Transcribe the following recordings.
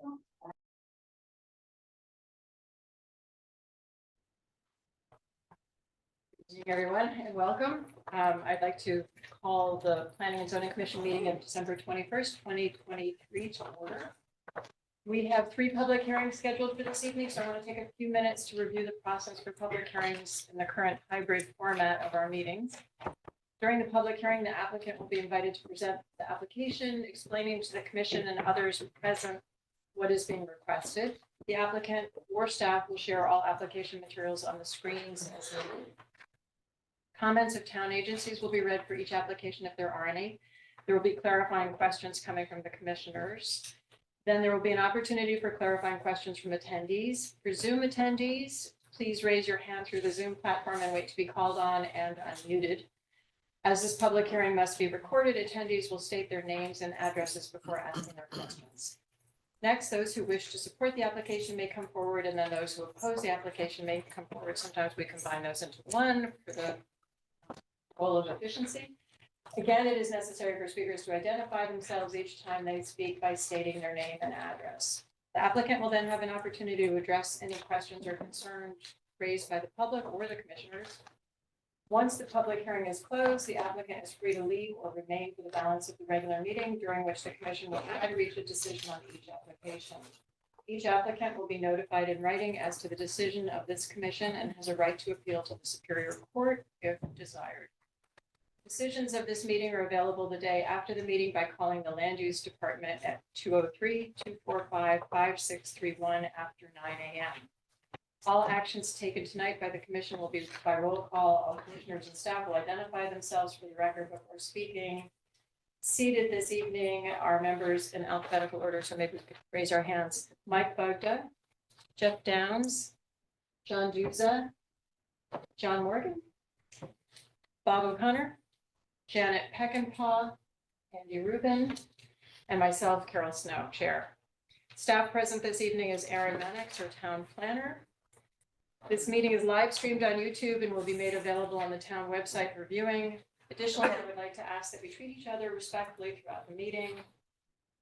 Good evening, everyone, and welcome. I'd like to call the Planning and Zoning Commission meeting of December 21st, 2023 to order. We have 3 public hearings scheduled for this evening, so I want to take a few minutes to review the process for public hearings in the current hybrid format of our meetings. During the public hearing, the applicant will be invited to present the application, explaining to the commission and others present what is being requested. The applicant or staff will share all application materials on the screens as needed. Comments of town agencies will be read for each application if there are any. There will be clarifying questions coming from the commissioners. Then there will be an opportunity for clarifying questions from attendees. For Zoom attendees, please raise your hand through the Zoom platform and wait to be called on and unmuted. As this public hearing must be recorded, attendees will state their names and addresses before asking their questions. Next, those who wish to support the application may come forward, and then those who oppose the application may come forward. Sometimes we combine those into one for the goal of efficiency. Again, it is necessary for speakers to identify themselves each time they speak by stating their name and address. The applicant will then have an opportunity to address any questions or concerns raised by the public or the commissioners. Once the public hearing is closed, the applicant is free to leave or remain for the balance of the regular meeting, during which the commission will try to reach a decision on each application. Each applicant will be notified in writing as to the decision of this commission and has a right to appeal to the Superior Court if desired. Decisions of this meeting are available the day after the meeting by calling the Land Use Department at 203-245-5631 after 9 a.m. All actions taken tonight by the commission will be by roll call. All commissioners and staff will identify themselves for the record before speaking. Seated this evening are members in alphabetical order, so maybe we could raise our hands. Mike Bogda, Jeff Downs, John Duza, John Morgan, Bob O'Connor, Janet Peckinpah, Andy Rubin, and myself, Carol Snow, Chair. Staff present this evening is Erin Mannix, our town planner. This meeting is live streamed on YouTube and will be made available on the town website for viewing. Additionally, I would like to ask that we treat each other respectfully throughout the meeting.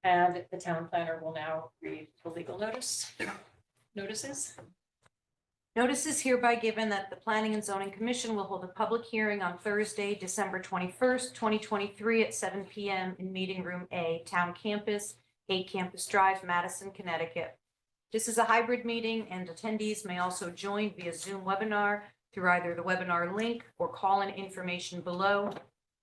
And the town planner will now read the legal notices. Notice is hereby given that the Planning and Zoning Commission will hold a public hearing on Thursday, December 21st, 2023 at 7 p.m. in Meeting Room A, Town Campus, 8 Campus Drive, Madison, Connecticut. This is a hybrid meeting, and attendees may also join via Zoom webinar through either the webinar link or call-in information below.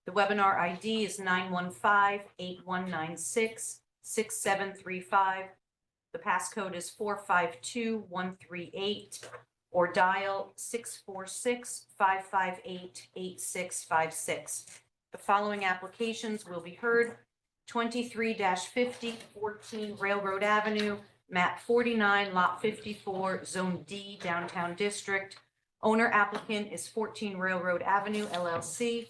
The webinar ID is 915-8196-6735. The passcode is 452138, or dial 646-558-8656. The following applications will be heard. 23-50, 14 Railroad Avenue, map 49, lot 54, zone D, downtown district. Owner applicant is 14 Railroad Avenue, LLC.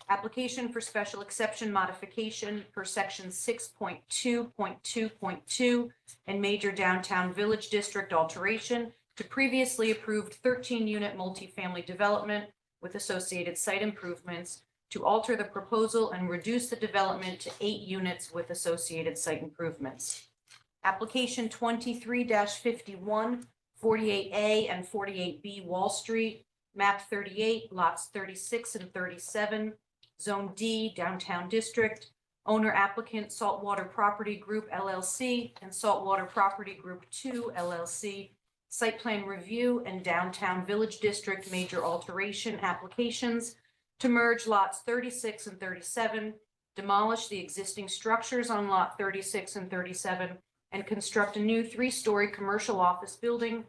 Application for special exception modification per section 6.2.2.2 and major downtown village district alteration to previously approved 13-unit multifamily development with associated site improvements to alter the proposal and reduce the development to 8 units with associated site improvements. Application 23-51, 48A and 48B Wall Street, map 38, lots 36 and 37, zone D, downtown district. Owner applicant Saltwater Property Group, LLC and Saltwater Property Group 2, LLC. Site plan review and downtown village district major alteration applications to merge lots 36 and 37, demolish the existing structures on lot 36 and 37, and construct a new 3-story commercial office building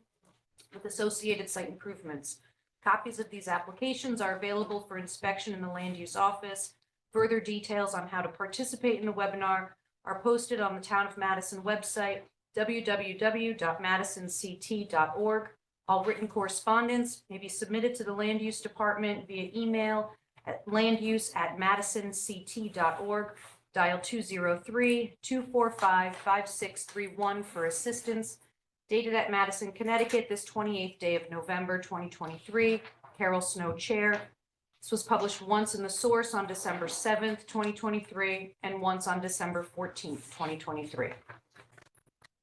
with associated site improvements. Copies of these applications are available for inspection in the land use office. Further details on how to participate in the webinar are posted on the Town of Madison website, www.MadisonTV.org. All written correspondence may be submitted to the Land Use Department via email at landuse@MadisonCT.org. Dial 203-245-5631 for assistance. Dated at Madison, Connecticut, this 28th day of November, 2023. Carol Snow, Chair. This was published once in the source on December 7th, 2023, and once on December 14th, 2023.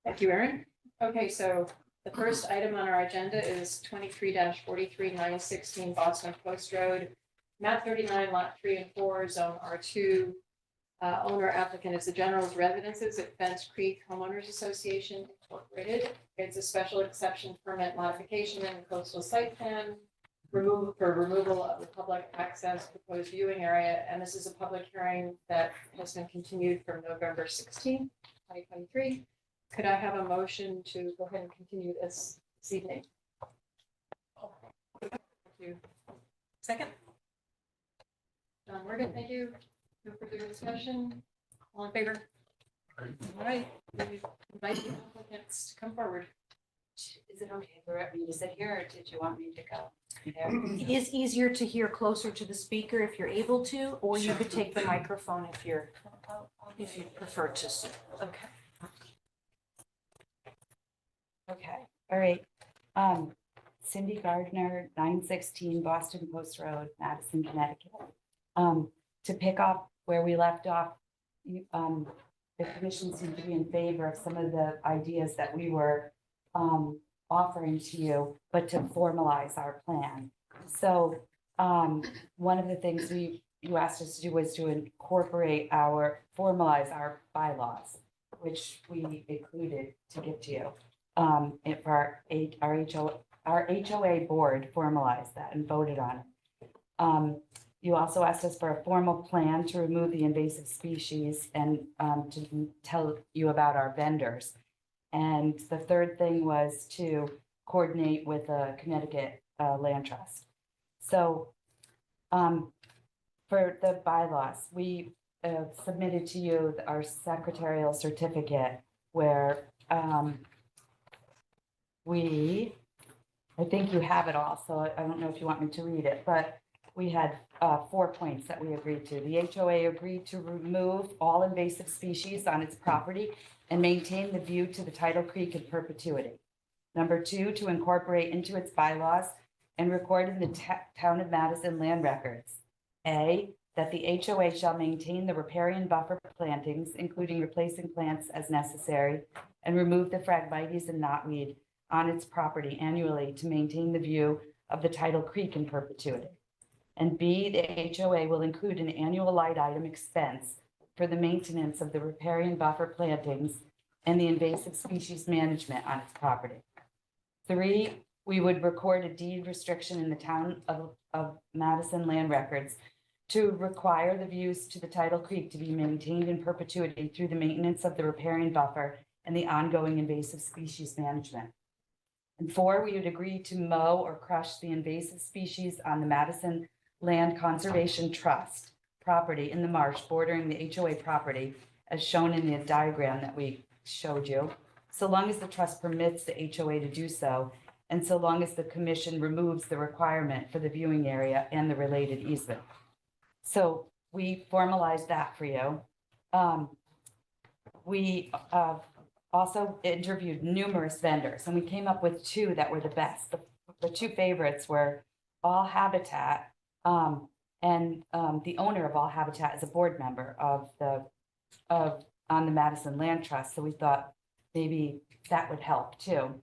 Thank you, Erin. Okay, so the first item on our agenda is 23-43-916 Boston Post Road, map 39, lot 3 and 4, zone R2. Owner applicant is the General's Residences at Fence Creek Homeowners Association Incorporated. It's a special exception permit modification and coastal site plan removal of the public access proposed viewing area. And this is a public hearing that has been continued from November 16th, 2023. Could I have a motion to go ahead and continue this evening? Thank you. Second. John Morgan, thank you. No further discussion. All in favor? All right. We invite the applicants to come forward. Is it okay for me to sit here, or did you want me to go there? It is easier to hear closer to the speaker if you're able to, or you could take the microphone if you prefer to. Okay. Okay, all right. Cindy Gardner, 916 Boston Post Road, Madison, Connecticut. To pick up where we left off, the commission seemed to be in favor of some of the ideas that we were offering to you, but to formalize our plan. So one of the things you asked us to do was to formalize our bylaws, which we included to give to you. For our HOA board formalized that and voted on it. You also asked us for a formal plan to remove the invasive species and to tell you about our vendors. And the third thing was to coordinate with a Connecticut land trust. So for the bylaws, we submitted to you our secretarial certificate where I think you have it all, so I don't know if you want me to read it, but we had 4 points that we agreed to. The HOA agreed to remove all invasive species on its property and maintain the view to the Tidal Creek in perpetuity. Number 2, to incorporate into its bylaws and record in the Town of Madison land records. A, that the HOA shall maintain the riparian buffer plantings, including replacing plants as necessary, and remove the phragmites and knotweed on its property annually to maintain the view of the Tidal Creek in perpetuity. And B, the HOA will include an annual line item expense for the maintenance of the riparian buffer plantings and the invasive species management on its property. 3, we would record a deed restriction in the Town of Madison land records to require the views to the Tidal Creek to be maintained in perpetuity through the maintenance of the riparian buffer and the ongoing invasive species management. And 4, we would agree to mow or crush the invasive species on the Madison Land Conservation Trust property in the marsh bordering the HOA property, as shown in the diagram that we showed you, so long as the trust permits the HOA to do so, and so long as the commission removes the requirement for the viewing area and the related easement. So we formalized that for you. We also interviewed numerous vendors, and we came up with 2 that were the best. The 2 favorites were All Habitat, and the owner of All Habitat is a board member on the Madison Land Trust. So we thought maybe that would help too.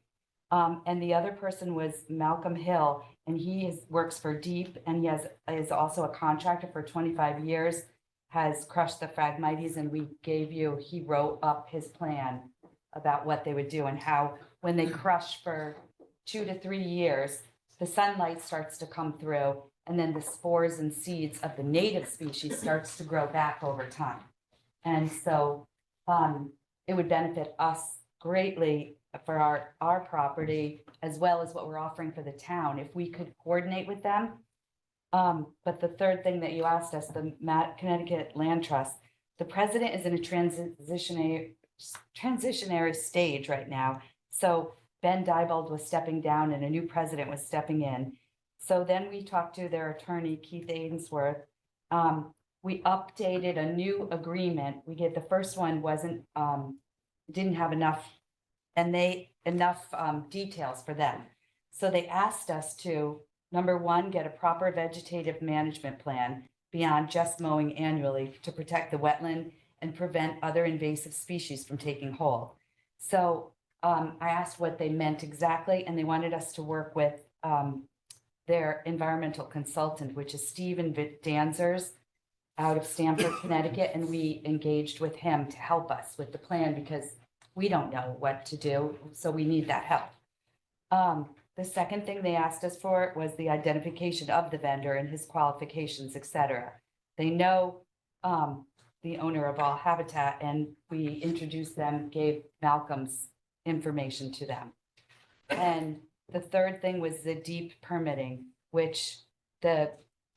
And the other person was Malcolm Hill, and he works for Deep, and he is also a contractor for 25 years, has crushed the phragmites, and he wrote up his plan about what they would do and how when they crush for 2 to 3 years, the sunlight starts to come through, and then the spores and seeds of the native species starts to grow back over time. And so it would benefit us greatly for our property, as well as what we're offering for the town, if we could coordinate with them. But the third thing that you asked us, the Connecticut Land Trust, the president is in a transitionary stage right now. So Ben Diebold was stepping down and a new president was stepping in. So then we talked to their attorney, Keith Ainsworth. We updated a new agreement. The first one didn't have enough details for them. So they asked us to, number 1, get a proper vegetative management plan beyond just mowing annually to protect the wetland and prevent other invasive species from taking hold. So I asked what they meant exactly, and they wanted us to work with their environmental consultant, which is Stephen Danzers out of Stamford, Connecticut, and we engaged with him to help us with the plan because we don't know what to do, so we need that help. The second thing they asked us for was the identification of the vendor and his qualifications, et cetera. They know the owner of All Habitat, and we introduced them, gave Malcolm's information to them. And the third thing was the deep permitting, which the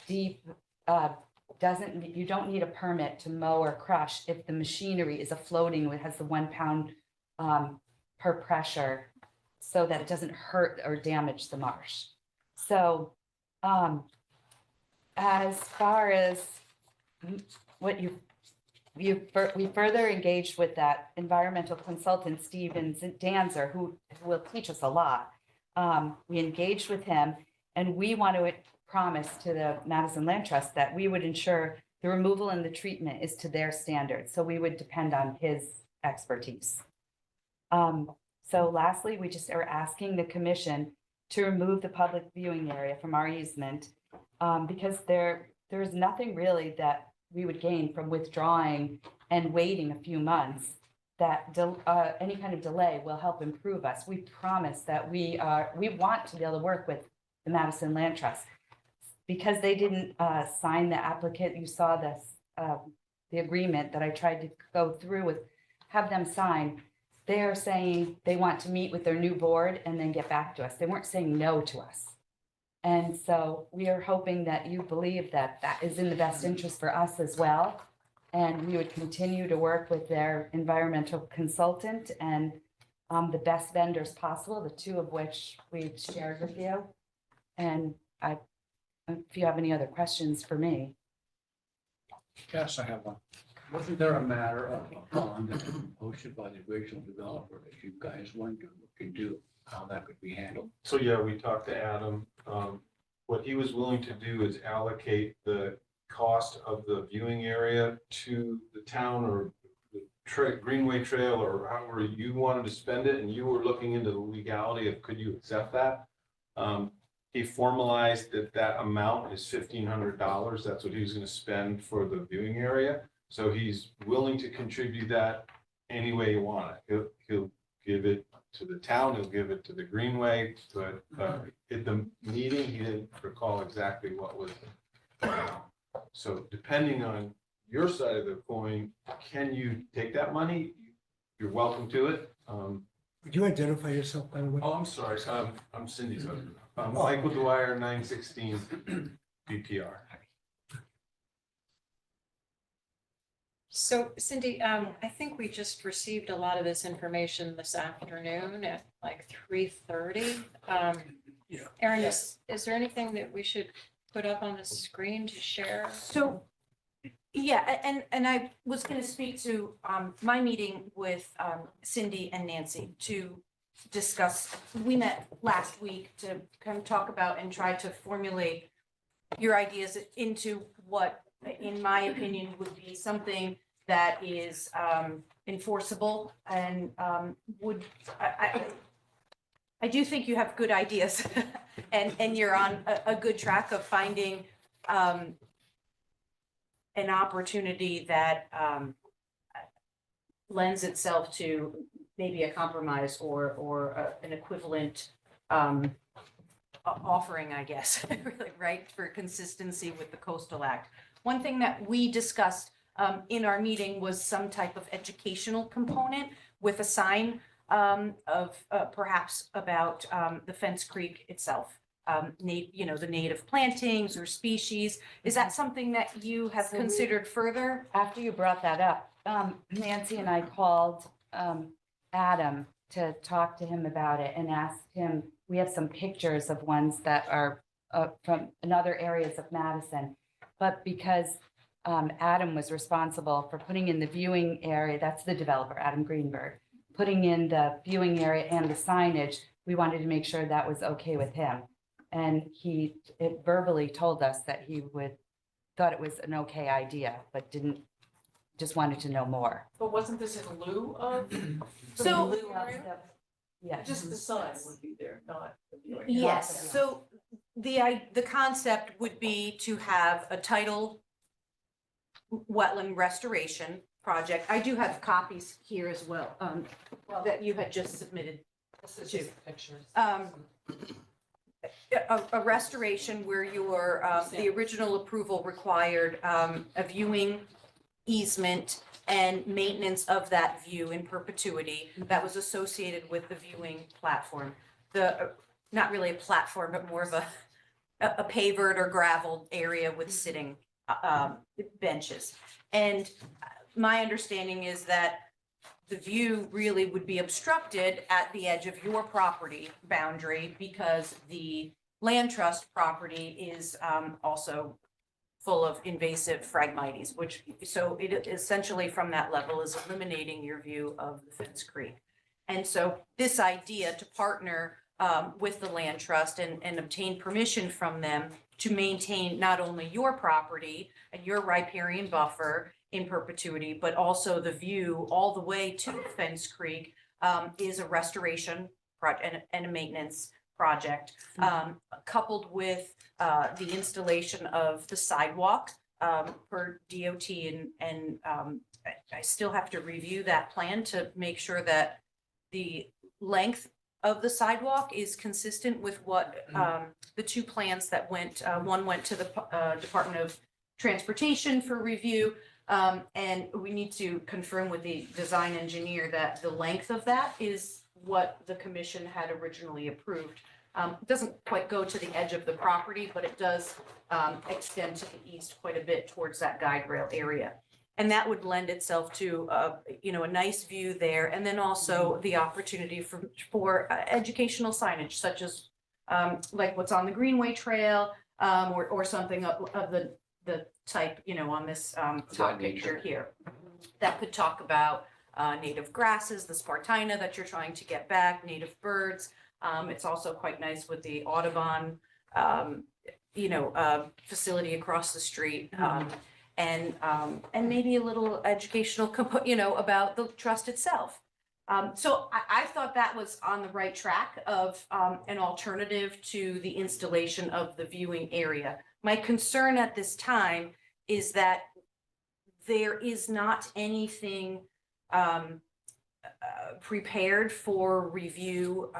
deep you don't need a permit to mow or crush if the machinery is a floating, it has the 1 pound per pressure, so that it doesn't hurt or damage the marsh. So as far as what we further engaged with that environmental consultant, Stephen Danzer, who will teach us a lot. We engaged with him, and we want to promise to the Madison Land Trust that we would ensure the removal and the treatment is to their standards. So we would depend on his expertise. So lastly, we just are asking the commission to remove the public viewing area from our easement because there is nothing really that we would gain from withdrawing and waiting a few months. That any kind of delay will help improve us. We promise that we want to be able to work with the Madison Land Trust. Because they didn't sign the applicant, you saw this, the agreement that I tried to go through with, have them sign. They're saying they want to meet with their new board and then get back to us. They weren't saying no to us. And so we are hoping that you believe that that is in the best interest for us as well. And we would continue to work with their environmental consultant and the best vendors possible, the two of which we've shared with you. And if you have any other questions for me. Yes, I have one. Wasn't there a matter of a bond that was posted by the original developer that you guys wanted to look into how that could be handled? So, yeah, we talked to Adam. What he was willing to do is allocate the cost of the viewing area to the town or the Greenway Trail or however you wanted to spend it, and you were looking into the legality of could you accept that? He formalized that amount is $1,500. That's what he was going to spend for the viewing area. So he's willing to contribute that any way you want it. He'll give it to the town. He'll give it to the Greenway. But at the meeting, he didn't recall exactly what was. So depending on your side of the coin, can you take that money? You're welcome to it. Would you identify yourself, by the way? Oh, I'm sorry. I'm Cindy's husband. Michael Dwyer, 916 BPR. So Cindy, I think we just received a lot of this information this afternoon at like 3:30. Yeah. Erin, is there anything that we should put up on the screen to share? So, yeah, and I was going to speak to my meeting with Cindy and Nancy to discuss. We met last week to kind of talk about and try to formulate your ideas into what, in my opinion, would be something that is enforceable and would, I do think you have good ideas and you're on a good track of finding an opportunity that lends itself to maybe a compromise or an equivalent offering, I guess, really, right, for consistency with the Coastal Act. One thing that we discussed in our meeting was some type of educational component with a sign of perhaps about the Fence Creek itself. The native plantings or species. Is that something that you have considered further? After you brought that up, Nancy and I called Adam to talk to him about it and asked him, we have some pictures of ones that are from in other areas of Madison, but because Adam was responsible for putting in the viewing area, that's the developer, Adam Greenberg, putting in the viewing area and the signage, we wanted to make sure that was okay with him. And he verbally told us that he thought it was an okay idea, but just wanted to know more. But wasn't this in lieu of? So, Yes. Just the sign would be there, not the viewing. Yes, so the concept would be to have a title wetland restoration project. I do have copies here as well, that you had just submitted. This is just pictures. A restoration where your, the original approval required, a viewing easement and maintenance of that view in perpetuity that was associated with the viewing platform. Not really a platform, but more of a pavered or gravelled area with sitting, benches. And my understanding is that the view really would be obstructed at the edge of your property boundary because the land trust property is also full of invasive Phragmites, which, so it essentially from that level is eliminating your view of the Fence Creek. And so this idea to partner with the land trust and obtain permission from them to maintain not only your property and your riparian buffer in perpetuity, but also the view all the way to Fence Creek is a restoration project and a maintenance project, coupled with the installation of the sidewalk for DOT and I still have to review that plan to make sure that the length of the sidewalk is consistent with what the two plans that went, one went to the Department of Transportation for review. And we need to confirm with the design engineer that the length of that is what the commission had originally approved. It doesn't quite go to the edge of the property, but it does extend to the east quite a bit towards that guide rail area. And that would lend itself to, a nice view there. And then also the opportunity for educational signage, such as like what's on the Greenway Trail or something of the type, on this top picture here. That could talk about native grasses, the Spartina that you're trying to get back, native birds. It's also quite nice with the Audubon, facility across the street. And maybe a little educational, about the trust itself. So I thought that was on the right track of an alternative to the installation of the viewing area. My concern at this time is that there is not anything prepared for review,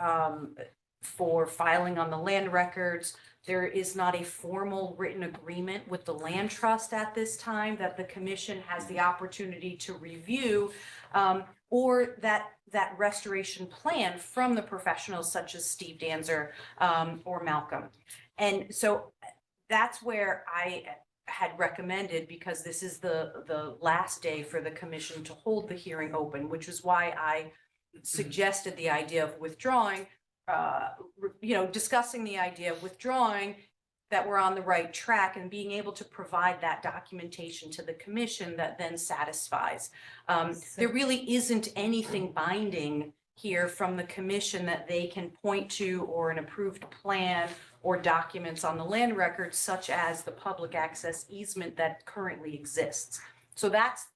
for filing on the land records. There is not a formal written agreement with the land trust at this time that the commission has the opportunity to review, or that restoration plan from the professionals such as Steve Danzer or Malcolm. And so that's where I had recommended, because this is the last day for the commission to hold the hearing open, which is why I suggested the idea of withdrawing, discussing the idea of withdrawing, that we're on the right track and being able to provide that documentation to the commission that then satisfies. There really isn't anything binding here from the commission that they can point to, or an approved plan or documents on the land records, such as the public access easement that currently exists. So that's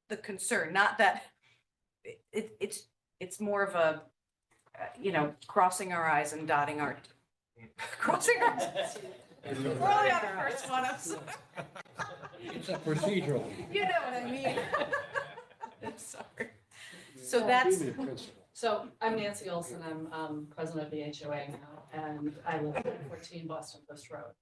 the concern, not that it's more of a, crossing our i's and dotting our, crossing our. We're only on the first one, I'm sorry. It's a procedural. You know what I mean? I'm sorry. So that's, So I'm Nancy Olson. I'm president of the HOA now, and I live at 14 Boston Post Road.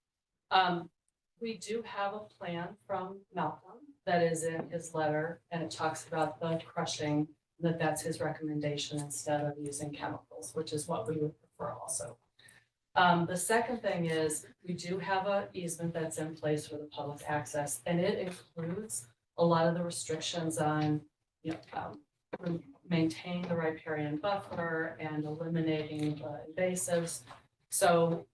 We do have a plan from Malcolm that is in his letter, and it talks about the crushing, that's his recommendation instead of using chemicals, which is what we would prefer also. The second thing is we do have an easement that's in place for the public access, and it includes a lot of the restrictions on, maintaining the riparian buffer and eliminating the invasives. So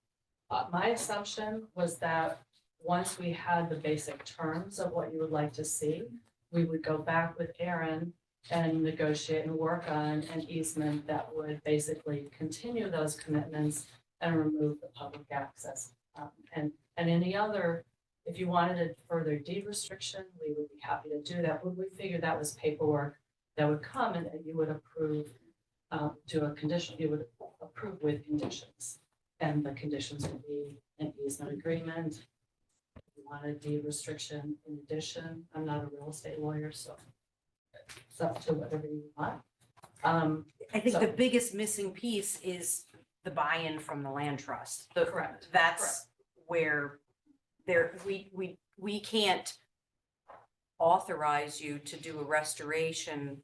my assumption was that once we had the basic terms of what you would like to see, we would go back with Aaron and negotiate and work on an easement that would basically continue those commitments and remove the public access. And any other, if you wanted a further deed restriction, we would be happy to do that. But we figured that was paperwork that would come and that you would approve do a condition, you would approve with conditions. And the conditions would be an easement agreement. If you wanted the restriction in addition, I'm not a real estate lawyer, so it's up to whatever you want. I think the So- biggest missing piece is the buy-in from the land trust. The- Correct. That's where we can't authorize you to do a restoration,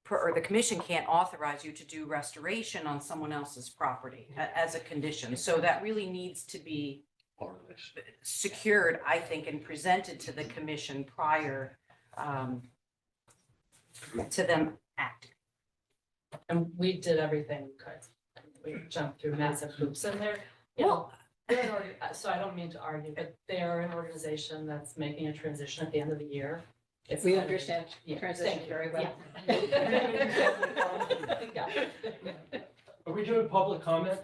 or the commission can't authorize you to do restoration on someone else's property as a condition. So that really needs to be Part of this. secured, I think, and presented to the commission prior to them acting. And we did everything we could. We jumped through massive hoops and you know, they're so I don't mean to argue, but they are an organization that's making a transition at the end of the year. It's We already- understand Yeah, transition thank you. very well. Yeah. Are we doing public comment?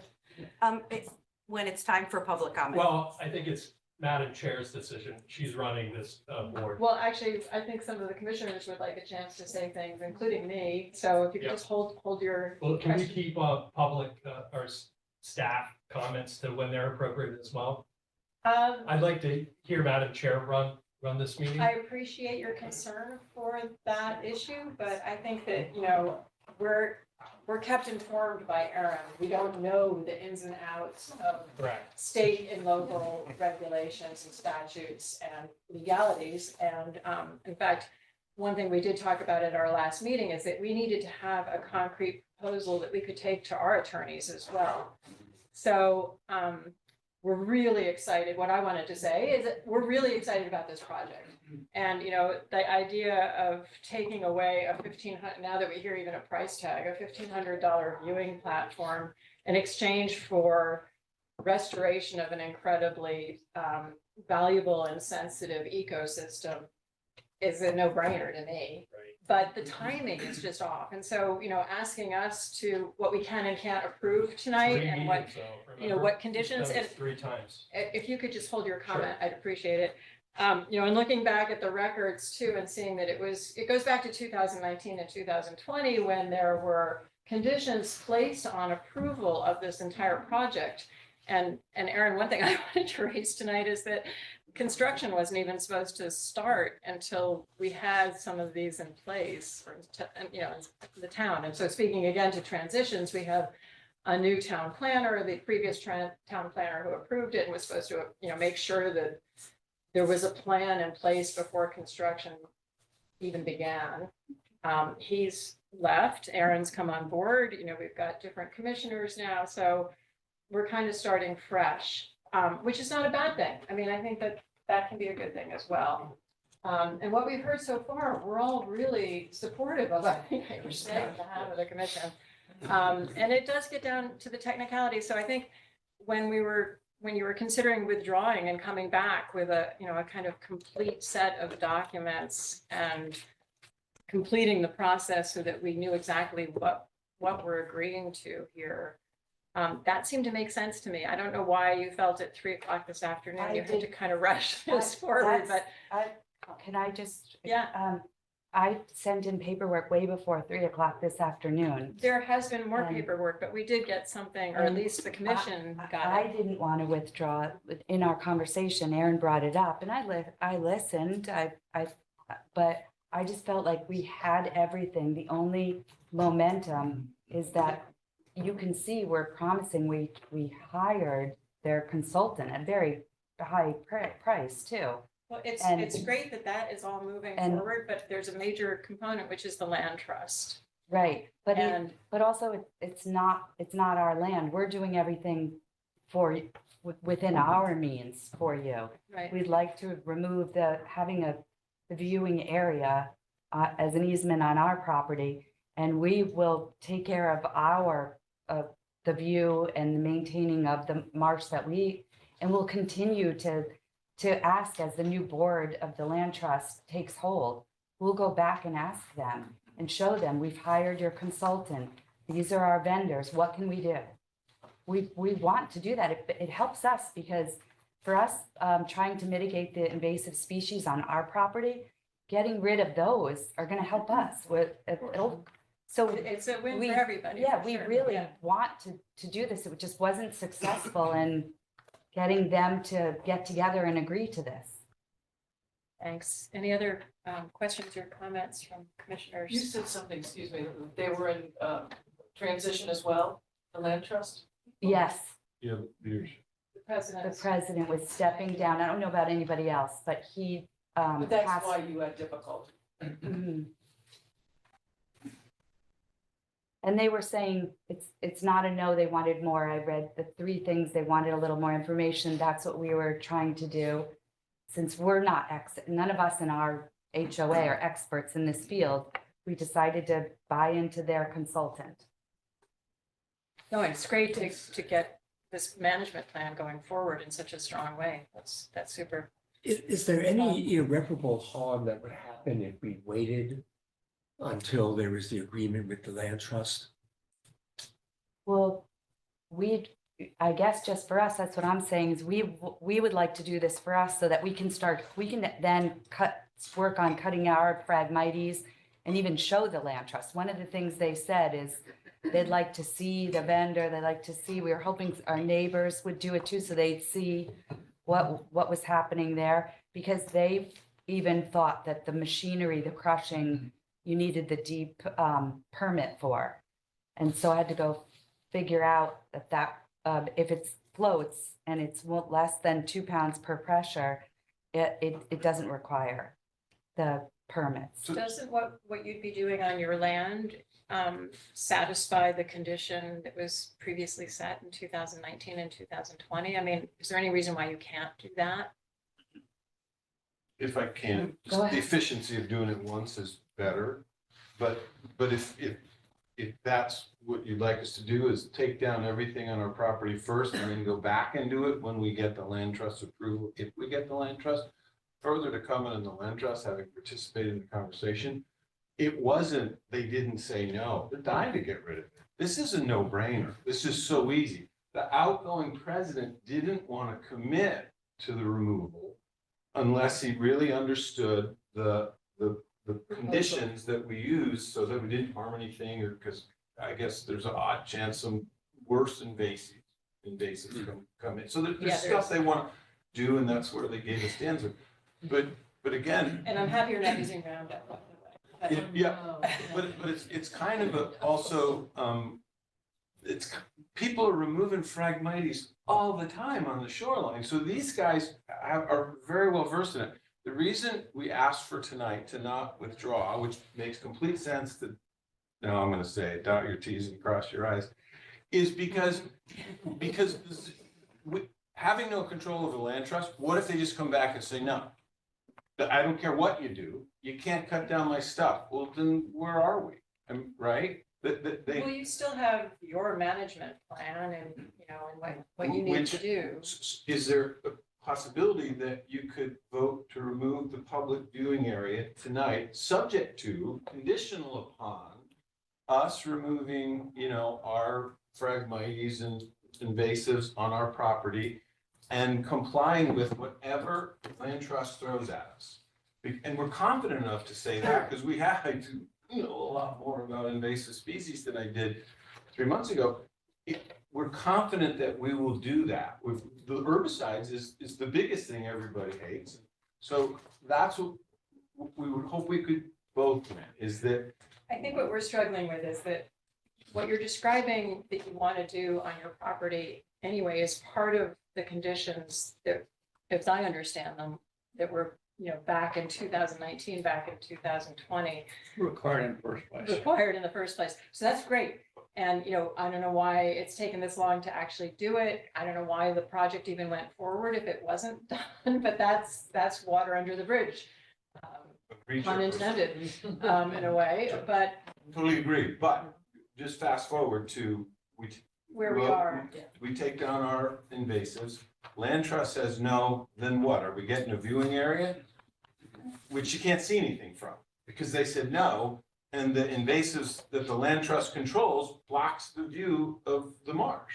When it's time for public comment. Well, I think it's Madam Chair's decision. She's running this board. Well, actually, I think some of the commissioners would like a chance to say things, including me. So if you could Yeah. just hold your Well, can we question. keep public or staff comments to when they're appropriate as well? I'd like to hear Madam Chair run this meeting. I appreciate your concern for that issue, but I think that, you know, we're kept informed by Aaron. We don't know the ins and outs of Correct. state and local regulations and statutes and legalities. And in fact, one thing we did talk about at our last meeting is that we needed to have a concrete proposal that we could take to our attorneys as well. So we're really excited. What I wanted to say is that we're really excited about this project. And, you know, the idea of taking away a $1,500, now that we hear even a price tag, a $1,500 viewing platform in exchange for restoration of an incredibly valuable and sensitive ecosystem is a no-brainer to me. Right. But the timing is just off. And so, you know, asking us to what we can and can't approve tonight Three and what, meetings, though, you know, remember? what We've conditions done and this 3 times. if you could just hold your comment, I'd appreciate it. You know, and looking back at the records too and seeing that it goes back to 2019 and 2020 when there were conditions placed on approval of this entire project. And Aaron, one thing I wanted to raise tonight is that construction wasn't even supposed to start until we had some of these in place, you know, the town. And so speaking again to transitions, we have a new town planner, the previous town planner who approved it and was supposed to, you know, make sure that there was a plan in place before construction even began. He's left, Aaron's come on board, you know, we've got different commissioners now, so we're kind of starting fresh, which is not a bad thing. I mean, I think that can be a good thing as well. And what we've heard so far, we're all really supportive of, I think, what you're saying, the half of the commission. And it does get down to the technicality. So I think when you were considering withdrawing and coming back with a, you know, a kind of complete set of documents and completing the process so that we knew exactly what we're agreeing to here, that seemed to make sense to me. I don't know why you felt at 3:00 this afternoon, I you had to did- kind of rush this forward, but Can I just? yeah. I sent in paperwork way before 3:00 this afternoon. There has been more And- paperwork, but we did get something, or at and least the commission got I it. didn't want to withdraw. In our conversation, Aaron brought it up and I listened, but I just felt like we had everything. The only momentum is that you can see we're promising, we hired their consultant at very high price too. Well, and- it's great that that is all moving and- forward, but there's a major component, which is the land trust. Right, And but also it's not our land. We're doing everything for, within our means for you. right, We'd like to remove having the viewing area as an easement on our property. And we will take care of the view and the maintaining of the marsh and we'll continue to ask as the new board of the land trust takes hold. We'll go back and ask them and show them, we've hired your consultant. These are our vendors. What can we do? We want to do that. It helps us because for us, trying to mitigate the invasive species on our property, getting rid of those are going to help us it'll So It's a win we- for everybody. yeah, for we sure. really Yeah. want to do this. It just wasn't successful in getting them to get together and agree to this. Thanks. Any other questions or comments from You commissioners? said something, excuse me, they were in transition as well, the land trust? Yes, Yeah, leadership. The the president. president was stepping down. I don't know about anybody else, but he But that's has- why you had difficulty. Mhm. And they were saying it's not a no, they wanted more. I read the 3 things, they wanted a little more information. That's what we were trying to do. Since we're not none of us in our HOA are experts in this field, we decided to buy into their consultant. No, it's great to get this management plan going forward in such a strong way. That's super. Is there any irreparable harm that would happen if we waited until there was the agreement with the land trust? Well, I guess just for us, that's what I'm saying is we would like to do this for us so that we can then work on cutting our phragmites and even show the land trust. One of the things they said is they'd like to see the vendor, we were hoping our neighbors would do it too, so they'd see what was happening there, because they even thought that the machinery, the crushing, you needed the deep permit for. And so I had to go figure out that if it floats and it's less than 2 pounds per pressure, it doesn't require the permits. Doesn't what you'd be doing on your land satisfy the condition that was previously set in 2019 and 2020? I mean, is there any reason why you can't do that? If I can, Go the ahead. efficiency of doing it once is better. But if that's what you'd like us to do, is take down everything on our property first and then go back and do it when we get the land trust approval, if we get the land trust. Further to comment on the land trust, having participated in the conversation, it wasn't, they didn't say no, they're dying to get rid of it. This is a no-brainer. This is so easy. The outgoing president didn't want to commit to the removal unless he really understood the conditions that we use so that we didn't harm anything, or because I guess there's an odd chance some worse invasives come in. So Yeah, there's stuff they want to do, and that's where they gave us the answer. But again, And I'm happy you're not using Roundup, by the way. yeah, but it's kind of also, people are removing phragmites all the time on the shoreline. So these guys are very well versed in it. The reason we asked for tonight to not withdraw, which makes complete sense to, now I'm gonna say, it, dot your Ts and cross your Is, is because having no control of the land trust, what if they just come back and say, no? I don't care what you do, you can't cut down my stuff. Well, then where are we? Right? Well, you still have your management plan and, and what you need to do. Is there a possibility that you could vote to remove the public viewing area tonight, subject to, conditional upon us removing, our phragmites and invasives on our property and complying with whatever land trust throws at us? And we're confident enough to say that because we had to know a lot more about invasive species than I did 3 months ago. We're confident that we will do that. With the herbicides is the biggest thing everybody hates. So that's what we would hope we could both win, is that. I think what we're struggling with is that what you're describing that you want to do on your property anyway is part of the conditions that, as I understand them, that were, back in 2019, back in 2020. Required in the first place. Required in the first place. So that's great. And, I don't know why it's taken this long to actually do it. I don't know why the project even went forward if it wasn't done, but that's water under the bridge. Pun intended, in a way, but Totally agree, but just fast forward to, where we Well, are. we take down our invasives, land trust says no, then what? Are we getting a viewing area? Which you can't see anything from, because they said no, and the invasives that the land trust controls blocks the view of the marsh.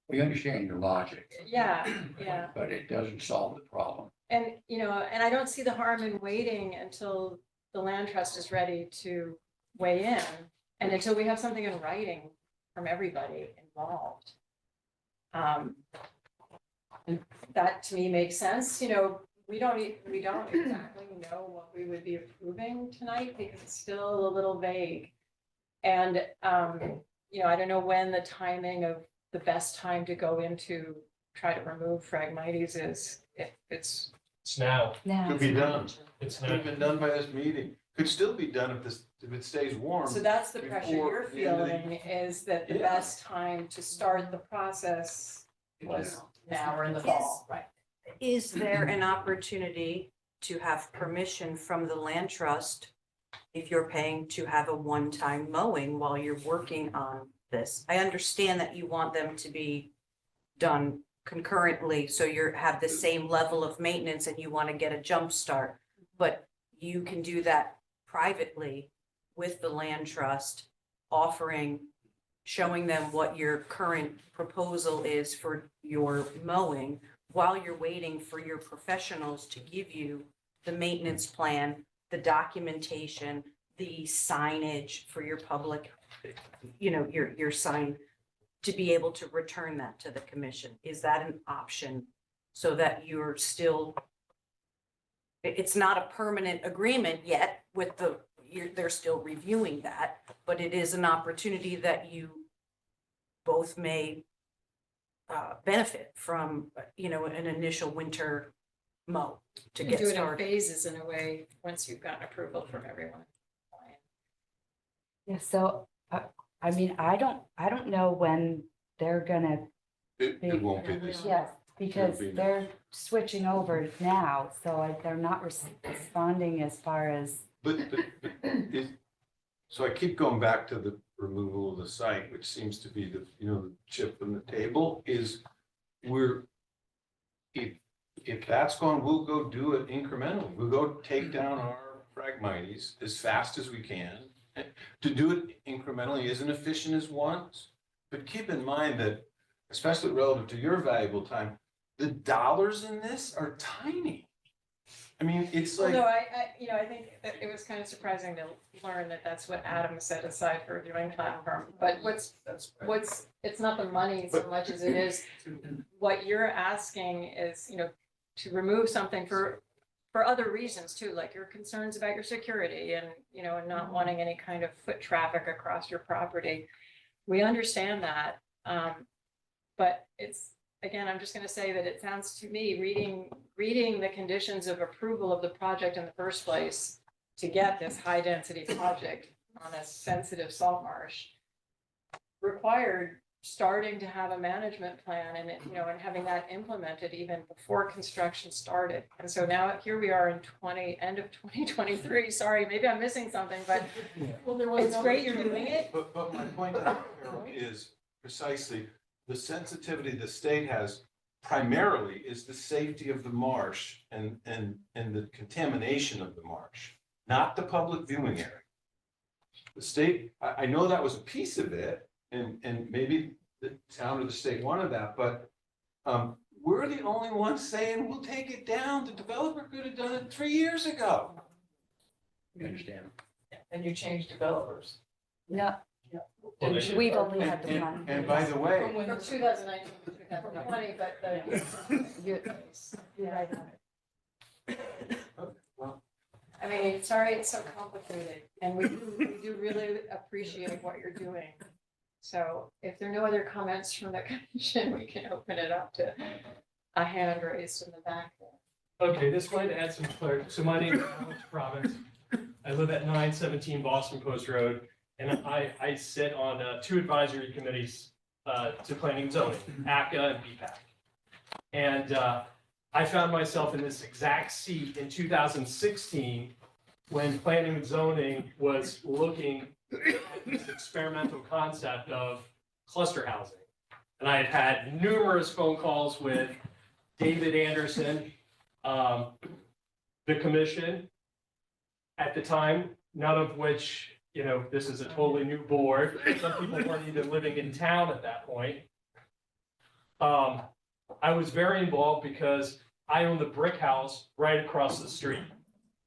We understand your logic, Yeah. but it doesn't solve the problem. And, and I don't see the harm in waiting until the land trust is ready to weigh in. And until we have something in writing from everybody involved. And that to me makes sense, we don't exactly know what we would be approving tonight because it's still a little vague. And, I don't know when the timing of the best time to go into, try to remove Phragmites is, if it's. It's now, Now. Could be done. it's Could now. have been done by this meeting. Could still be done if it stays warm. So that's the pressure before you're the end of the- feeling, is that the Yeah. best time to start the process was now or in the fall, right? Is there an opportunity to have permission from the land trust if you're paying to have a one-time mowing while you're working on this? I understand that you want them to be done concurrently, so you have the same level of maintenance and you want to get a jump start. But you can do that privately with the land trust, showing them what your current proposal is for your mowing while you're waiting for your professionals to give you the maintenance plan, the documentation, the signage for your public, your sign, to be able to return that to the commission. Is that an option so that you're still, it's not a permanent agreement yet with they're still reviewing that, but it is an opportunity that you both may benefit from, an initial winter mow to You get do it in started. phases in a way, once you've gotten approval from everyone. Yeah, so, I mean, I don't know when they're gonna, It won't be this. yes, because It'll be they're switching over now, so they're not responding as far as, But so I keep going back to the removal of the site, which seems to be the chip on the table is if that's gone, we'll go do it incrementally. We'll go take down our Phragmites as fast as we can. To do it incrementally isn't efficient as once, but keep in mind that, especially relative to your valuable time, the dollars in this are tiny. I mean, it's like. Although I think that it was kind of surprising to learn that that's what Adam set aside for a viewing platform. But it's not the money so much as it is, what you're asking is, to remove something for other reasons too, like your concerns about your security and, and not wanting any kind of foot traffic across your property. We understand that. But it's, again, I'm just going to say that it sounds to me, reading the conditions of approval of the project in the first place to get this high density project on a sensitive salt marsh required starting to have a management plan and and having that implemented even before construction started. And so now here we are in end of 2023. Sorry, maybe I'm missing something, but it's great you're doing it. But my point, Carol, is precisely the sensitivity the state has primarily is the safety of the marsh and the contamination of the marsh, not the public viewing area. The state, I know that was a piece of it, and maybe the town or the state wanted that, but we're the only ones saying we'll take it down. The developer could have done it 3 years ago. You understand? And you change developers. no, Well, we've only had the one. And by the way, From when From 2019 to 2020, but You're right on it. well, I mean, sorry, it's so complicated, and we do really appreciate what you're doing. So if there are no other comments from the commission, we can open it up to a hand raised in the back there. Okay, this might add some clarity. So my name is Alex Province. I live at 917 Boston Post Road, and I sit on 2 advisory committees to planning and zoning, ACA and BPAC. And I found myself in this exact seat in 2016 when planning and zoning was looking at this experimental concept of cluster housing. And I had had numerous phone calls with David Anderson, the commission at the time, none of which, this is a totally new board. Some people weren't even living in town at that point. I was very involved because I own the brick house right across the street.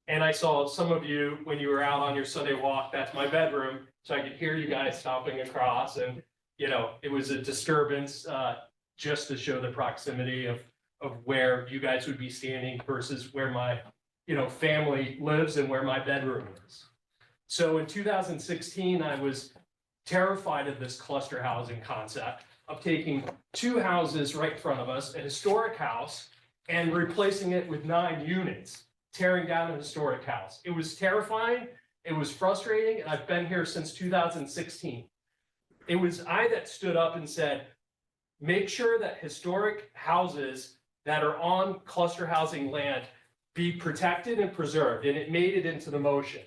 And I saw some of you when you were out on your Sunday walk, that's my bedroom, so I could hear you guys stomping across and, you know, it was a disturbance, just to show the proximity of where you guys would be standing versus where my, you know, family lives and where my bedroom is. So in 2016, I was terrified of this cluster housing concept of taking two houses right in front of us, a historic house, and replacing it with 9 units, tearing down a historic house. It was terrifying, it was frustrating, and I've been here since 2016. It was I that stood up and said, make sure that historic houses that are on cluster housing land be protected and preserved, and it made it into the motion.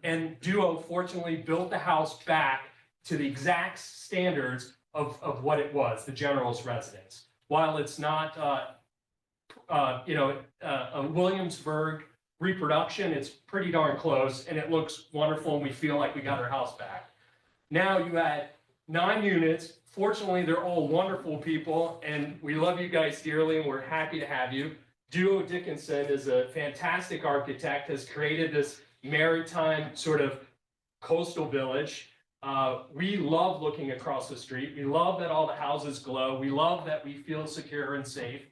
And Duo fortunately built the house back to the exact standards of what it was, the general's residence. While it's not, a Williamsburg reproduction, it's pretty darn close, and it looks wonderful, and we feel like we got our house back. Now you add 9 units. Fortunately, they're all wonderful people, and we love you guys dearly, and we're happy to have you. Duo Dickinson is a fantastic architect, has created this maritime sort of coastal village. We love looking across the street. We love that all the houses glow. We love that we feel secure and safe.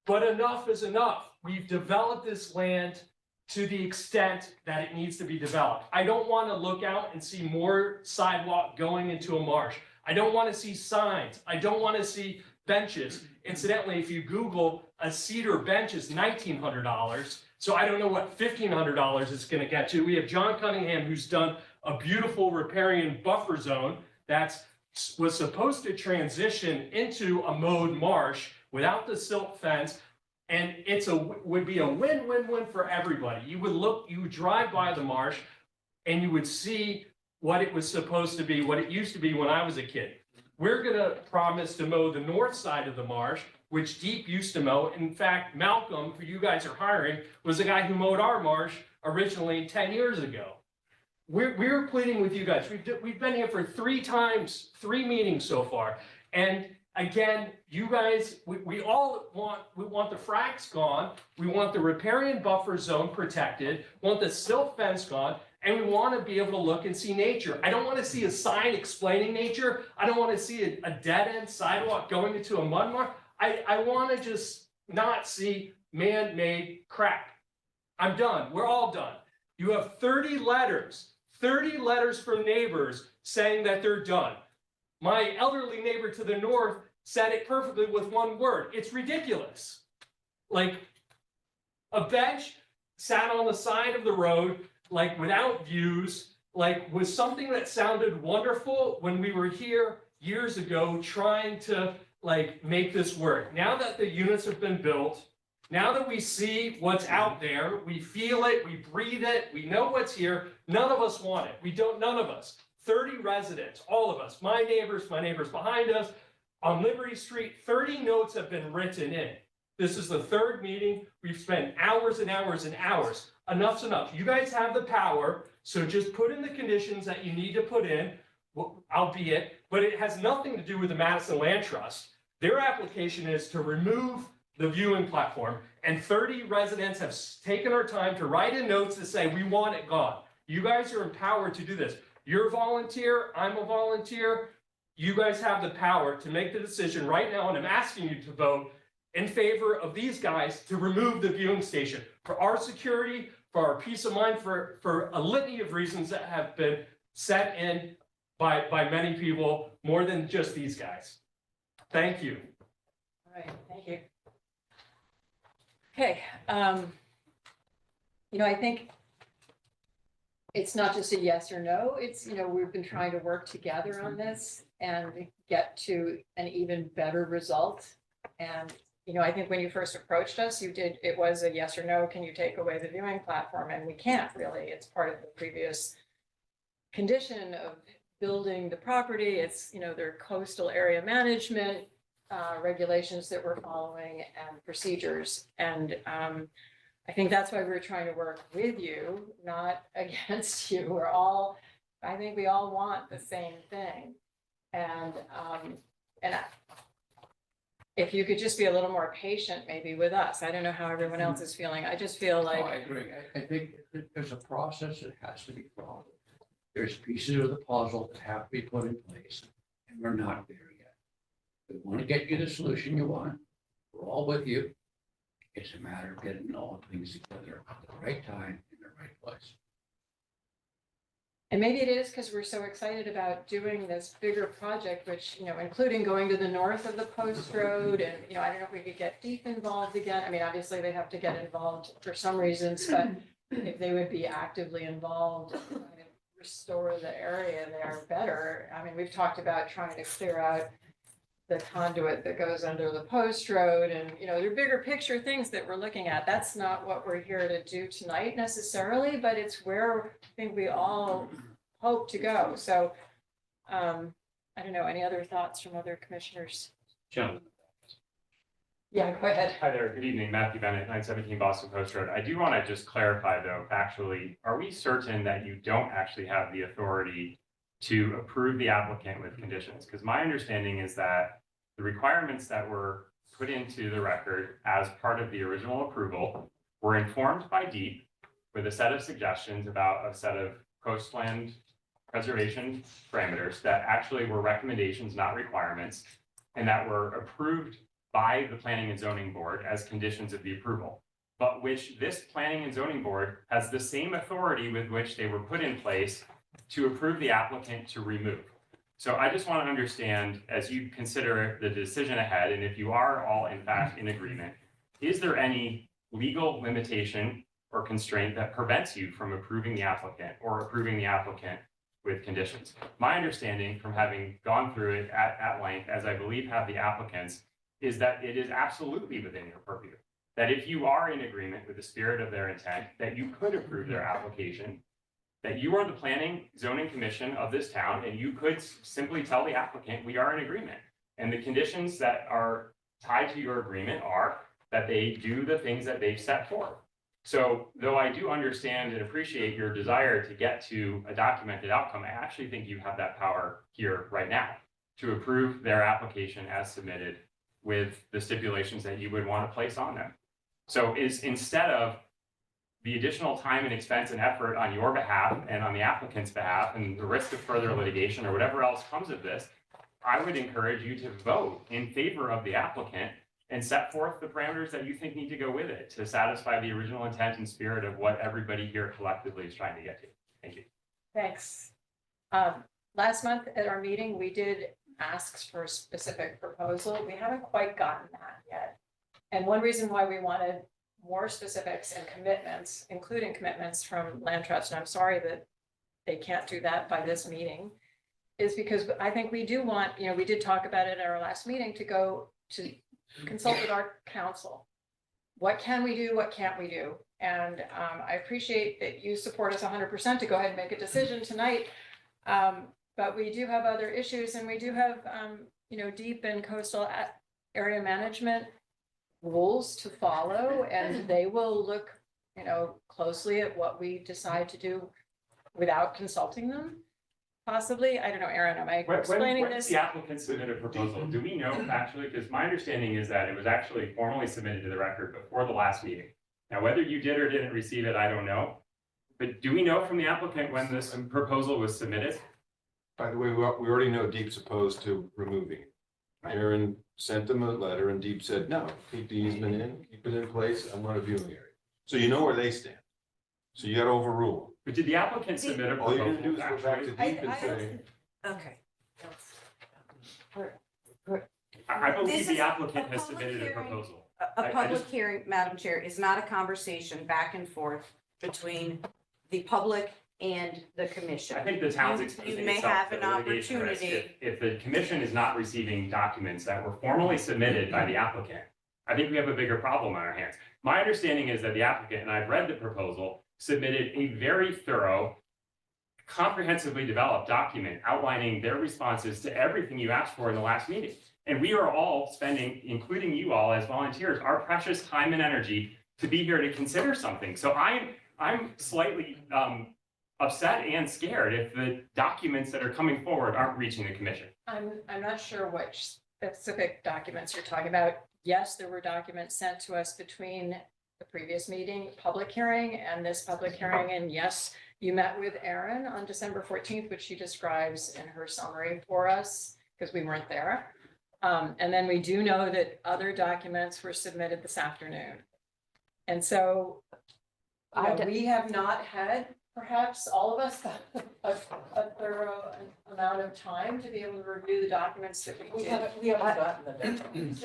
But enough is enough. We've developed this land to the extent that it needs to be developed. I don't want to look out and see more sidewalk going into a marsh. I don't want to see signs. I don't want to see benches. Incidentally, if you Google a cedar bench is $1,900. So I don't know what $1,500 is going to get you. We have John Cunningham, who's done a beautiful riparian buffer zone that was supposed to transition into a mowed marsh without the silt fence. And would be a win-win-win for everybody. You would drive by the marsh and you would see what it was supposed to be, what it used to be when I was a kid. We're gonna promise to mow the north side of the marsh, which Deep used to mow. In fact, Malcolm, who you guys are hiring, was the guy who mowed our marsh originally 10 years ago. We're pleading with you guys. We've been here for 3 meetings so far. And again, you guys, we want the fracs gone. We want the riparian buffer zone protected, want the silt fence gone, and we want to be able to look and see nature. I don't want to see a sign explaining nature. I don't want to see a dead-end sidewalk going into a mud marsh. I want to just not see man-made crap. I'm done. We're all done. You have 30 letters from neighbors saying that they're done. My elderly neighbor to the north said it perfectly with one word. It's ridiculous. Like a bench sat on the side of the road, like without views, like was something that sounded wonderful when we were here years ago trying to like make this work. Now that the units have been built, now that we see what's out there, we feel it, we breathe it, we know what's here, none of us want it. None of us. 30 residents, all of us, my neighbors behind us, on Liberty Street, 30 notes have been written in. This is the 3rd meeting. We've spent hours and hours and hours. Enough's enough. You guys have the power, so just put in the conditions that you need to put in, albeit, but it has nothing to do with the Madison Land Trust. Their application is to remove the viewing platform, and 30 residents have taken our time to write in notes to say, we want it gone. You guys are empowered to do this. You're a volunteer, I'm a volunteer. You guys have the power to make the decision right now, and I'm asking you to vote in favor of these guys to remove the viewing station for our security, for our peace of mind, for a litany of reasons that have been set in by many people, more than just these guys. Thank you. All right, thank you. Okay, I think it's not just a yes or no, it's, we've been trying to work together on this and get to an even better result. And, I think when you first approached us, it was a yes or no, can you take away the viewing platform? And we can't really, it's part of the previous condition of building the property. It's, their coastal area management regulations that we're following and procedures. And I think that's why we're trying to work with you, not against you. I think we all want the same thing. And if you could just be a little more patient maybe with us. I don't know how everyone else is feeling. I just feel No, I like, agree. I think that there's a process that has to be followed. There's pieces of the puzzle that have to be put in place, and we're not there yet. We want to get you the solution you want. We're all with you. It's a matter of getting all things together at the right time in the right place. and maybe it is because we're so excited about doing this bigger project, which, including going to the north of the post road. And, I don't know if we could get deep involved again. I mean, obviously they have to get involved for some reasons, but if they would be actively involved, and restore the area there better. I mean, we've talked about trying to clear out the conduit that goes under the post road and, there are bigger picture things that we're looking at. That's not what we're here to do tonight necessarily, but it's where I think we all hope to go. So, I don't know, any other thoughts from other commissioners? Gentlemen. Yeah, go ahead. Hi there, good evening, Matthew Bennett, 917 Boston Post Road. I do want to just clarify though, factually, are we certain that you don't actually have the authority to approve the applicant with conditions? Because my understanding is that the requirements that were put into the record as part of the original approval were informed by DEEP with a set of suggestions about a set of coastland preservation parameters that actually were recommendations, not requirements, and that were approved by the Planning and Zoning Board as conditions of the approval, but which this Planning and Zoning Board has the same authority with which they were put in place to approve the applicant to remove. So I just want to understand, as you consider the decision ahead, and if you are all in fact in agreement, is there any legal limitation or constraint that prevents you from approving the applicant or approving the applicant with conditions? My understanding from having gone through it at length, as I believe have the applicants, is that it is absolutely within your purview. That if you are in agreement with the spirit of their intent, that you could approve their application, that you are the Planning Zoning Commission of this town, and you could simply tell the applicant, we are in agreement. And the conditions that are tied to your agreement are that they do the things that they've set forth. So though I do understand and appreciate your desire to get to a documented outcome, I actually think you have that power here right now to approve their application as submitted with the stipulations that you would want to place on them. So is instead of the additional time and expense and effort on your behalf and on the applicant's behalf and the risk of further litigation or whatever else comes of this, I would encourage you to vote in favor of the applicant and set forth the parameters that you think need to go with it to satisfy the original intent and spirit of what everybody here collectively is trying to get to. Thank you. Thanks. Last month at our meeting, we did asks for a specific proposal. We haven't quite gotten that yet. And one reason why we wanted more specifics and commitments, including commitments from Land Trust, and I'm sorry that they can't do that by this meeting, is because I think we do want, we did talk about it at our last meeting, to go to consult with our counsel. What can we do? What can't we do? And I appreciate that you support us 100% to go ahead and make a decision tonight. But we do have other issues, and we do have, deep and coastal area management rules to follow, and they will look, closely at what we decide to do without consulting them. Possibly, I don't know, Aaron, am I explaining When this? did the applicant submit a proposal? Do we know actually? Because my understanding is that it was actually formally submitted to the record before the last meeting. Now, whether you did or didn't receive it, I don't know. But do we know from the applicant when this proposal was submitted? By the way, we already know Deep's opposed to removing it. Aaron sent them a letter and Deep said, no, keep the easement in, keep it in place, I want a viewing area. So you know where they stand. So you gotta overrule them. But did the applicant submit a All proposal? you're gonna do is go back to actually? Deep and say, Okay. I believe This the is applicant a has public submitted a hearing. proposal. A I public just- hearing, Madam Chair, is not a conversation back and forth between the public and the commission. I think the town's You exposing may itself have to an litigation risk. opportunity. If the commission is not receiving documents that were formally submitted by the applicant, I think we have a bigger problem on our hands. My understanding is that the applicant, and I've read the proposal, submitted a very thorough, comprehensively developed document outlining their responses to everything you asked for in the last meeting. And we are all spending, including you all as volunteers, our precious time and energy to be here to consider something. So I'm slightly upset and scared if the documents that are coming forward aren't reaching the commission. I'm not sure which specific documents you're talking about. Yes, there were documents sent to us between the previous meeting, public hearing, and this public hearing. And yes, you met with Erin on December 14th, which she describes in her summary for us, because we weren't there. And then we do know that other documents were submitted this afternoon. And so, we have not had, perhaps all of us, a thorough amount of time to be able to review the documents that we did. We haven't gotten them.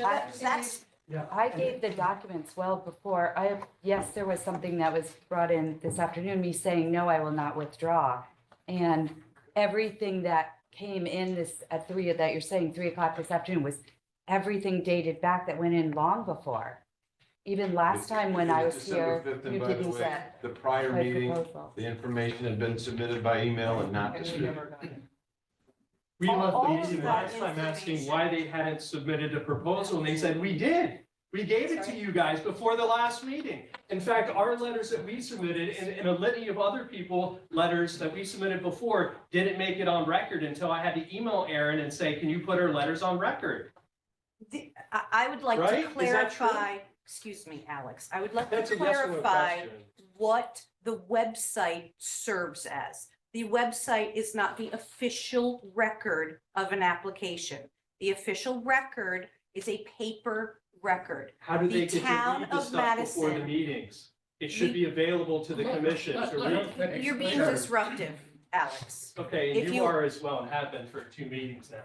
That's, I gave the documents well before. Yes, there was something that was brought in this afternoon, me saying, no, I will not withdraw. And everything that came in this at that you're saying 3 o'clock this afternoon was everything dated back that went in long before. Even last time when I was December here, 5th, and you by the didn't way, get the prior my meeting, proposal. the information had been submitted by email and not And we distributed. never got it. We All left of the meeting that last time asking information. why they hadn't submitted a proposal, and they said, we did. We gave it to you guys before the last meeting. In fact, our letters that we submitted and a litany of other people, letters that we submitted before, didn't make it on record until I had to email Erin and say, can you put our letters on record? I would like to Right? Is that true? clarify, excuse me, Alex, I would like That's to a yes or no clarify question. what the website serves as. The website is not the official record of an application. The official record is a paper record. How do they The get to town read the of stuff before the Madison- meetings? It should be available to the commission to read. You're being disruptive, Alex. Okay, If and you- you are as well, and have been for 2 meetings now.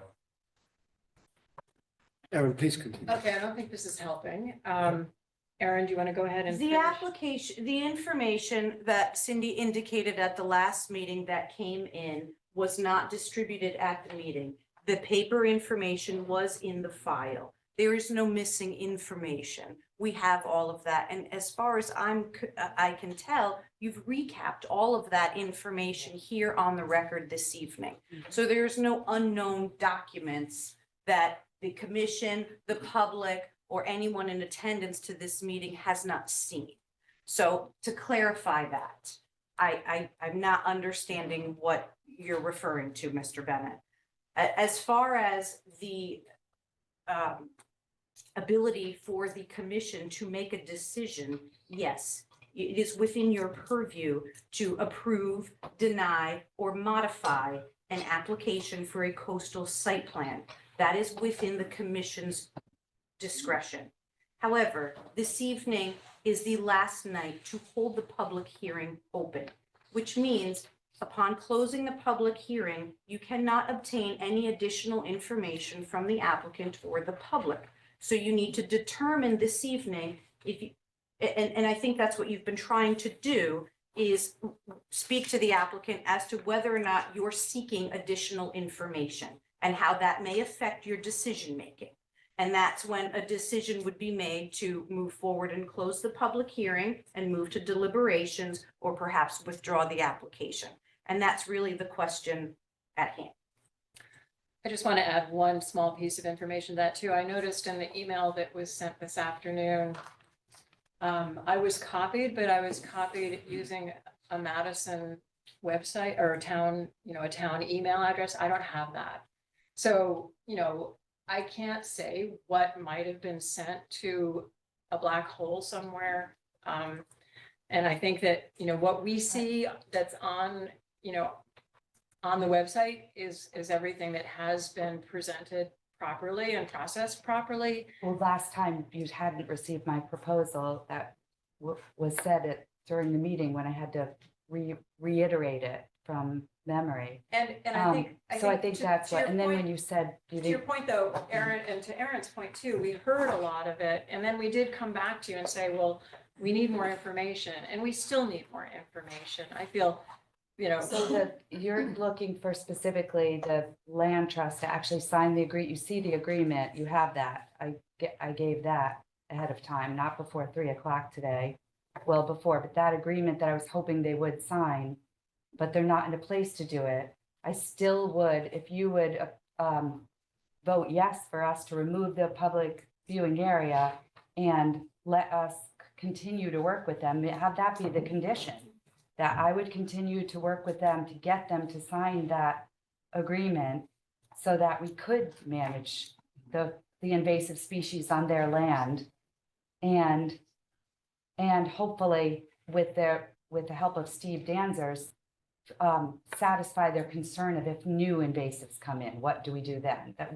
Erin, please continue. Okay, I don't think this is helping. Erin, do you want to go ahead and The finish? application, the information that Cindy indicated at the last meeting that came in was not distributed at the meeting. The paper information was in the file. There is no missing information. We have all of that. And as far as I can tell, you've recapped all of that information here on the record this evening. So there's no unknown documents that the commission, the public, or anyone in attendance to this meeting has not seen. So to clarify that, I'm not understanding what you're referring to, Mr. Bennett. As far as the ability for the commission to make a decision, yes, it is within your purview to approve, deny, or modify an application for a coastal site plan. That is within the commission's discretion. However, this evening is the last night to hold the public hearing open, which means upon closing the public hearing, you cannot obtain any additional information from the applicant or the public. So you need to determine this evening if you, and I think that's what you've been trying to do, is speak to the applicant as to whether or not you're seeking additional information and how that may affect your decision-making. And that's when a decision would be made to move forward and close the public hearing and move to deliberations, or perhaps withdraw the application. And that's really the question at hand. I just want to add one small piece of information to that too. I noticed in the email that was sent this afternoon, I was copied, but I was copied using a Madison website or a town email address. I don't have that. So, I can't say what might have been sent to a black hole somewhere. And I think that, what we see that's on the website is everything that has been presented properly and processed properly. Well, last time you hadn't received my proposal that was said during the meeting when I had to reiterate it from memory. And I think. So I think to- that's to what, your and then when point- you said you To your didn't, point though, Erin, and to Erin's point too, we heard a lot of it, and then we did come back to you and say, well, we need more information, and we still need more information. I feel, so you're looking for specifically the land trust to actually sign the you see the agreement, you have that. I gave that ahead of time, not before 3 o'clock today. Well, before, but that agreement that I was hoping they would sign, but they're not in a place to do it. I still would, if you would vote yes for us to remove the public viewing area and let us continue to work with them, have that be the condition, that I would continue to work with them to get them to sign that agreement so that we could manage the invasive species on their land. And hopefully with the help of Steve Danzers, satisfy their concern of if new invasives come in, what do we do then? That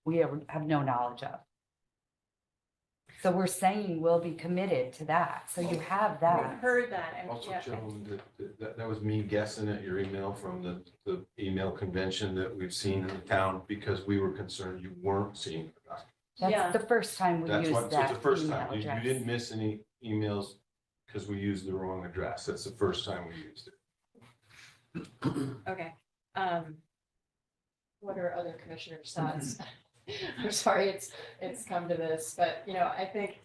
we have no knowledge of. So we're saying we'll be committed to that. So you have We've that. heard that, and Also, yeah, Joan, that was me guessing at your email from the email convention that we've seen in the town, because we were concerned you weren't seeing the document. Yeah. That's the first time we That's used what, so that it's the first email time. You address. didn't miss any emails because we used the wrong address. That's the first time we used it. okay. What are other commissioners' thoughts? I'm sorry it's come to this, but I think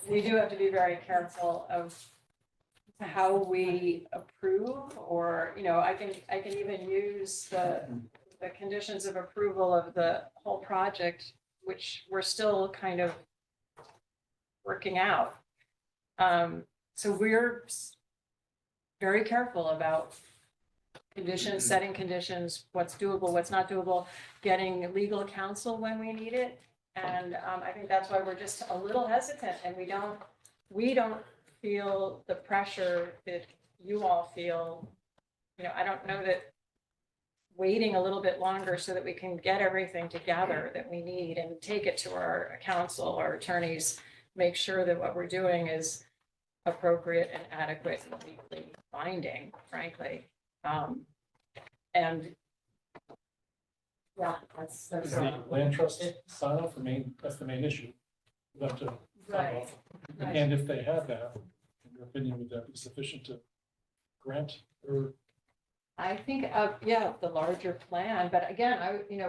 we do have to be very careful of how we approve, or I can even use the conditions of approval of the whole project, which we're still kind of working out. So we're very careful about conditions, setting conditions, what's doable, what's not doable, getting legal counsel when we need it. And I think that's why we're just a little hesitant, and we don't feel the pressure that you all feel. I don't know that waiting a little bit longer so that we can get everything together that we need and take it to our counsel, our attorneys, make sure that what we're doing is appropriate and adequate and legally binding, frankly. And yeah, that's Is the land trust sign off that's the main issue. For them to sign right. off. Right. And if they have that, in your opinion, would that be sufficient to grant or? I think, the larger plan, but again,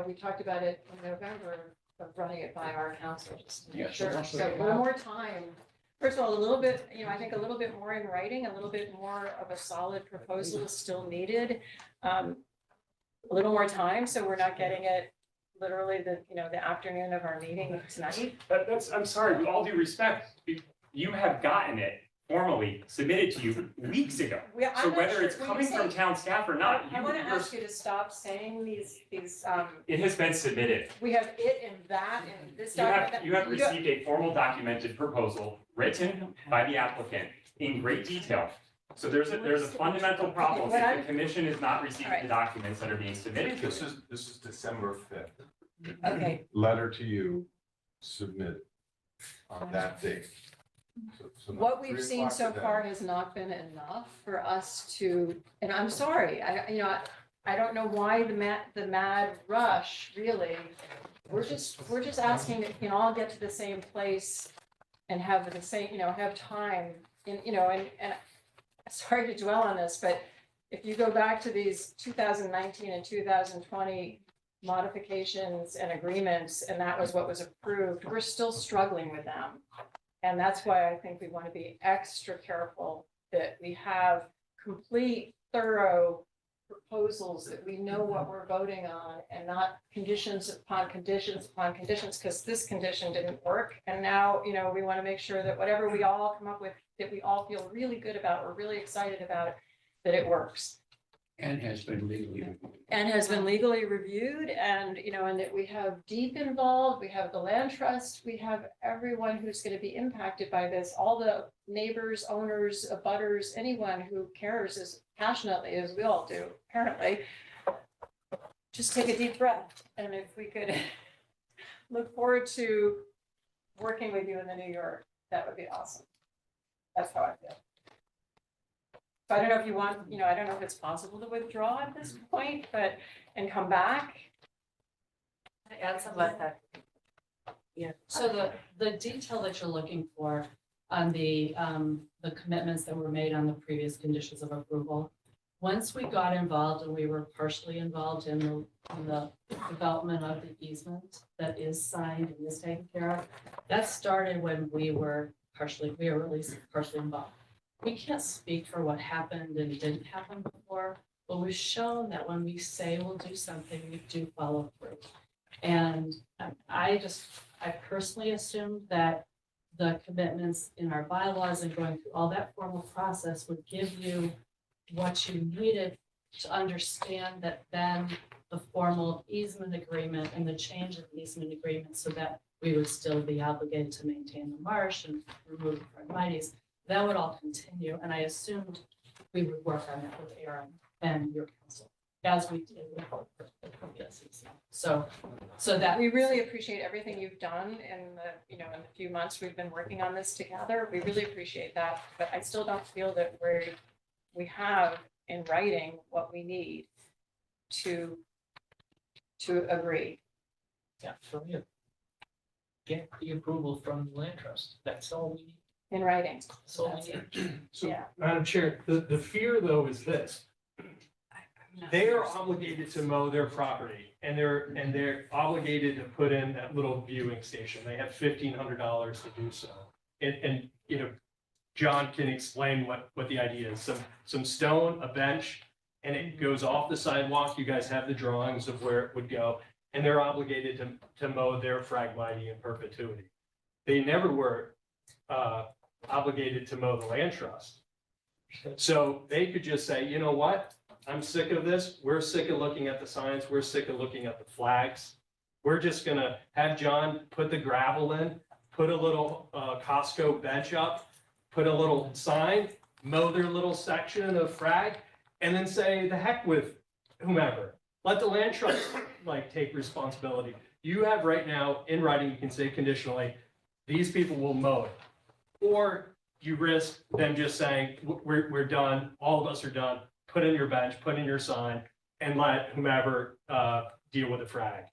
we talked about it in November of running it by our council. Just to make Yes, sure. also- So a little more time. First of all, a little bit, I think a little bit more in writing, a little bit more of a solid proposal is still needed. A little more time, so we're not getting it literally the afternoon of our meeting tonight. I'm sorry, with all due respect, you have gotten it formally submitted to you weeks ago. So whether it's coming from town staff or not, I want to ask you to stop saying these, it has been submitted. we have it and that and this You document. have received a formal documented proposal written by the applicant in great detail. So there's a fundamental problem Okay, if the commission is not receiving the documents that are being submitted to This it. is December 5th. Okay, Letter to you submitted on that date. So now what we've 3 seen o'clock so today. far has not been enough for us to, and I'm sorry, I don't know why the mad rush, really. We're just asking that we can all get to the same place and have the same, have time and sorry to dwell on this, but if you go back to these 2019 and 2020 modifications and agreements, and that was what was approved, we're still struggling with them. And that's why I think we want to be extra careful that we have complete, thorough proposals, that we know what we're voting on, and not conditions upon conditions upon conditions, because this condition didn't work. And now, we want to make sure that whatever we all come up with, that we all feel really good about, we're really excited about, that it works. And has been legally reviewed. And has been legally reviewed, and, and that we have deep involved, we have the land trust, we have everyone who's going to be impacted by this, all the neighbors, owners, abutters, anyone who cares as passionately as we all do, apparently. Just take a deep breath, and if we could look forward to working with you in the New York, that would be awesome. That's how I feel. So I don't know if you want, I don't know if it's possible to withdraw at this point, and come back. Add something like that. Yeah, so the detail that you're looking for on the commitments that were made on the previous conditions of approval, once we got involved, and we were partially involved in the development of the easement that is signed and is taken care of, that started when we were at least partially involved. We can't speak for what happened and didn't happen before, but we've shown that when we say we'll do something, we do follow through. And I personally assumed that the commitments in our bylaws and going through all that formal process would give you what you needed to understand that then the formal easement agreement and the change of the easement agreement so that we would still be obligated to maintain the marsh and remove the phragmites. That would all continue, and I assumed we would work on that with Aaron and your council, as we did with the previous season. So that. We really appreciate everything you've done in the, in the few months we've been working on this together. We really appreciate that, but I still don't feel that we have in writing what we need to agree. Yeah, from you. Get the approval from the land trust. That's all we need. In writing. That's all we need. So, Yeah. Madam Chair, the fear though is this. They are obligated to mow their property and they're obligated to put in that little viewing station. They have $1,500 to do so. And John can explain what the idea is. Some stone, a bench, and it goes off the sidewalk. You guys have the drawings of where it would go. And they're obligated to mow their phragmite in perpetuity. They never were obligated to mow the land trust. So they could just say, you know what? I'm sick of this. We're sick of looking at the signs. We're sick of looking at the flags. We're just gonna have John put the gravel in, put a little Costco bench up, put a little sign, mow their little section of frag, and then say the heck with whomever. Let the land trust take responsibility. You have right now in writing, you can say conditionally, these people will mow it. Or you risk them just saying, we're done, all of us are done, put in your bench, put in your sign, and let whomever deal with the frag.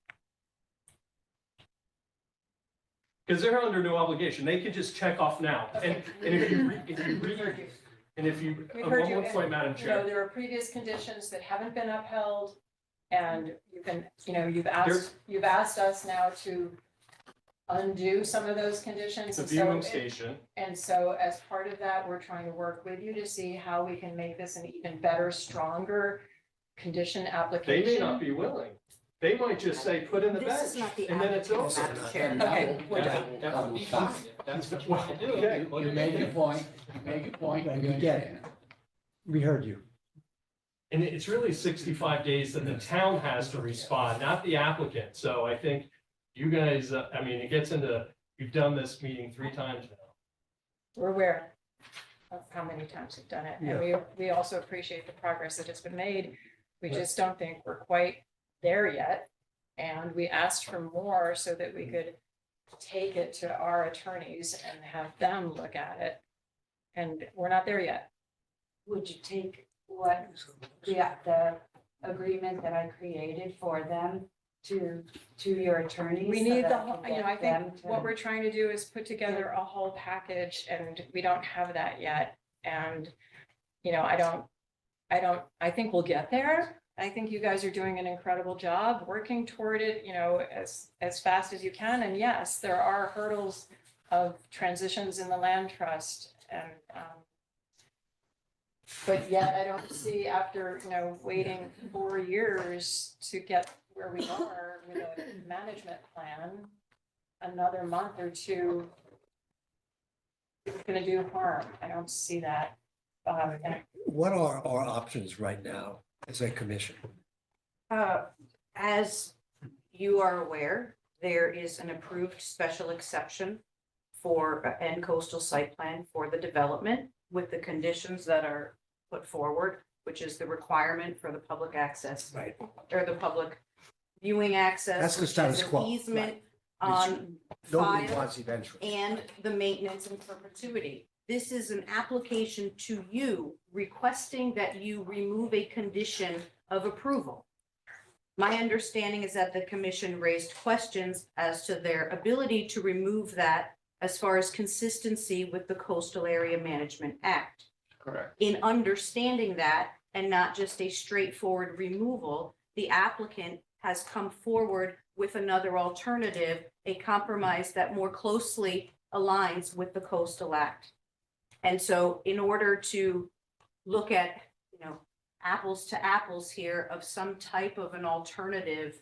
Because they're under no obligation. They could just check off now. And if you read, and if you, We've heard one you. more point, Madam Chair. There are previous conditions that haven't been upheld. And you can, you've asked us now to undo some of those conditions. The And viewing so, station. and so as part of that, we're trying to work with you to see how we can make this an even better, stronger condition They application. may not be willing. They might just say, put in the This bench, is not the and then it's over. applicant, Madam Chair. Okay, we're done. That would be fine. That's what you want to do. Okay. You made your point, Right, we we get it. understand. We heard you. And it's really 65 days that the town has to respond, not the applicant. So I think you guys, it gets into, you've done this meeting 3 times now. We're aware of how many times we've done it. And we also appreciate the progress that has been made. We just don't think we're quite there yet. And we asked for more so that we could take it to our attorneys and have them look at it. And we're not there yet. Would you take what the agreement that I created for them to your attorneys? We so need that the I whole, can I get them think to- what we're trying to do is put together a whole package and we don't have that yet. And, I think we'll get there. I think you guys are doing an incredible job working toward it, as fast as you can. And yes, there are hurdles of transitions in the land trust and, but yet I don't see after, waiting 4 years to get where we are with a management plan, another month or two is gonna do harm. I don't see that. And What are our options right now as a commission? As you are aware, there is an approved special exception for and coastal site plan for the development with the conditions that are put forward, which is the requirement for the public access Right. or the public viewing access. That's the which is status an quo, Easement right. on Nobody file wants eventually. and the maintenance in perpetuity. This is an application to you requesting that you remove a condition of approval. My understanding is that the commission raised questions as to their ability to remove that as far as consistency with the Coastal Area Management Act. Correct. In understanding that and not just a straightforward removal, the applicant has come forward with another alternative, a compromise that more closely aligns with the Coastal Act. And so in order to look at, apples to apples here of some type of an alternative,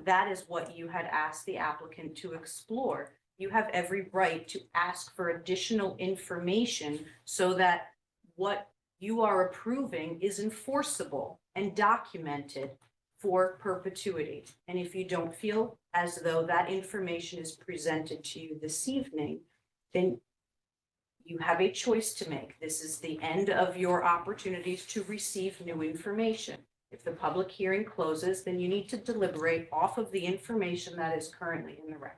that is what you had asked the applicant to explore. You have every right to ask for additional information so that what you are approving is enforceable and documented for perpetuity. And if you don't feel as though that information is presented to you this evening, then you have a choice to make. This is the end of your opportunities to receive new information. If the public hearing closes, then you need to deliberate off of the information that is currently in the record.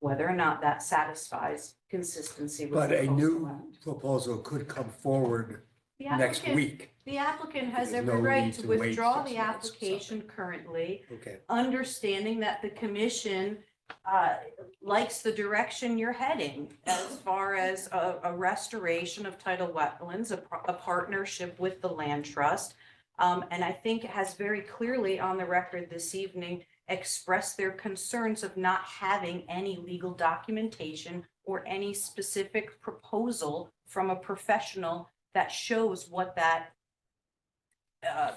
Whether or not that satisfies consistency with. But the a coastal new act. proposal could come forward The next applicant- week. The applicant has There's every no right need to to wait withdraw 6 the months or application currently, Okay. understanding that the commission likes the direction you're heading as far as a restoration of tidal wetlands, a partnership with the land trust. And I think it has very clearly on the record this evening expressed their concerns of not having any legal documentation or any specific proposal from a professional that shows what that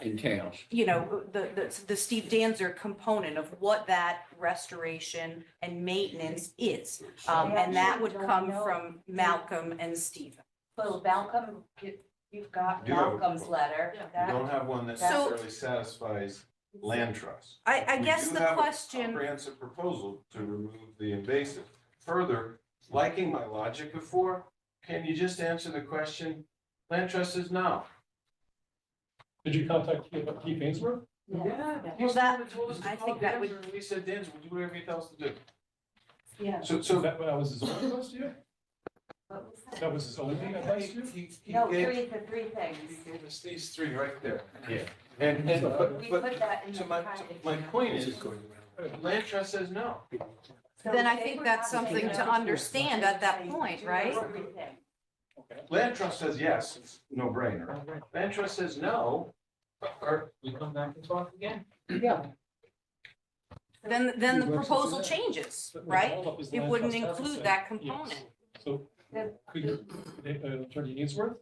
Entails. you know, the Steve Danzer component of what that restoration and maintenance is. And that would come from Malcolm and Stephen. So Malcolm, you've got Do have a Malcolm's letter. We That- don't have one that So- necessarily satisfies land trust. I We guess do the have a question, Comprehensive proposal to remove the invasive. Further, liking my logic before, can you just answer the question? Land trust is no. Did you contact Keith Ainsworth? Yeah. Well, he's the that- one that told us to I call think that would- Danzer, and we said, Danzer, we'll do whatever you tell us to do. Yeah. So That was his only advice to you? What was that? That was his only advice to you? he No, gave, the three he things. gave us these three right there. Yeah. And, We but put that in the. my point is, land trust says no. then I think that's something to understand at that point, right? Everything. Okay. Land trust says yes, it's no brainer. Land trust says no, or We come back and talk again. Yeah. Then the proposal changes, But the right? holdup is the It land wouldn't trust hasn't include said that yes. component. So could you, Attorney Ainsworth?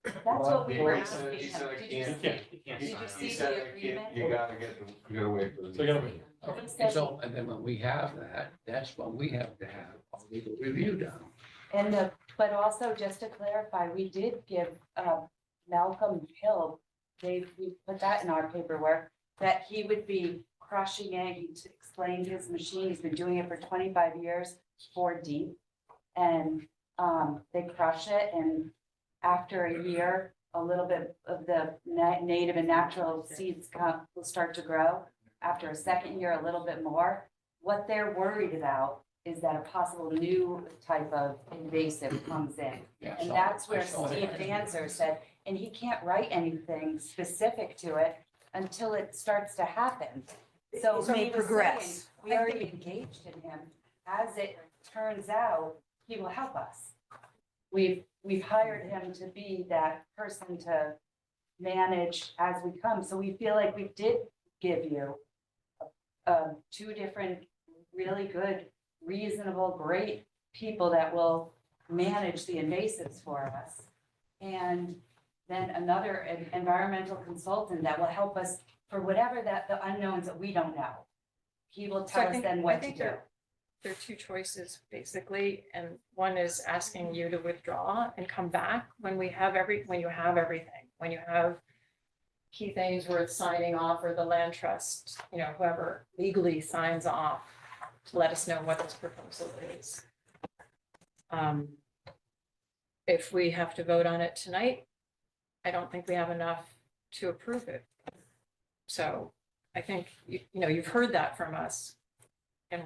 That's what we were He said- asking he said I him. Did You you can't. can't. You can't He sign see he it. said, the I can't, agreement? you gotta wait for the. So you gotta wait. see- So, and then when we have that, that's when we have to have a legal review done. And but also just to clarify, we did give Malcolm Hill, we put that in our paperwork, that he would be crushing it. He explained his machine. He's been doing it for 25 years, 4 deep. And they crush it, and after a year, a little bit of the native and natural seeds will start to grow. After a second year, a little bit more. What they're worried about is that a possible new type of invasive comes in. Yeah, And so that's I where saw Steve that. Danzer said, and he can't write anything specific to it until it starts to happen. So It may he was saying, progress. we already engaged in him. As it turns out, he will help us. We've hired him to be that person to manage as we come. So we feel like we did give you 2 different really good, reasonable, great people that will manage the invasives for us. And then another environmental consultant that will help us for whatever the unknowns that we don't know. He will So I tell us think- then I what to think do. There are 2 choices, basically, and one is asking you to withdraw and come back when you have everything, when you have Keith Ainsworth signing off, or the land trust, whoever legally signs off to let us know what this proposal is. If we have to vote on it tonight, I don't think we have enough to approve it. So I think, you've heard that from us. And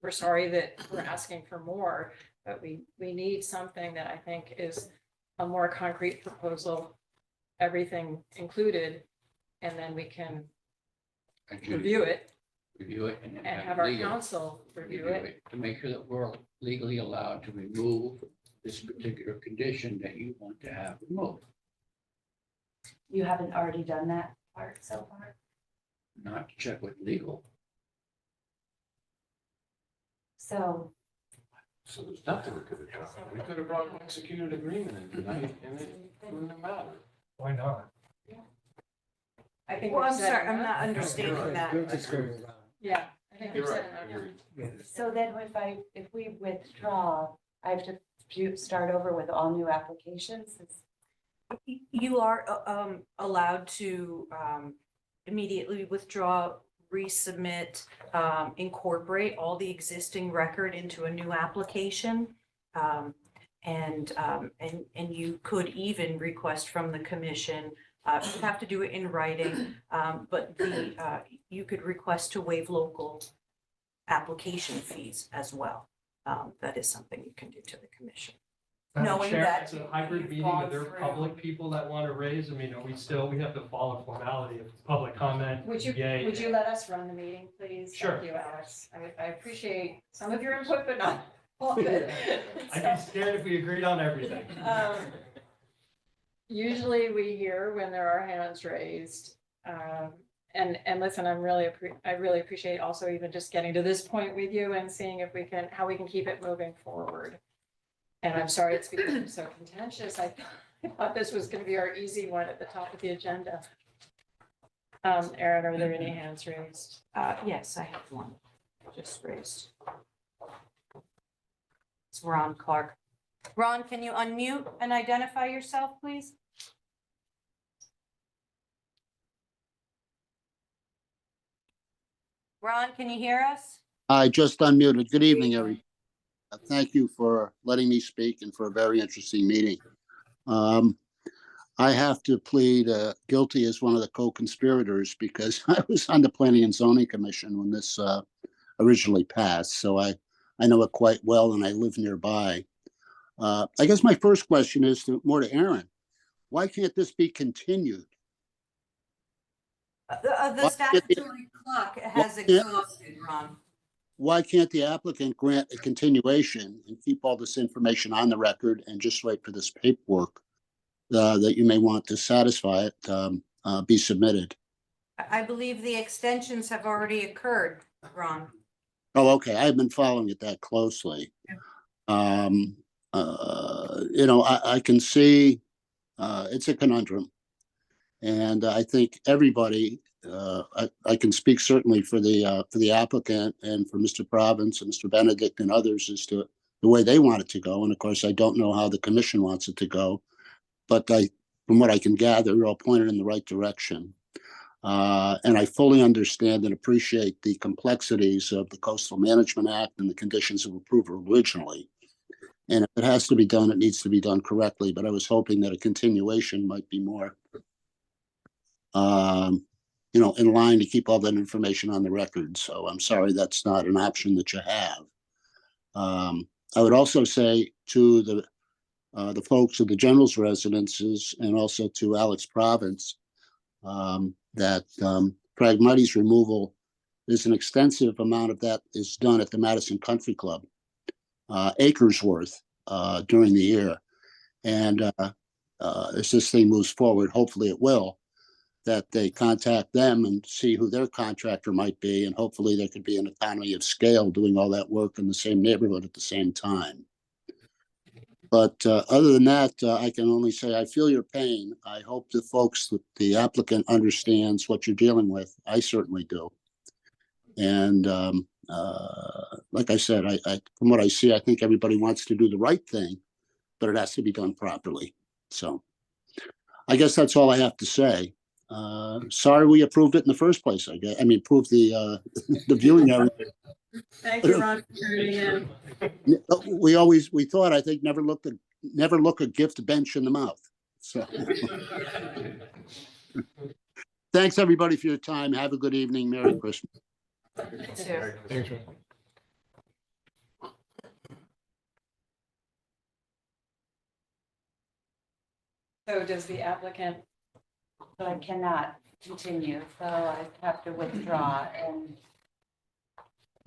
we're sorry that we're asking for more, but we need something that I think is a more concrete proposal, everything included, and then we can review it and have our legal council review it. to make sure that we're legally allowed to remove this particular condition that you want to have removed. You haven't already done that part so far? Not to check with legal. So So there's nothing we could have done. We could have brought an executed agreement in tonight, and it wouldn't have mattered. Why not? I think Well, we've I'm said sorry, I'm enough. not understanding that. They're just going around. Yeah, I think we've You're right, said I enough. agree. Yeah. So then if we withdraw, I have to start over with all new applications? You are allowed to immediately withdraw, resubmit, incorporate all the existing record into a new application. And you could even request from the commission, you have to do it in writing, but you could request to waive local application fees as well. That is something you can do to the commission. Madam Knowing Chair, that it's a hybrid you've meeting, gone are there through- public people that want to raise? I mean, are we still, we have to follow formality of public comment? Would you Yay. let us run the meeting, please? Sure. Thank you, Alex. I appreciate some of your input, but not all of it. I'd be scared if we agreed on everything. Usually we hear when there are hands raised. And listen, I really appreciate also even just getting to this point with you and seeing if how we can keep it moving forward. And I'm sorry it's become so contentious. I thought this was going to be our easy one at the top of the agenda. Erin, are there any hands raised? Yes, I have one just raised. It's Ron Clark. Ron, can you unmute and identify yourself, please? Ron, can you hear us? I just unmuted. Good evening, everyone. Thank you for letting me speak and for a very interesting meeting. I have to plead guilty as one of the co-conspirators because I was on the Planning and Zoning Commission when this originally passed, so I know it quite well and I live nearby. I guess my first question is more to Aaron. Why can't this be continued? The statutory clock has exhausted, Ron. Why can't the applicant grant a continuation and keep all this information on the record and just wait for this paperwork that you may want to satisfy it be submitted? I believe the extensions have already occurred, Ron. Oh, okay. I've been following it that closely. You know, I can see it's a conundrum. And I think everybody, I can speak certainly for the applicant and for Mr. Province and Mr. Benedict and others as to the way they want it to go. And of course, I don't know how the commission wants it to go, but from what I can gather, you're all pointed in the right direction. And I fully understand and appreciate the complexities of the Coastal Management Act and the conditions of approval originally. And if it has to be done, it needs to be done correctly. But I was hoping that a continuation might be more you know, in line to keep all that information on the record. So I'm sorry that's not an option that you have. I would also say to the folks of the general's residences and also to Alex Province that Pragmati's removal is an extensive amount of that is done at the Madison Country Club, acres worth during the year. And as this thing moves forward, hopefully it will, that they contact them and see who their contractor might be. And hopefully there could be an economy of scale doing all that work in the same neighborhood at the same time. But other than that, I can only say I feel your pain. I hope the folks, that the applicant understands what you're dealing with. I certainly do. And like I said, I from what I see, I think everybody wants to do the right thing, but it has to be done properly. So I guess that's all I have to say. Sorry we approved it in the first place, I guess. I mean, approved the viewing area. Thank you, Ron, for turning in. We thought, I think, never look a gift bench in the mouth. So thanks, everybody, for your time. Have a good evening. Merry Christmas. Thanks, Ron. So does the applicant, So I cannot continue, so I have to withdraw and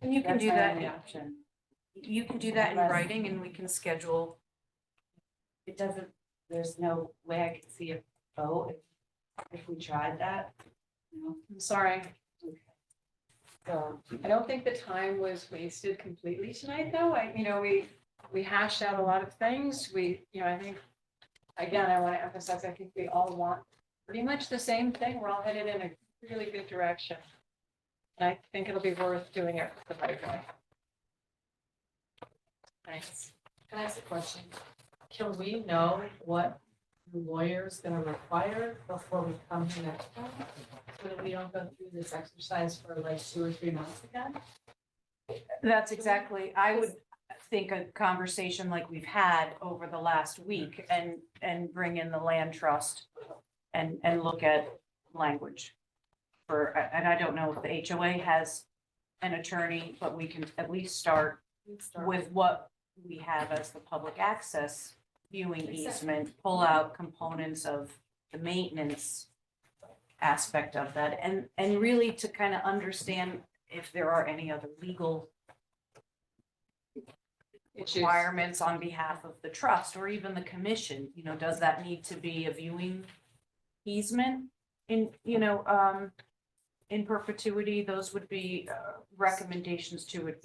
And you can that's do my that. only option. You can do that in writing and we can schedule. It doesn't, there's no way I could see a vote if we tried that. No. I'm sorry, So I don't think the time was wasted completely tonight, though. We hashed out a lot of things. I think, again, I want to emphasize, I think we all want pretty much the same thing. We're all headed in a really good direction. And I think it'll be worth doing it the right way. Thanks. Can I ask a question? Can we know what lawyer's gonna require before we come here next time? So that we don't go through this exercise for like 2 or 3 months again? That's exactly, I would think a conversation like we've had over the last week and bring in the land trust and look at language. And I don't know if the HOA has an attorney, but we can at least start with what we have as the public access viewing easement, pull out components of the maintenance aspect of that, and really to kind of understand if there are any other legal requirements on behalf of the trust or even the commission. You know, does that need to be a viewing easement in, in perpetuity? Those would be recommendations to it,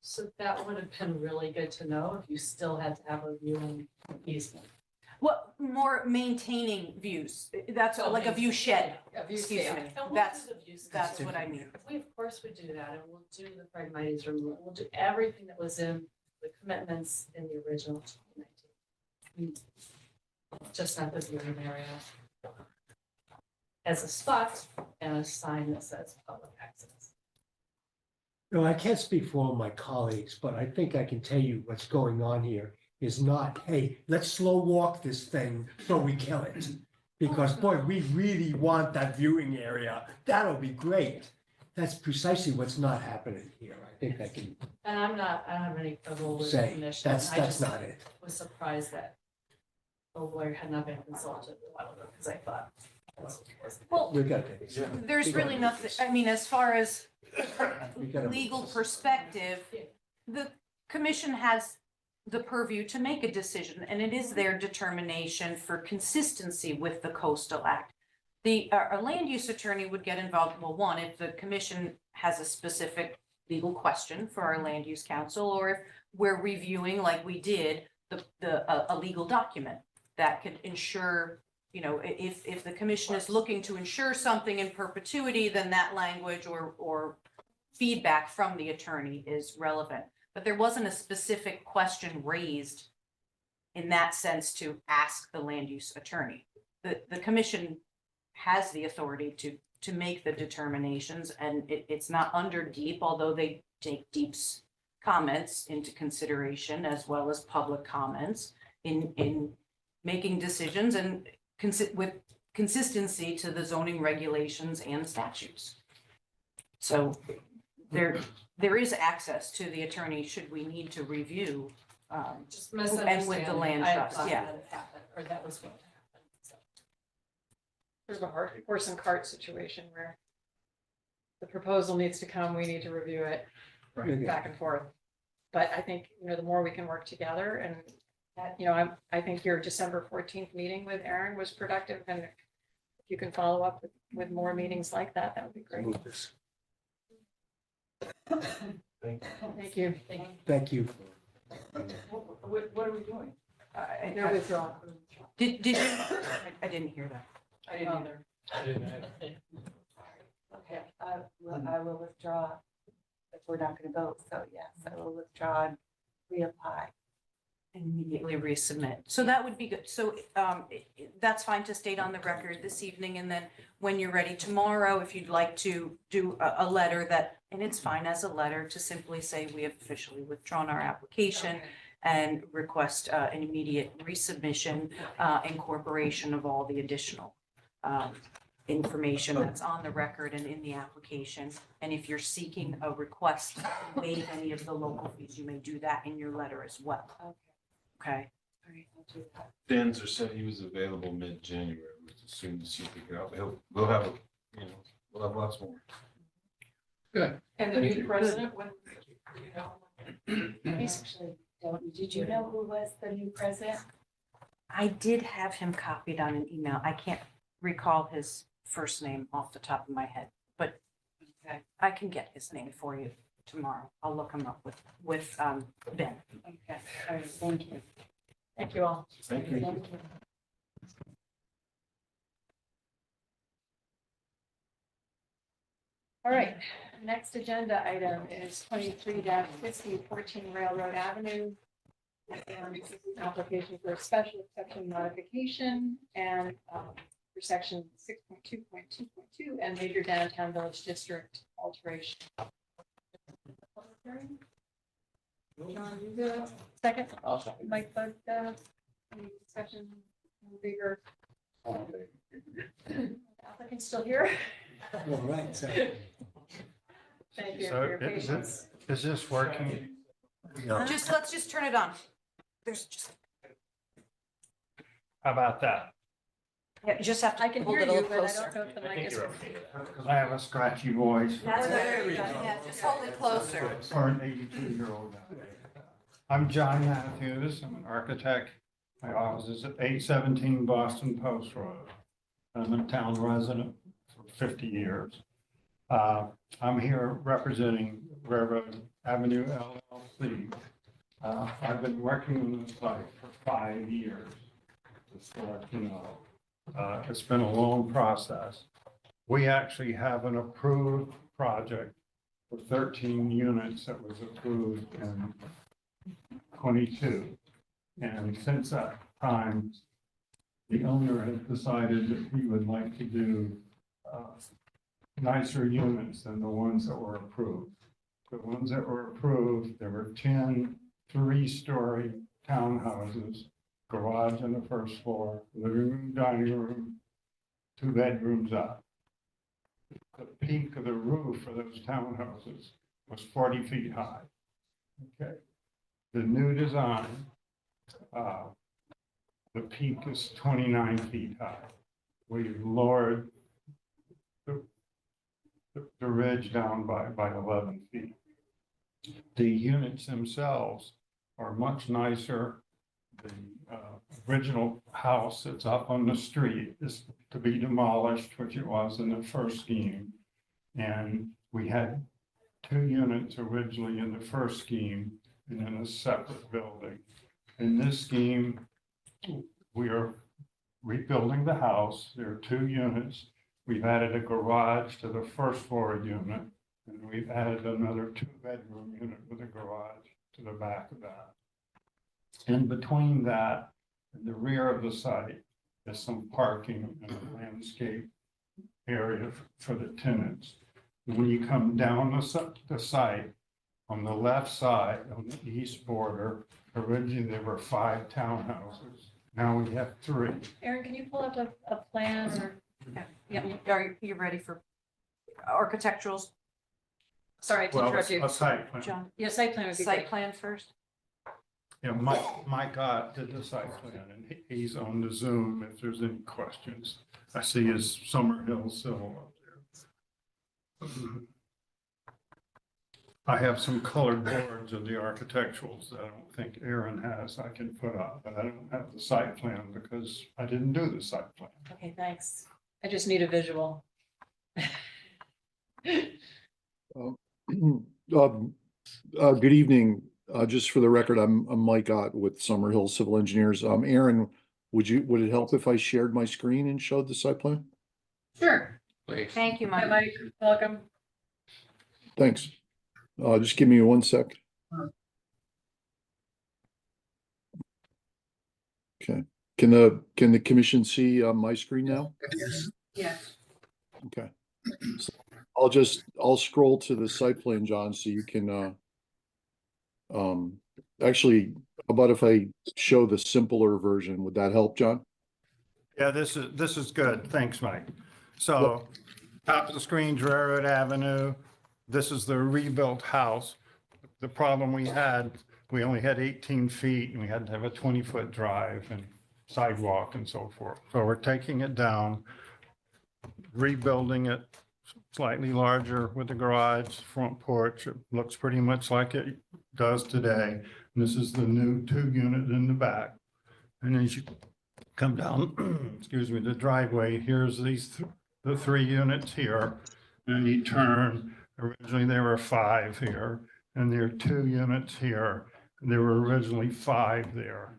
So that would have been really good to know if you still had to have a viewing easement. What, more maintaining views, that's like a view shed, A view excuse scale. me, And we'll that's, do the view scale. that's what I mean. We, of course, would do that, and we'll do the pragmatic removal, we'll do everything that was in the commitments in the original 2019. Just not the viewing area. As a spot and a sign that says public access. No, I can't speak for all my colleagues, but I think I can tell you what's going on here is not, hey, let's slow walk this thing so we kill it. Because boy, we really want that viewing area. That'll be great. That's precisely what's not happening here. I think I can And I don't have any trouble with the say, commission. that's I just not it. was surprised that the lawyer had not been consulted a while ago, because I thought. Well, We got this. there's really nothing, I mean, as far as We gotta- legal perspective, the commission has the purview to make a decision, and it is their determination for consistency with the Coastal Act. A land use attorney would get involved, well, one, if the commission has a specific legal question for our land use counsel, or if we're reviewing, like we did, a legal document that could ensure, if the commission is looking to ensure something in perpetuity, then that language or feedback from the attorney is relevant. But there wasn't a specific question raised in that sense to ask the land use attorney. The commission has the authority to make the determinations, and it's not under deep, although they take deep's comments into consideration as well as public comments in making decisions and with consistency to the zoning regulations and statutes. So there is access to the attorney should we need to review. Just misunderstanding. And with the land I trust, thought yeah. that had happened, or that was going to happen, so. There's a horse and cart situation where the proposal needs to come, we need to review it back and forth. But I think, the more we can work together and that, I think your December 14th meeting with Aaron was productive, and if you can follow up with more meetings like that, that would be great. Move this. Thank you. Thank you. What are we doing? They're withdrawn. Did you? I didn't hear that. I didn't either. I didn't have. Okay, I will withdraw if we're not going to vote. So yes, I will withdraw and reapply. Immediately resubmit. So that would be good. So that's fine to state on the record this evening, and then when you're ready tomorrow, if you'd like to do a letter that, and it's fine as a letter to simply say we have officially withdrawn our application and request an immediate resubmission, incorporation of all the additional information that's on the record and in the application. And if you're seeking a request to waive any of the local fees, you may do that in your letter as well. Okay. All right, I'll do that. Danzer said he was available mid-January, as soon as he could get out. We'll have lots more. Good. And the new president, when? I actually don't. Did you know who was the new president? I did have him copied on an email. I can't recall his first name off the top of my head, but I can get his name for you tomorrow. I'll look him up with Ben. Okay, all right, thank you. Thank you all. Thank you. All right, next agenda item is 23-50 14 Railroad Avenue. and application for a special exception modification and for section 6.2.2.2 and major downtown village district alteration. John, you the second? I'll second. Mike, Bud, any discussion, bigger? Applicant's still here? All right, so. Thank you So for your is it- patience. Is this working? Let's just turn it on. There's just, How about that? yeah, you just have to I can hold hear it a you, little but I closer. don't know if the mic is. Because I have a scratchy voice. There we go. Yeah, just hold it closer. For an 82-year-old guy. I'm John Matthews. I'm an architect. My office is at 817 Boston Post Road. I'm a town resident for 50 years. I'm here representing Railroad Avenue LLC. I've been working on this site for 5 years. Just to let you know. It's been a long process. We actually have an approved project for 13 units that was approved in 22. And since that time, the owner has decided that he would like to do nicer units than the ones that were approved. The ones that were approved, there were 10 3-story townhouses, garage on the first floor, living room, dining room, 2 bedrooms up. The peak of the roof for those townhouses was 40 feet high. Okay. The new design, the peak is 29 feet high. We've lowered the ridge down by 11 feet. The units themselves are much nicer. The original house that's up on the street is to be demolished, which it was in the first scheme. And we had 2 units originally in the first scheme and in a separate building. In this scheme, we are rebuilding the house. There are 2 units. We've added a garage to the first floor unit, and we've added another 2-bedroom unit with a garage to the back of that. In between that, in the rear of the site, is some parking and a landscape area for the tenants. When you come down the site, on the left side, on the east border, originally there were 5 townhouses. Now we have 3. Aaron, can you pull up a plan or? Yeah, Are you ready for architecturals? sorry to interrupt you. A site plan. John, Yeah, site plan would be site great. plan first? Yeah, Mike did the site plan, and he's on the Zoom if there's any questions. I see his Summer Hill Civil up there. I have some colored boards of the architecturals that I don't think Aaron has I can put up, but I don't have the site plan because I didn't do the site plan. Okay, thanks. I just need a visual. Good evening. Just for the record, I'm Mike Ott with Summer Hill Civil Engineers. Aaron, would it help if I shared my screen and showed the site plan? Sure. Please. Thank you, Hi, Mike. Mike, welcome. Thanks. Just give me 1 sec. Okay. Can the commission see my screen now? Yes. Okay. So I'll scroll to the site plan, John, so you can actually, how about if I show the simpler version? Would that help, John? Yeah, this is good. Thanks, Mike. So top of the screen's Railroad Avenue. This is the rebuilt house. The problem we only had 18 feet and we had to have a 20-foot drive and sidewalk and so forth. So we're taking it down, rebuilding it slightly larger with the garage, front porch. It looks pretty much like it does today. And this is the new 2-unit in the back. And as you come down, excuse me, the driveway, here's the 3 units here. And you turn, originally there were 5 here, and there are 2 units here. There were originally 5 there.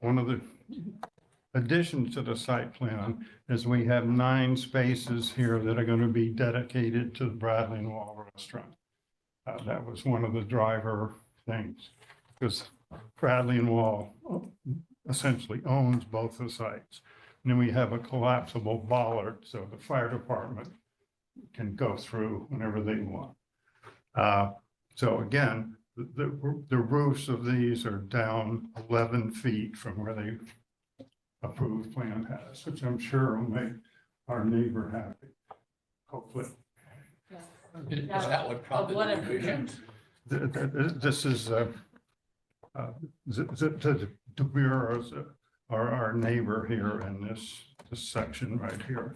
One of the additions to the site plan is we have 9 spaces here that are going to be dedicated to the Bradley and Wall Restaurant. That was one of the driver things, because Bradley and Wall essentially owns both the sites. And then we have a collapsible bollard, so the fire department can go through whenever they want. So again, the roofs of these are down 11 feet from where the approved plan has, which I'm sure will make our neighbor happy, hopefully. Is that what prompted the revision? This is, the bureaus are our neighbor here in this section right here.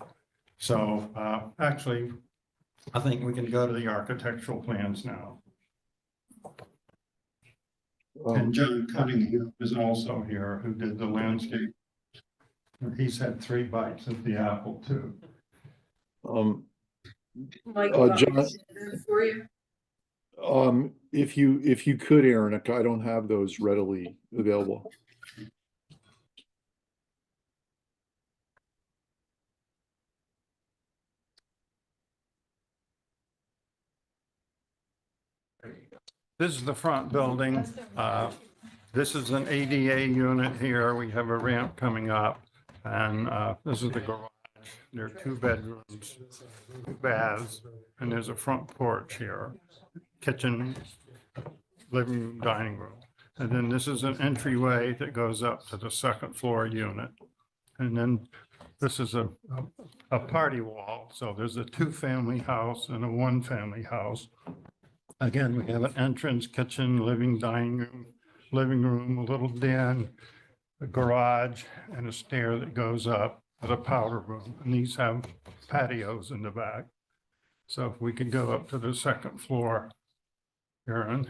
So actually, I think we can go to the architectural plans now. And John Cunningham is also here, who did the landscape. He's had 3 bites at the apple too. Mike, John, for you? if you could, Aaron, I don't have those readily available. This is the front building. This is an ADA unit here. We have a ramp coming up. And this is the garage. There are 2 bedrooms, 2 baths, and there's a front porch here. Kitchen, living room, dining room. And then this is an entryway that goes up to the 2nd floor unit. And then this is a party wall. So there's a 2-family house and a 1-family house. Again, we have an entrance, kitchen, dining room, living room, a little den, a garage, and a stair that goes up with a powder room. And these have patios in the back. So if we could go up to the 2nd floor, Aaron.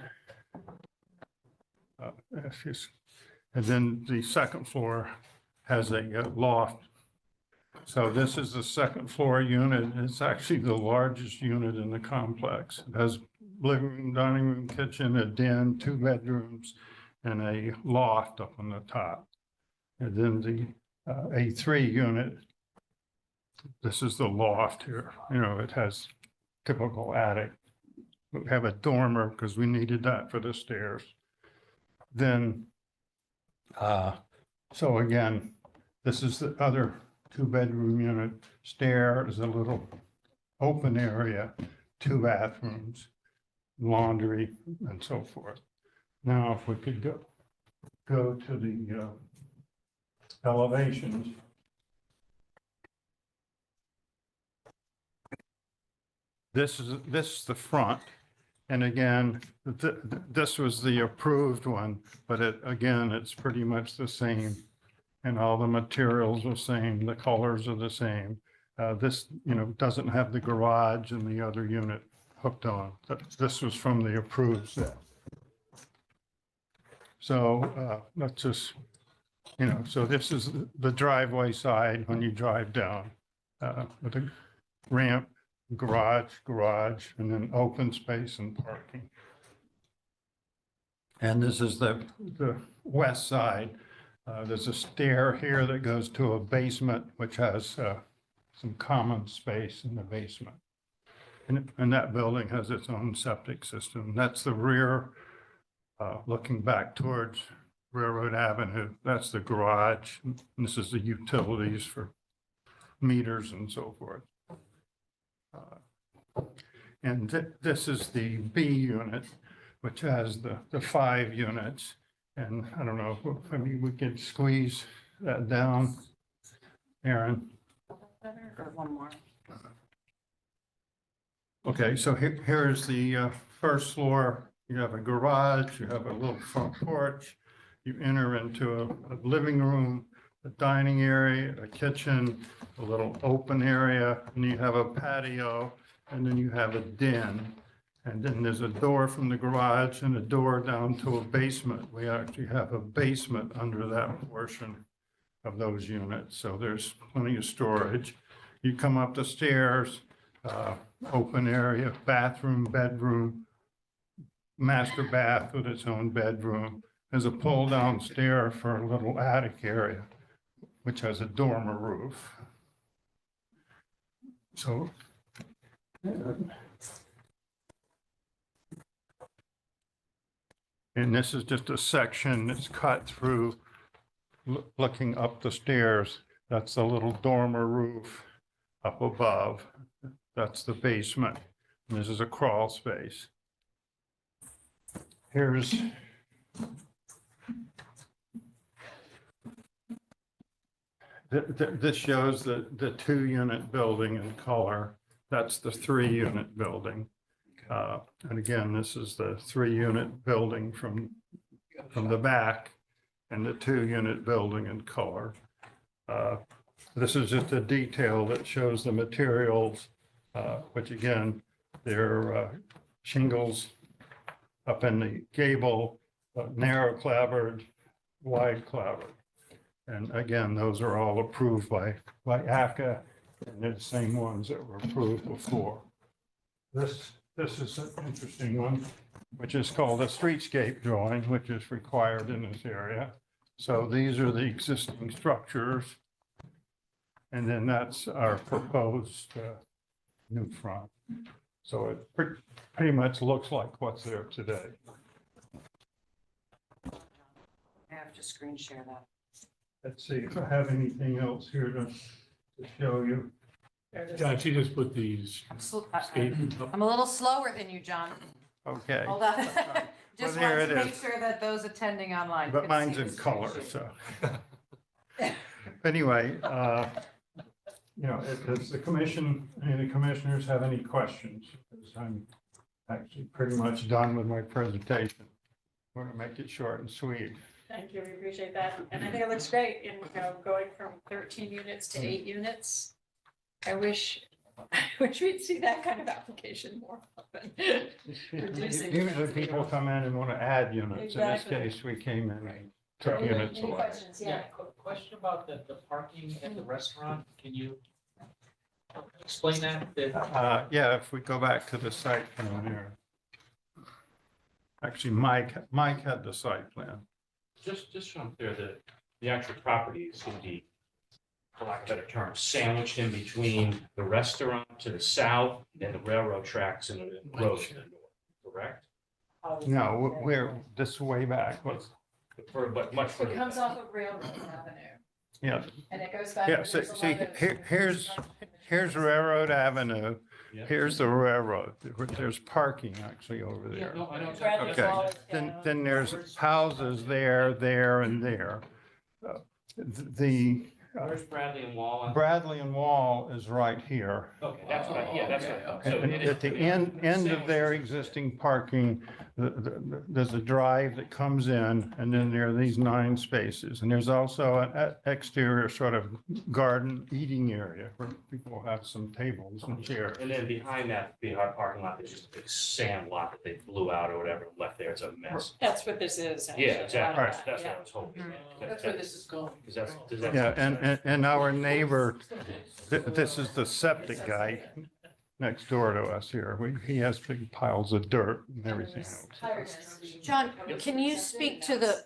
And then the 2nd floor has a loft. So this is the 2nd floor unit. It's actually the largest unit in the complex. It has living room, dining room, kitchen, a den, 2 bedrooms, and a loft up on the top. And then the A3 unit, this is the loft here. You know, it has typical attic. We have a dormer because we needed that for the stairs. Then, so again, this is the other 2-bedroom unit. Stair is a little open area, 2 bathrooms, laundry, and so forth. Now, if we could go to the elevations. This is the front. And again, this was the approved one, but it's pretty much the same. And all the materials are the same, the colors are the same. This, doesn't have the garage and the other unit hooked on. This was from the approved set. So let's just, so this is the driveway side when you drive down with a ramp, garage, and then open space and parking. And this is the west side. There's a stair here that goes to a basement, which has some common space in the basement. And that building has its own septic system. That's the rear, looking back towards Railroad Avenue. That's the garage. And this is the utilities for meters and so forth. And this is the B unit, which has the 5 units. And I don't know, we could squeeze that down, Aaron. Or one more. Okay, so here's the 1st floor. You have a garage, you have a little front porch. You enter into a living room, a dining area, a kitchen, a little open area, and you have a patio, and then you have a den. And then there's a door from the garage and a door down to a basement. We actually have a basement under that portion of those units. So there's plenty of storage. You come up the stairs, open area, bathroom, bedroom, master bath with its own bedroom. There's a pull down stair for a little attic area, which has a dormer roof. So And this is just a section that's cut through, looking up the stairs. That's the little dormer roof up above. That's the basement. And this is a crawl space. Here's this shows the 2-unit building in color. That's the 3-unit building. And again, this is the 3-unit building from the back and the 2-unit building in color. This is just a detail that shows the materials, which again, they're shingles up in the gable, narrow clapboard, wide clapboard. And again, those are all approved by ACA, and they're the same ones that were approved before. This is an interesting one, which is called a streetscape drawing, which is required in this area. So these are the existing structures. And then that's our proposed new front. So it pretty much looks like what's there today. I have to screen share that. Let's see if I have anything else here to show you. John, she just put these. I'm a little slower than you, John. Okay. Hold on. Just Well, there wanted to it make is. sure that those attending online. But could mine's see in this color, screen so. Anyway, does the commission, any of the commissioners have any questions? Because I'm actually pretty much done with my presentation. I'm going to make it short and sweet. Thank you, we appreciate that. And I think it looks great in, going from 13 units to 8 units. I wish we'd see that kind of application more often. Reducing- Usually people come in and want to add units. In this Exactly. case, we came in and took Any units away. questions? Yeah. Question about the parking at the restaurant. Can you explain that? Yeah, if we go back to the site plan here. Actually, Mike had the site plan. Just so I'm clear, the actual property is going to be, for lack of a better term, sandwiched in between the restaurant to the south and the railroad tracks and the road to the north, correct? No, we're this way back. But much It further. comes off of Railroad Avenue Yeah, and it goes back. yeah. and See, there's a lot of- here's Railroad Avenue. Yeah. Here's the railroad. There's parking actually over Yeah, there. no, I know. Bradley Okay, Wall is then down. there's houses there, and there. The Where's Bradley and Wall? on- Bradley and Wall is right here. Okay, that's what yeah, that's what. so And it is- at the end of their existing parking, there's a drive that comes in, and then there are these 9 spaces. And there's also an exterior sort of garden eating area where people have some tables and chairs. And then behind our parking lot, there's just a big sand lot that they blew out or whatever, and left there. It's a mess. That's what this is. actually, Yeah, a lot exactly. of that, That's yeah. what I was hoping. That's where this is going. Does that? Yeah, and our neighbor, this is the septic guy next door to us here. He has big piles of dirt and everything else. John, can you speak to the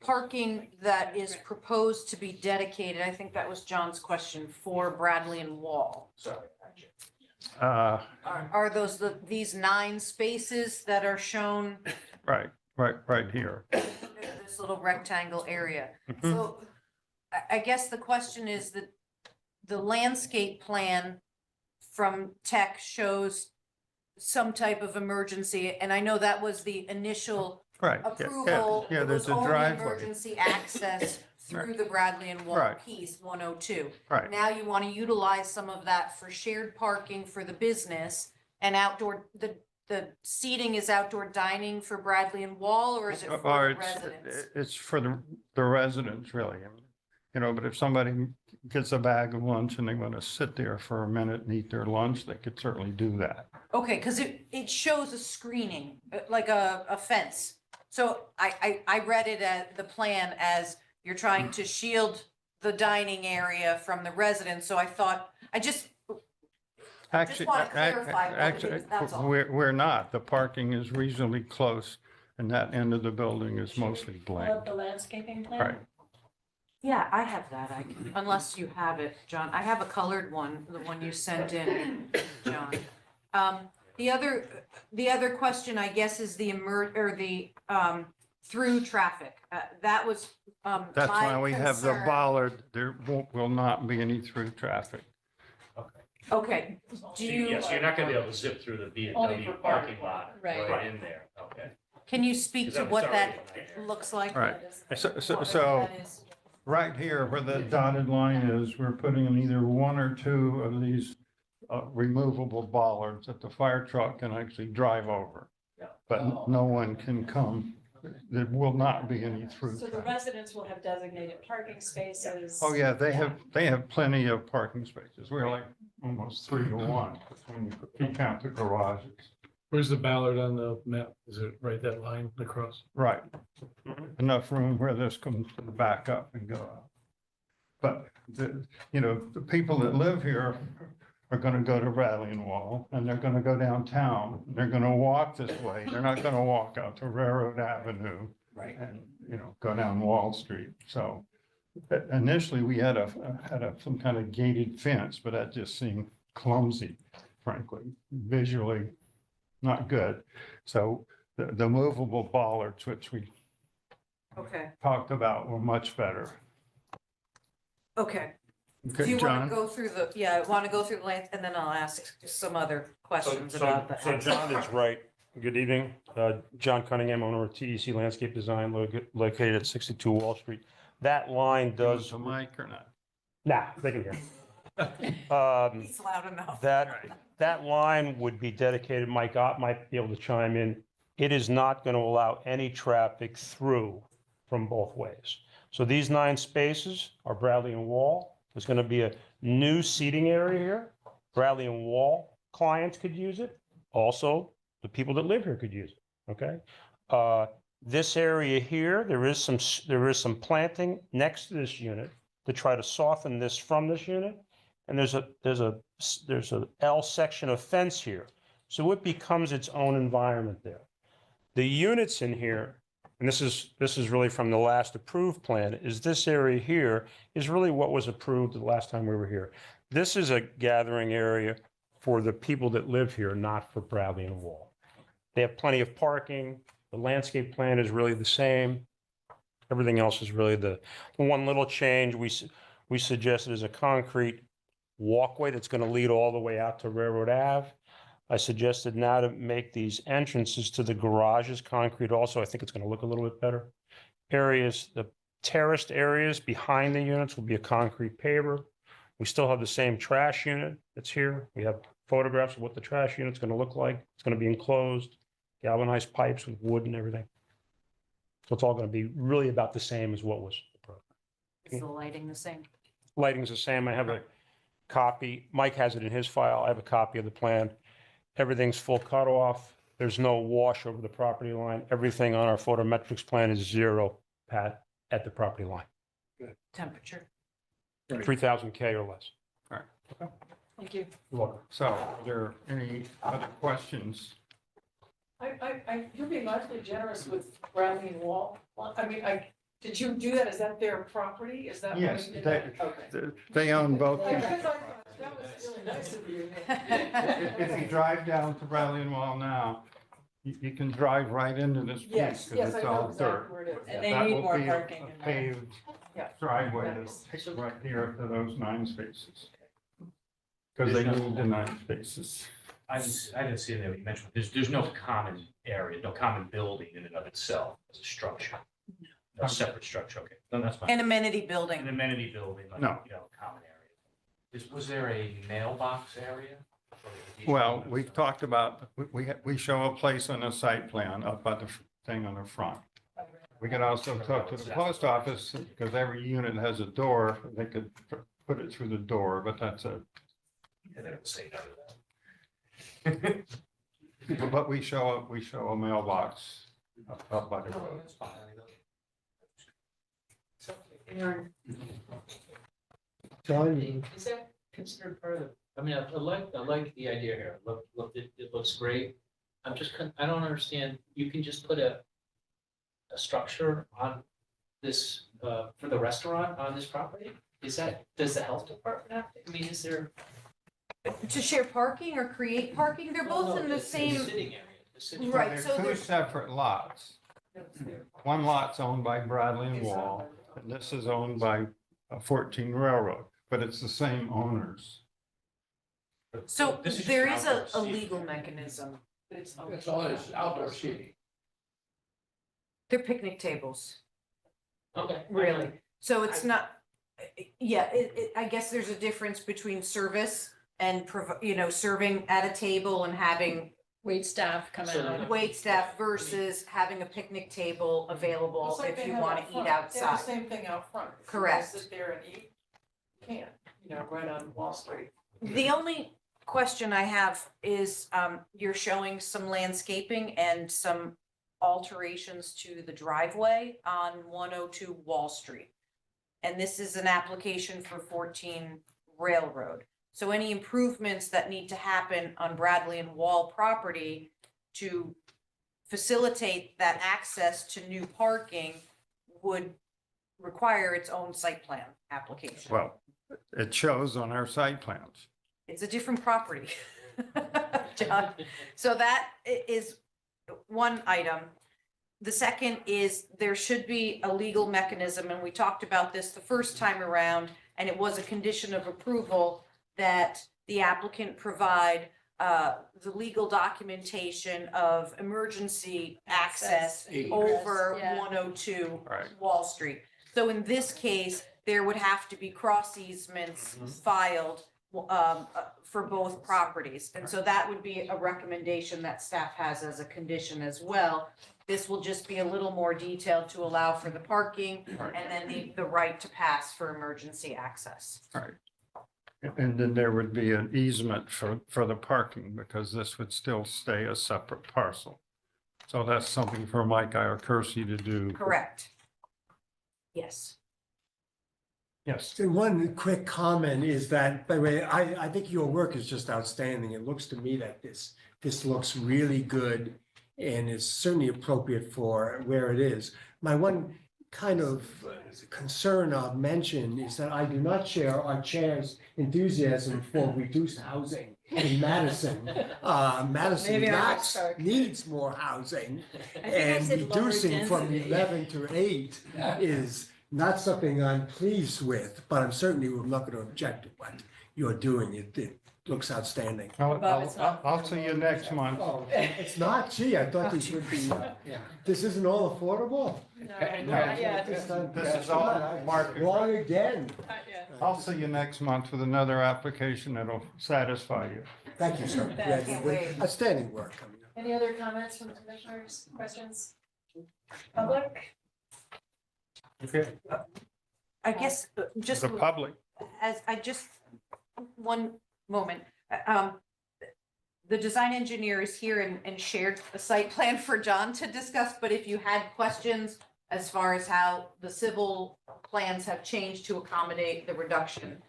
parking that is proposed to be dedicated? I think that was John's question for Bradley and Wall. Sorry. Are those these 9 spaces that are shown Right here. in this little rectangle area? Mhm. So I guess the question is that the landscape plan from tech shows some type of emergency, and I know that was the initial Right. approval. Yeah, It was there's a only driveway. emergency access through the Bradley and Wall Right. piece, 102. Right. Now you want to utilize some of that for shared parking for the business and outdoor, the seating is outdoor dining for Bradley and Wall, or is it Or for the it's, residents? it's for the residents, really. But if somebody gets a bag of lunch and they want to sit there for a minute and eat their lunch, they could certainly do that. Okay, because it shows a screening, like a fence. So I read it at the plan as you're trying to shield the dining area from the residents, so I thought, I just Actually, wanna clarify what it is, that's all. we're not. The parking is reasonably close and that end of the building is mostly blank. Love the landscaping plan. Right. Yeah, I have that, unless you have it, John. I have a colored one, the one you sent in, John. The other question, I guess, is the through traffic. That was, That's my why we have the concern. bollard. There will not be any through traffic. Okay, do you, Yes, you're not gonna be able to zip through the B and Only W for parking parking. lot Right. right in there, okay. can you speak Because to that was what already that in there. looks like? All right. So That is- right here where the dotted line is, we're putting in either one or two of these removable bollards that the fire truck can actually drive over. Yeah. But no one can come. There will not be any through. So the traffic. residents will have designated parking spaces. Oh, yeah, they have plenty of parking spaces. We're like almost 3-to-1 when you count the garages. Where's the Ballard on the map? Is it right that line across? Right. Enough room where this can back up and go out. But the people that live here are gonna go to Rattling Wall and they're gonna go downtown. They're gonna walk this way. They're not gonna walk out to Railroad Avenue. Right. And, go down Wall Street. So initially we had some kind of gated fence, but that just seemed clumsy, frankly, visually not good. So the movable bollards, which we Okay, talked about, were much better. okay. Okay, Do you want John? to go through I want to go through the length and then I'll ask some other questions about the. So John is right. Good evening. John Cunningham, owner of TEC Landscape Design, located at 62 Wall Street. That line does. The mic or not? Nah, they can hear. He's loud enough. That line would be dedicated, Mike Ott might be able to chime in. It is not going to allow any traffic through from both ways. So these 9 spaces are Bradley and Wall. There's going to be a new seating area here. Bradley and Wall clients could use it. Also, the people that live here could use it, okay? This area here, there is some planting next to this unit to try to soften this from this unit. And there's a L section of fence here. So it becomes its own environment there. The units in here, and this is really from the last approved plan, is this area here is really what was approved the last time we were here. This is a gathering area for the people that live here, not for Bradley and Wall. They have plenty of parking. The landscape plan is really the same. Everything else is really the one little change we suggested is a concrete walkway that's going to lead all the way out to Railroad Ave. I suggested now to make these entrances to the garages concrete also. I think it's going to look a little bit better. The terraced areas behind the units will be a concrete paver. We still have the same trash unit that's here. We have photographs of what the trash unit's going to look like. It's going to be enclosed, galvanized pipes with wood and everything. So it's all going to be really about the same as what was approved. Is the lighting the same? Lighting's the same. I have a copy. Mike has it in his file. I have a copy of the plan. Everything's full cutoff. There's no wash over the property line. Everything on our photometrics plan is 0, Pat, at the property line. Temperature. 3,000 K or less. All right. Thank you. You're welcome. So are there any other questions? You're being awfully generous with Bradley and Wall. Did you do that? Is that their property? Is that? why Yes, you did they, that? Okay. they own both. Because I thought that was really nice of you. If you drive down to Bradley and Wall now, you can drive right into this place Yes, because yes, I it's know all exactly dirt. where it is. And they That need will more be a parking in there. paved Yeah. driveway that'll Nice. take right here to those 9 spaces. Because they need the 9 spaces. I didn't see it there, you mentioned, there's no common area, no common building in and of itself as a structure. No separate structure, okay, no, that's fine. An amenity building. An amenity building, like, No. common area. Was there a mailbox area? Well, we've talked about, we show a place on the site plan up by the thing on the front. We can also talk to the post office because every unit has a door. They could put it through the door, but that's a. Yeah, they don't say no to that. But we show a mailbox up by the road. Aaron, John, is that considered part of, I mean, I like the idea here. It looks great. I don't understand. You can just put a structure on this, for the restaurant on this property? Does the health department have to, I mean, is there? To share parking or create parking, they're Well, both no, in the it's same, Sitting area. The sitting right, They're so two they're, separate lots. One lot's owned by Bradley and Wall, and this is owned by 14 Railroad, but it's the same owners. so This is just there an is outdoor a seating legal area. mechanism. It's all, it's outdoor seating. They're picnic tables, Okay. really. So it's not, yeah, I guess there's a difference between service and, serving at a table and having Wait staff come So out. wait staff versus having a picnic table available It's like if they you have want out to front. eat They have the outside. same thing out front. If you Correct. Sit there and eat, you can't, right on Wall Street. The only question I have is, you're showing some landscaping and some alterations to the driveway on 102 Wall Street. And this is an application for 14 Railroad. So any improvements that need to happen on Bradley and Wall property to facilitate that access to new parking would require its own site plan application. Well, it shows on our site plans. It's a different property. John. So that is one item. The second is there should be a legal mechanism, and we talked about this the first time around, and it was a condition of approval that the applicant provide the legal documentation of emergency access over Yeah. 102 Right. Wall Street. So in this case, there would have to be cross easements filed for both properties. And so that would be a recommendation that staff has as a condition as well. This will just be a little more detailed to allow for the parking and then the right to pass for emergency access. Right. And then there would be an easement for the parking because this would still stay a separate parcel. So that's something for Mike Iacursi to do. Correct. Yes. Yes. So one quick comment is that, by the way, I think your work is just outstanding. It looks to me that this looks really good and is certainly appropriate for where it is. My one kind of concern I'll mention is that I do not share our chair's enthusiasm for reduced housing in Madison. Madison Maybe our next talk. needs more housing, I think I and said lower reducing from density. 11 to 8 is not something I'm pleased with, but I'm certainly not going to object to what you're doing. It looks outstanding. Bob, it's not I'll see you next month. Oh, it's not, gee, I thought these would be, this isn't all affordable? Not yet. This is all market. Wrong again. Not yet. I'll see you next month with another application that'll satisfy you. Thank you, sir. Can't wait. Outstanding work coming up. Any other comments from commissioners, questions? Public? Okay. I guess just The public. one moment. The design engineer is here and shared the site plan for John to discuss, but if you had questions as far as how the civil plans have changed to accommodate the reduction,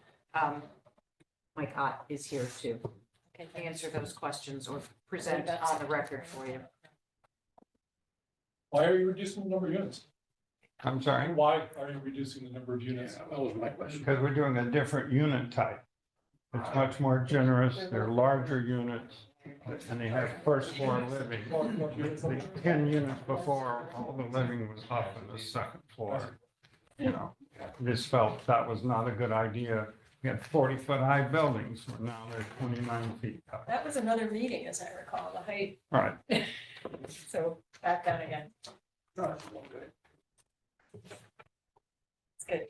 Mike Ott is here to answer those questions or present on the record for you. Why are you reducing the number of units? I'm sorry, Why are you reducing the number of units? That was my question. because we're doing a different unit type. It's much more generous. They're larger units and they have first floor living. The 10 units before, all the living was up in the second floor. You know, just felt that was not a good idea. We had 40-foot high buildings, where now they're 29 feet high. That was another meeting, as I recall, the height, All right. so back down again. It's good.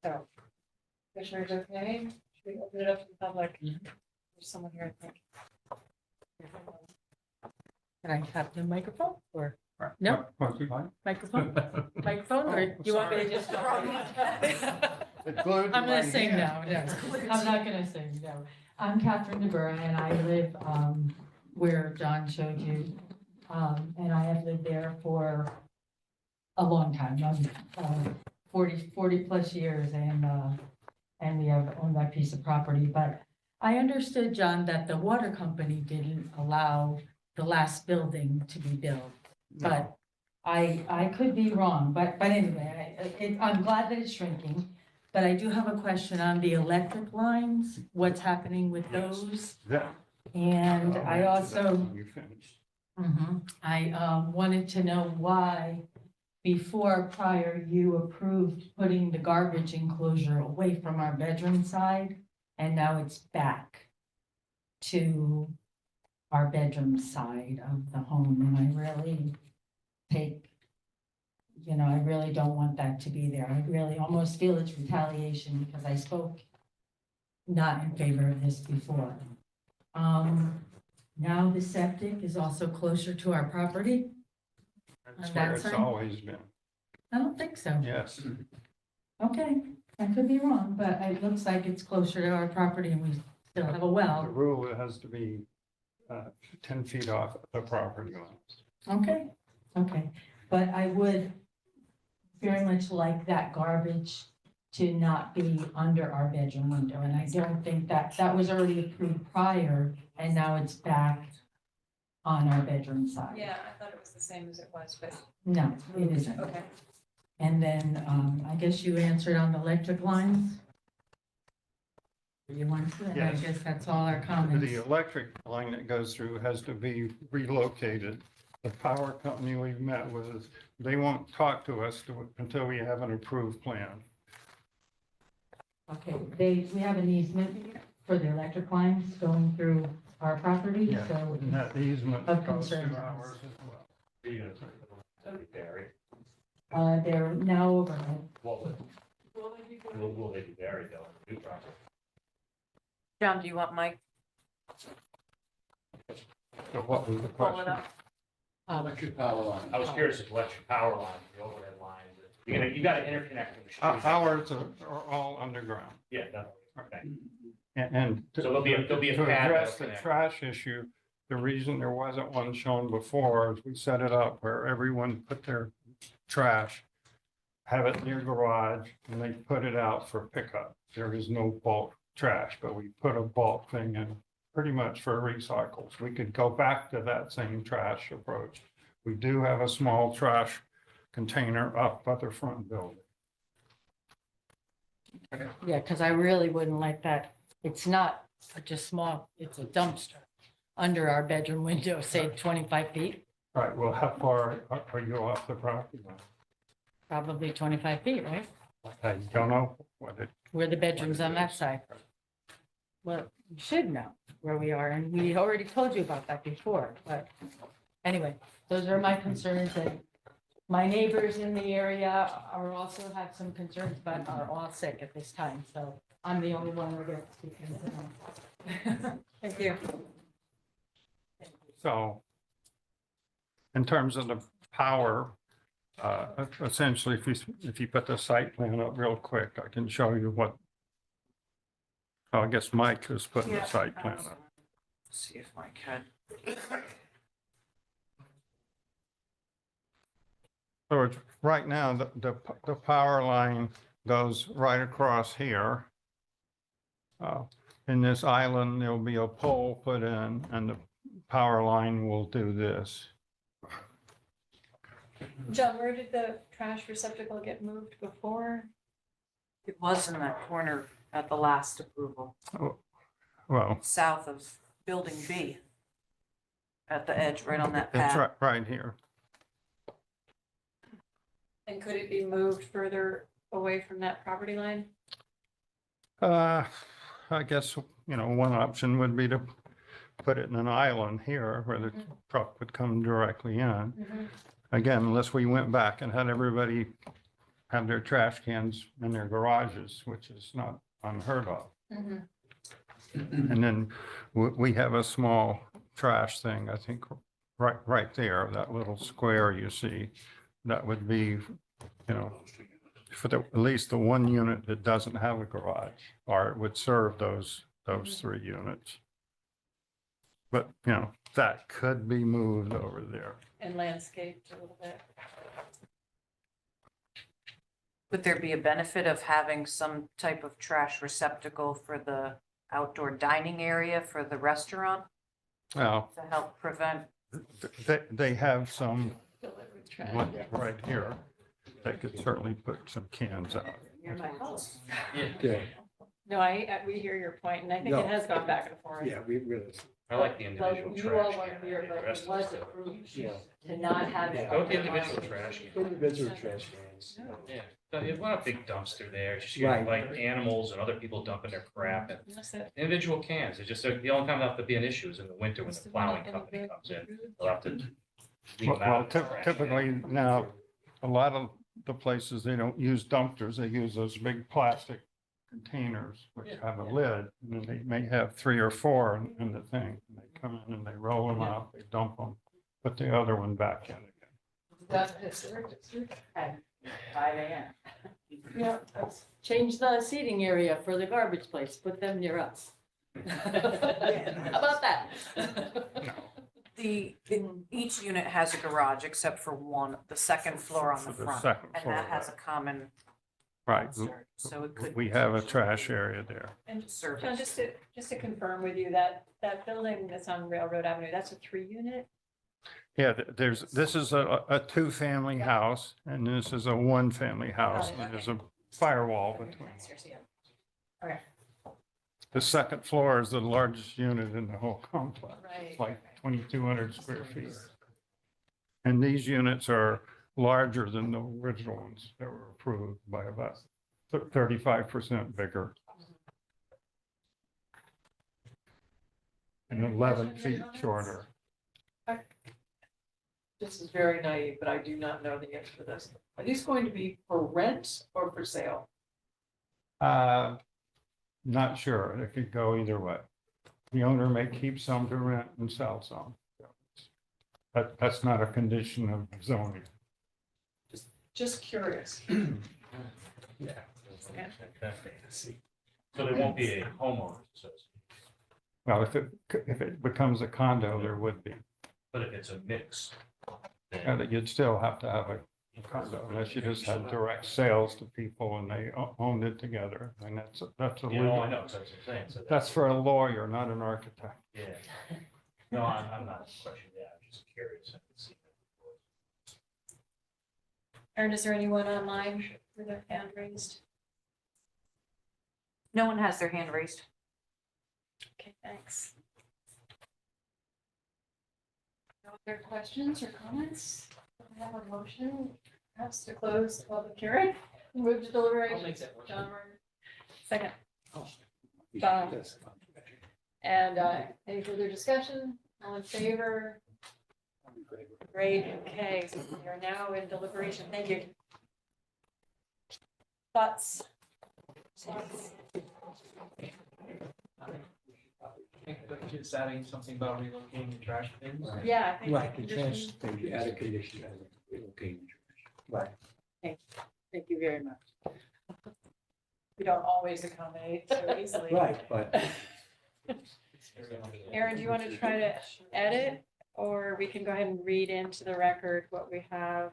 So, Commissioner Duffy, should we open it up to the public? There's someone here, I think. Can I have the microphone or No? microphone? Microphone, or you want me to just? I'm I'm gonna say no, no, I'm not gonna say no. I'm Catherine DeBura and I live where John showed you. And I have lived there for a long time, 40 plus years, and we have owned that piece of property. But I understood, John, that the water company didn't allow the last building to be built. But I could be wrong, but anyway, I'm glad that it's shrinking. But I do have a question on the electric lines, what's happening with those? Yeah. And I also, You finished. I wanted to know why prior you approved putting the garbage enclosure away from our bedroom side, and now it's back to our bedroom side of the home, and I really I really don't want that to be there. I really almost feel it's retaliation because I spoke not in favor of this before. Now the septic is also closer to our property. That's On where that it's side? always been. I don't think so. Yes. Okay, I could be wrong, but it looks like it's closer to our property and we still have a The well. rule, it has to be 10 feet off the property line. Okay, but I would very much like that garbage to not be under our bedroom window, and I don't think that was already approved prior, and now it's back on our bedroom side. Yeah, I thought it was the same as it was, but. No, it isn't. Okay. And then, I guess you answered on the electric lines? You want to, and I Yes. guess that's all our comments. The electric line that goes through has to be relocated. The power company we've met with, they won't talk to us until we have an approved plan. Okay, we have an easement for the electric lines going through our property, Yeah, so. and that easement Of goes concern through to us. ours as well. They're now overhead. Will they be buried though in the new property? John, do you want Mike? So what was the Pull it question? up. Electric power line. I was curious if electric power line, the overhead line, you gotta interconnect them. Ours are all underground. Yeah, definitely. Okay. And So there'll be a to pad address the that'll connect. trash issue, the reason there wasn't one shown before is we set it up where everyone put their trash, have it near garage, and they put it out for pickup. There is no bulk trash, but we put a bulk thing in pretty much for recycles. We could go back to that same trash approach. We do have a small trash container up at the front building. Yeah, because I really wouldn't like that. It's not just small, it's a dumpster under our bedroom window, say 25 feet, Right, well, how far are you off the property line? probably 25 feet, right? I don't know what it. Where the bedroom's on that side. Well, you should know where we are, and we already told you about that before, but anyway, those are my concerns, and my neighbors in the area are also have some concerns, but are all sick at this time, so I'm the only one who gets to consider. Thank you. So in terms of the power, essentially, if you put the site plan up real quick, I can show you what. Oh, I guess Mike is putting the site plan up. See if Mike can. So it's, right now, the power line goes right across here. In this island, there'll be a pole put in and the power line will do this. John, where did the trash receptacle get moved before? It was in that corner at the last approval, Well, south of Building B. At the edge, right on that it's pad. right here. And could it be moved further away from that property line? I guess, one option would be to put it in an island here where the truck would come directly in. Again, unless we went back and had everybody have their trash cans in their garages, which is not unheard of. And then we have a small trash thing, I think, right there, that little square you see. That would be, for at least the one unit that doesn't have a garage, or it would serve those 3 units. But, that could be moved over there. And landscaped a little bit. Would there be a benefit of having some type of trash receptacle for the outdoor dining area for the restaurant Well, to help prevent? they have some right here. They could certainly put some cans out. near my house. Yeah, No, we hear your point, and I think No. it has gone back and forth. yeah, we really. I like the But individual you all trash. weren't can, here, the but rest it of us was do. approved Yeah. to not have it. Go with the individual trash. can. Individual trash cans. Yeah, but you want a big dumpster there, just you Right. like animals and other people dumping their crap and Unless it- individual cans. It's just, the only time they'll have to be an issue is in the winter when the plowing company comes in. They'll have to leave them Well, out. of the trash can. typically now, a lot of the places, they don't use dumpsters, they use those big plastic containers which have a lid, and then they may have 3 or 4 in the thing. And they come in and they roll them out, they dump them, put the other one back in again. It's at 5 a.m. Yeah, change the seating area for the garbage place, put them near us. How about that? Each unit has a garage except for one, the second floor on the For the front. second And floor, that has a right. common Right, dumpster, so it could. we have a trash area there. And Service. John, just to confirm with you, that building that's on Railroad Avenue, that's a 3-unit? Yeah, this is a 2-family house, and this is a 1-family house, and there's a firewall between. Okay. The second floor is the largest unit in the whole complex. Right. It's like 2,200 square feet. And these units are larger than the original ones that were approved by about 35% bigger. And 11 feet shorter. This is very naive, but I do not know the answer to this. Are these going to be for rent or for sale? Not sure. It could go either way. The owner may keep some to rent and sell some. That's not a condition of zoning. Just curious. Yeah. So there won't be a homeowners association, Well, if it becomes a condo, there would be. but if it's a mix. then- And you'd still have to have a condo unless you just had direct sales to people and they owned it together. And that's a You know, I legal. know, that's what I'm saying. So That's for a lawyer, not an architect. Yeah. No, I'm not questioning that. I'm just curious. I can see that. Erin, is there anyone online with their hand raised? No one has their hand raised. Okay, thanks. No other questions or comments? I have a motion, perhaps to close the public hearing, move to deliberation. I'll make that motion. John Martin, second. Bob. And any further discussion? All in favor? Great, okay, so we are now in deliberation. Thank you. Thoughts? Thoughts? Just adding something about relocating the trash bins. Yeah, I think. Right, the trash, they add a condition. Okay. Right. Thank you very much. We don't always accommodate so easily. Right, but Erin, do you want to try to edit, or we can go ahead and read into the record what we have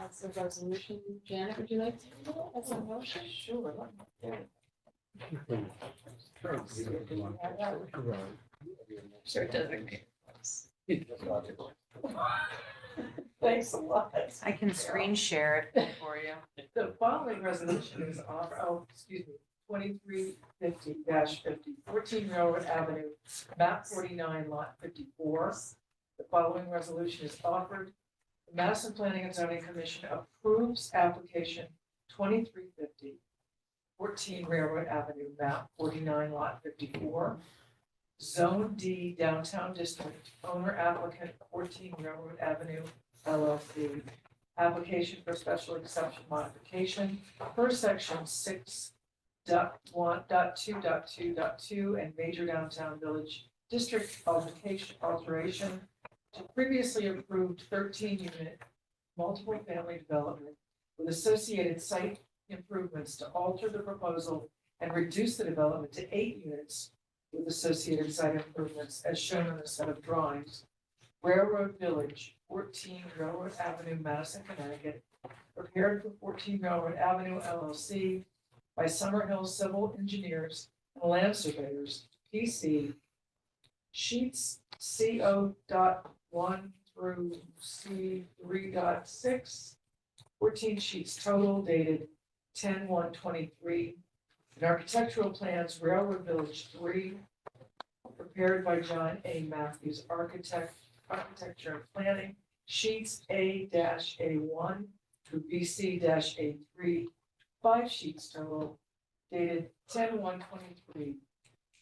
as a resolution? Janet, would you like to do that as a motion? Sure. Sure, it doesn't make sense. Thanks a lot. I can screen share it for you. The following resolution is on, 2350 50, 14 Railroad Avenue, map 49, lot 54. The following resolution is offered. The Madison Planning and Zoning Commission approves application 2350, 14 Railroad Avenue, map 49, lot 54. Zone D Downtown District, owner applicant 14 Railroad Avenue LLC. Application for special exception modification per section 6.1.2.2.2 and major downtown village district alteration to previously approved 13-unit multiple family development with associated site improvements to alter the proposal and reduce the development to 8 units with associated site improvements as shown on a set of drawings. Railroad Village, 14 Railroad Avenue, Madison, Connecticut, prepared for 14 Railroad Avenue LLC by Summerhill Civil Engineers and Land Surveyors, PC, sheets CO.1 through C3.6, 14 sheets total dated 10/1/23. And architectural plans, Railroad Village 3, prepared by John A. Matthews, architecture and planning, sheets A-A1 through BC-A3, 5 sheets total, dated 10/1/23.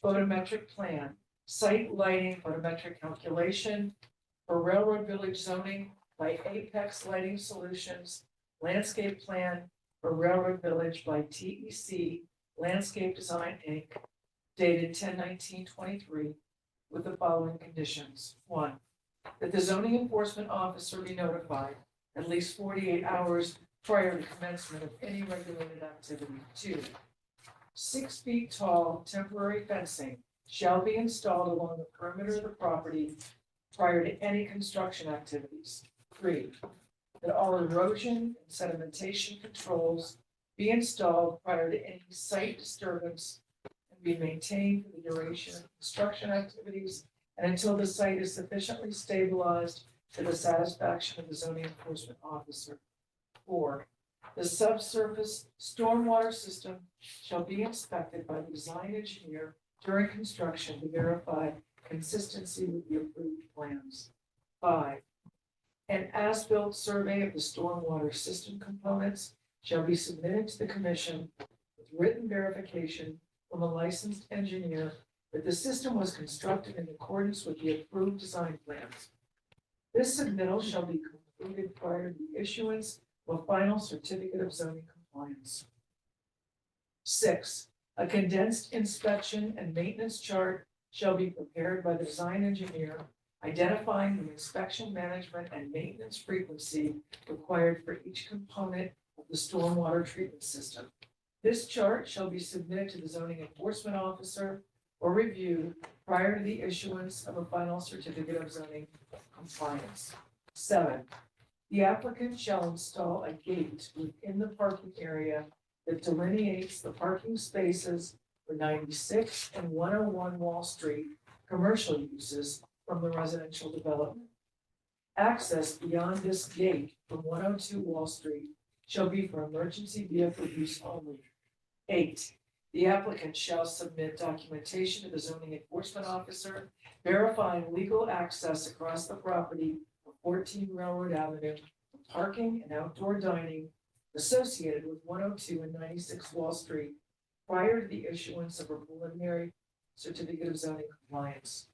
Photometric plan, site lighting photometric calculation for Railroad Village zoning by Apex Lighting Solutions, landscape plan for Railroad Village by TEC Landscape Design, Inc., dated 10/19/23, with the following conditions. 1, that the zoning enforcement officer be notified at least 48 hours prior to commencement of any regulated activity. 2, 6 feet tall temporary fencing shall be installed along the perimeter of the property prior to any construction activities. 3, that all erosion and sedimentation controls be installed prior to any site disturbance and be maintained for the duration of construction activities and until the site is sufficiently stabilized to the satisfaction of the zoning enforcement officer. 4, the subsurface stormwater system shall be inspected by the design engineer during construction to verify consistency with the approved plans. 5, an as-built survey of the stormwater system components shall be submitted to the commission with written verification from a licensed engineer that the system was constructed in accordance with the approved design plans. This submittal shall be completed prior to the issuance of a final certificate of zoning compliance. 6, a condensed inspection and maintenance chart shall be prepared by the design engineer, identifying the inspection, management, and maintenance frequency required for each component of the stormwater treatment system. This chart shall be submitted to the zoning enforcement officer or review prior to the issuance of a final certificate of zoning compliance. 7, the applicant shall install a gate within the parking area that delineates the parking spaces for 96 and 101 Wall Street commercial uses from the residential development. Access beyond this gate from 102 Wall Street shall be for emergency vehicle use only. 8, the applicant shall submit documentation to the zoning enforcement officer verifying legal access across the property of 14 Railroad Avenue for parking and outdoor dining associated with 102 and 96 Wall Street prior to the issuance of a preliminary certificate of zoning compliance.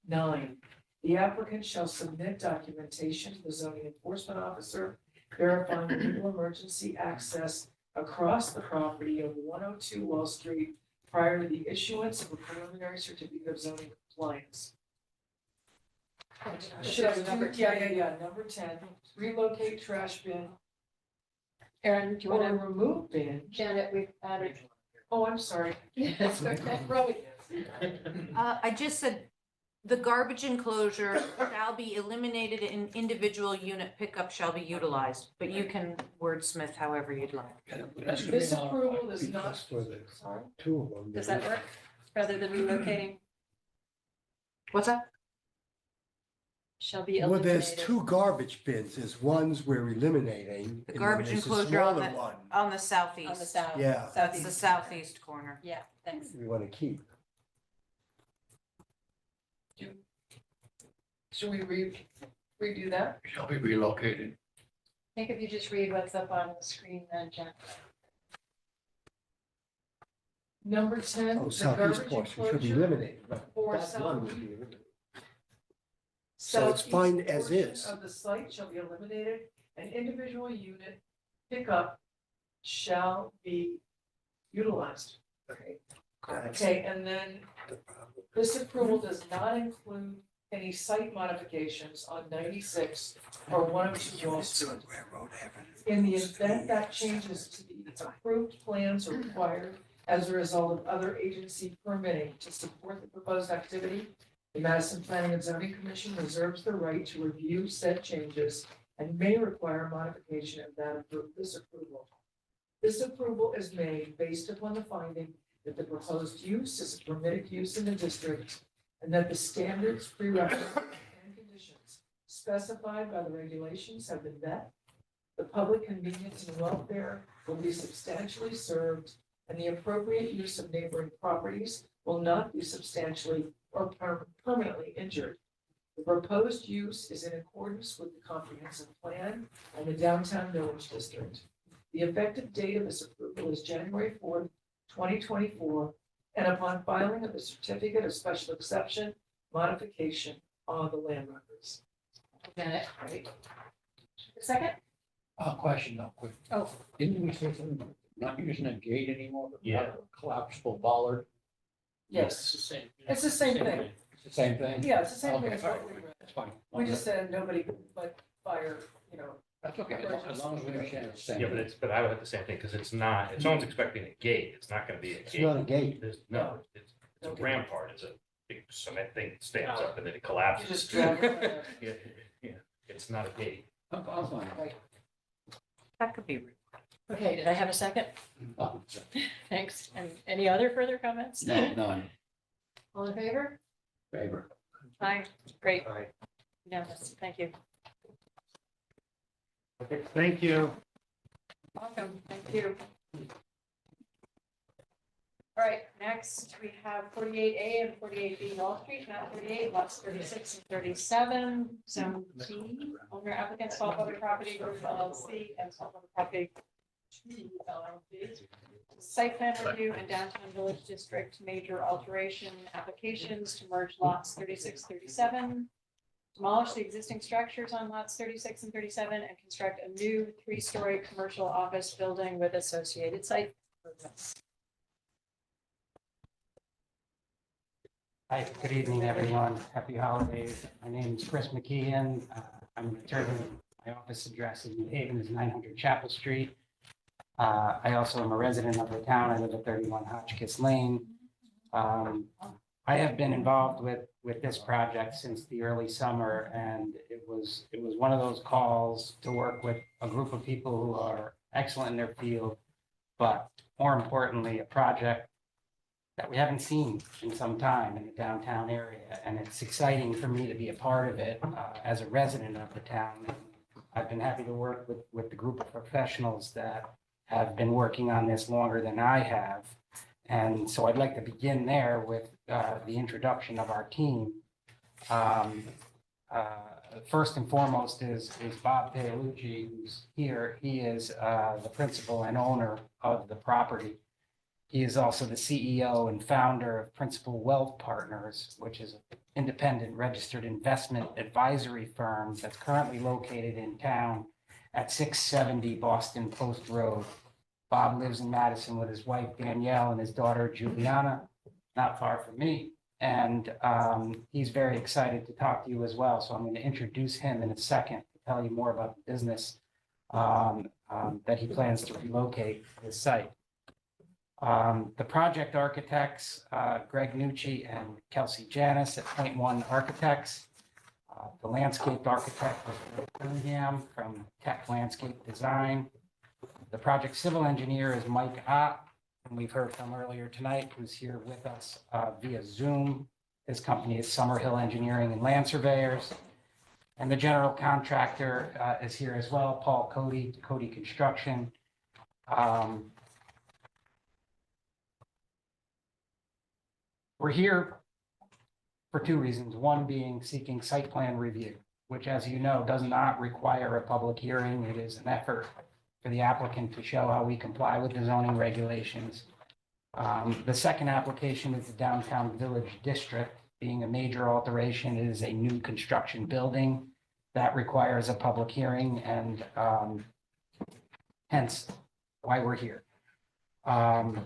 9, the applicant shall submit documentation to the zoning enforcement officer verifying legal emergency access across the property of 102 Wall Street prior to the issuance of a preliminary certificate of zoning compliance. Number 10, relocate trash bin Aaron, do you or want to, remove bin. Janet, we've added. Oh, I'm sorry. Yes, okay. I just said, the garbage enclosure shall be eliminated and individual unit pickup shall be utilized, but you can wordsmith however you'd like. This approval does not, Because for the sorry, two of them. Does that work rather than relocating? What's that? Shall be Well, there's eliminated. 2 garbage bins. There's ones we're eliminating. The and garbage then there's a enclosure on smaller the, one on the southeast. On the south. Yeah. That's the southeast corner. Yeah, thanks. We want to keep. should we redo that? Shall be relocated. I think if you just read what's up on the screen then, Jen. Number 10, Oh, the southeast garbage portion should be enclosure eliminated. Right. for That one would be eliminated. So it's southeast fine as portion is. of the site shall be eliminated, an individual unit pickup shall be utilized. Okay, and then this approval does not include any site modifications on 96 or 102 Wall Street. In the event that changes to the approved plans are required as a result of other agency permitting to support the proposed activity, the Madison Planning and Zoning Commission reserves the right to review said changes and may require modification of this approval. This approval is made based upon the finding that the proposed use is a permitted use in the district and that the standards, prerequisites, and conditions specified by the regulations have been met, The public convenience and welfare will be substantially served, and the appropriate use of neighboring properties will not be substantially or permanently injured. The proposed use is in accordance with the comprehensive plan and the downtown village district. The effective date of this approval is January 4th, 2024, and upon filing of the certificate of special exception, modification on the land records. Bennett, right? Second? Question, no, quick. Oh. Didn't we say something, not using a gate anymore, but Yeah. a collapsible bollard? Yes, It's the same. it's the same thing. It's the same thing? Yeah, it's the same thing Okay, as what we read. that's fine. We just said nobody but fire, you know. That's okay, as long as we understand it's the same. Yeah, but but I would have the same thing, because it's not, if someone's expecting a gate, it's not gonna be a It's gate. not a gate. No, it's a rampart, it's a big cement thing that stands up and then it You collapses. just drag it. Yeah, yeah, it's not a gate. I'm fine. That could be. Okay, did I have a second? Oh, Thanks. And any other further comments? No, none, All in favor? favor. Aye, great. Aye. Unanimous. Thank you. Okay, thank you. Welcome, thank you. All right, next we have 48A and 48B Wall Street, map 48, lots 36 and 37, zone T, owner applicant Saltwater Property Group LLC and Saltwater Property 2 LLC. Site plan review and downtown village district major alteration applications to merge lots 36, 37. Demolish the existing structures on lots 36 and 37 and construct a new 3-story commercial office building with associated site improvements. Hi, good evening, everyone. Happy holidays. My name is Chris McKeon. I'm an attorney. My office address in New Haven is 900 Chapel Street. I also am a resident of the town. I live at 31 Hotchkiss Lane. I have been involved with this project since the early summer, and it was one of those calls to work with a group of people who are excellent in their field, but more importantly, a project that we haven't seen in some time in the downtown area, and it's exciting for me to be a part of it as a resident of the town. I've been happy to work with the group of professionals that have been working on this longer than I have. And so I'd like to begin there with the introduction of our team. First and foremost is Bob Paolucci, who's here. He is the principal and owner of the property. He is also the CEO and founder of Principal Wealth Partners, which is an independent registered investment advisory firm that's currently located in town at 670 Boston Post Road. Bob lives in Madison with his wife Danielle and his daughter Juliana, not far from me. And he's very excited to talk to you as well. So I'm going to introduce him in a second to tell you more about the business that he plans to relocate this site. The project architects, Greg Nucci and Kelsey Janis at Point One Architects. The landscape architect was Rick Cunningham from Tech Landscape Design. The project civil engineer is Mike Ott, and we've heard from earlier tonight, who's here with us via Zoom. His company is Summerhill Engineering and Land Surveyors. And the general contractor is here as well, Paul Cody, Cody Construction. We're here for two reasons. One being seeking site plan review, which, as you know, does not require a public hearing. It is an effort for the applicant to show how we comply with the zoning regulations. The second application is the downtown village district. Being a major alteration, it is a new construction building that requires a public hearing, and hence why we're here. I'm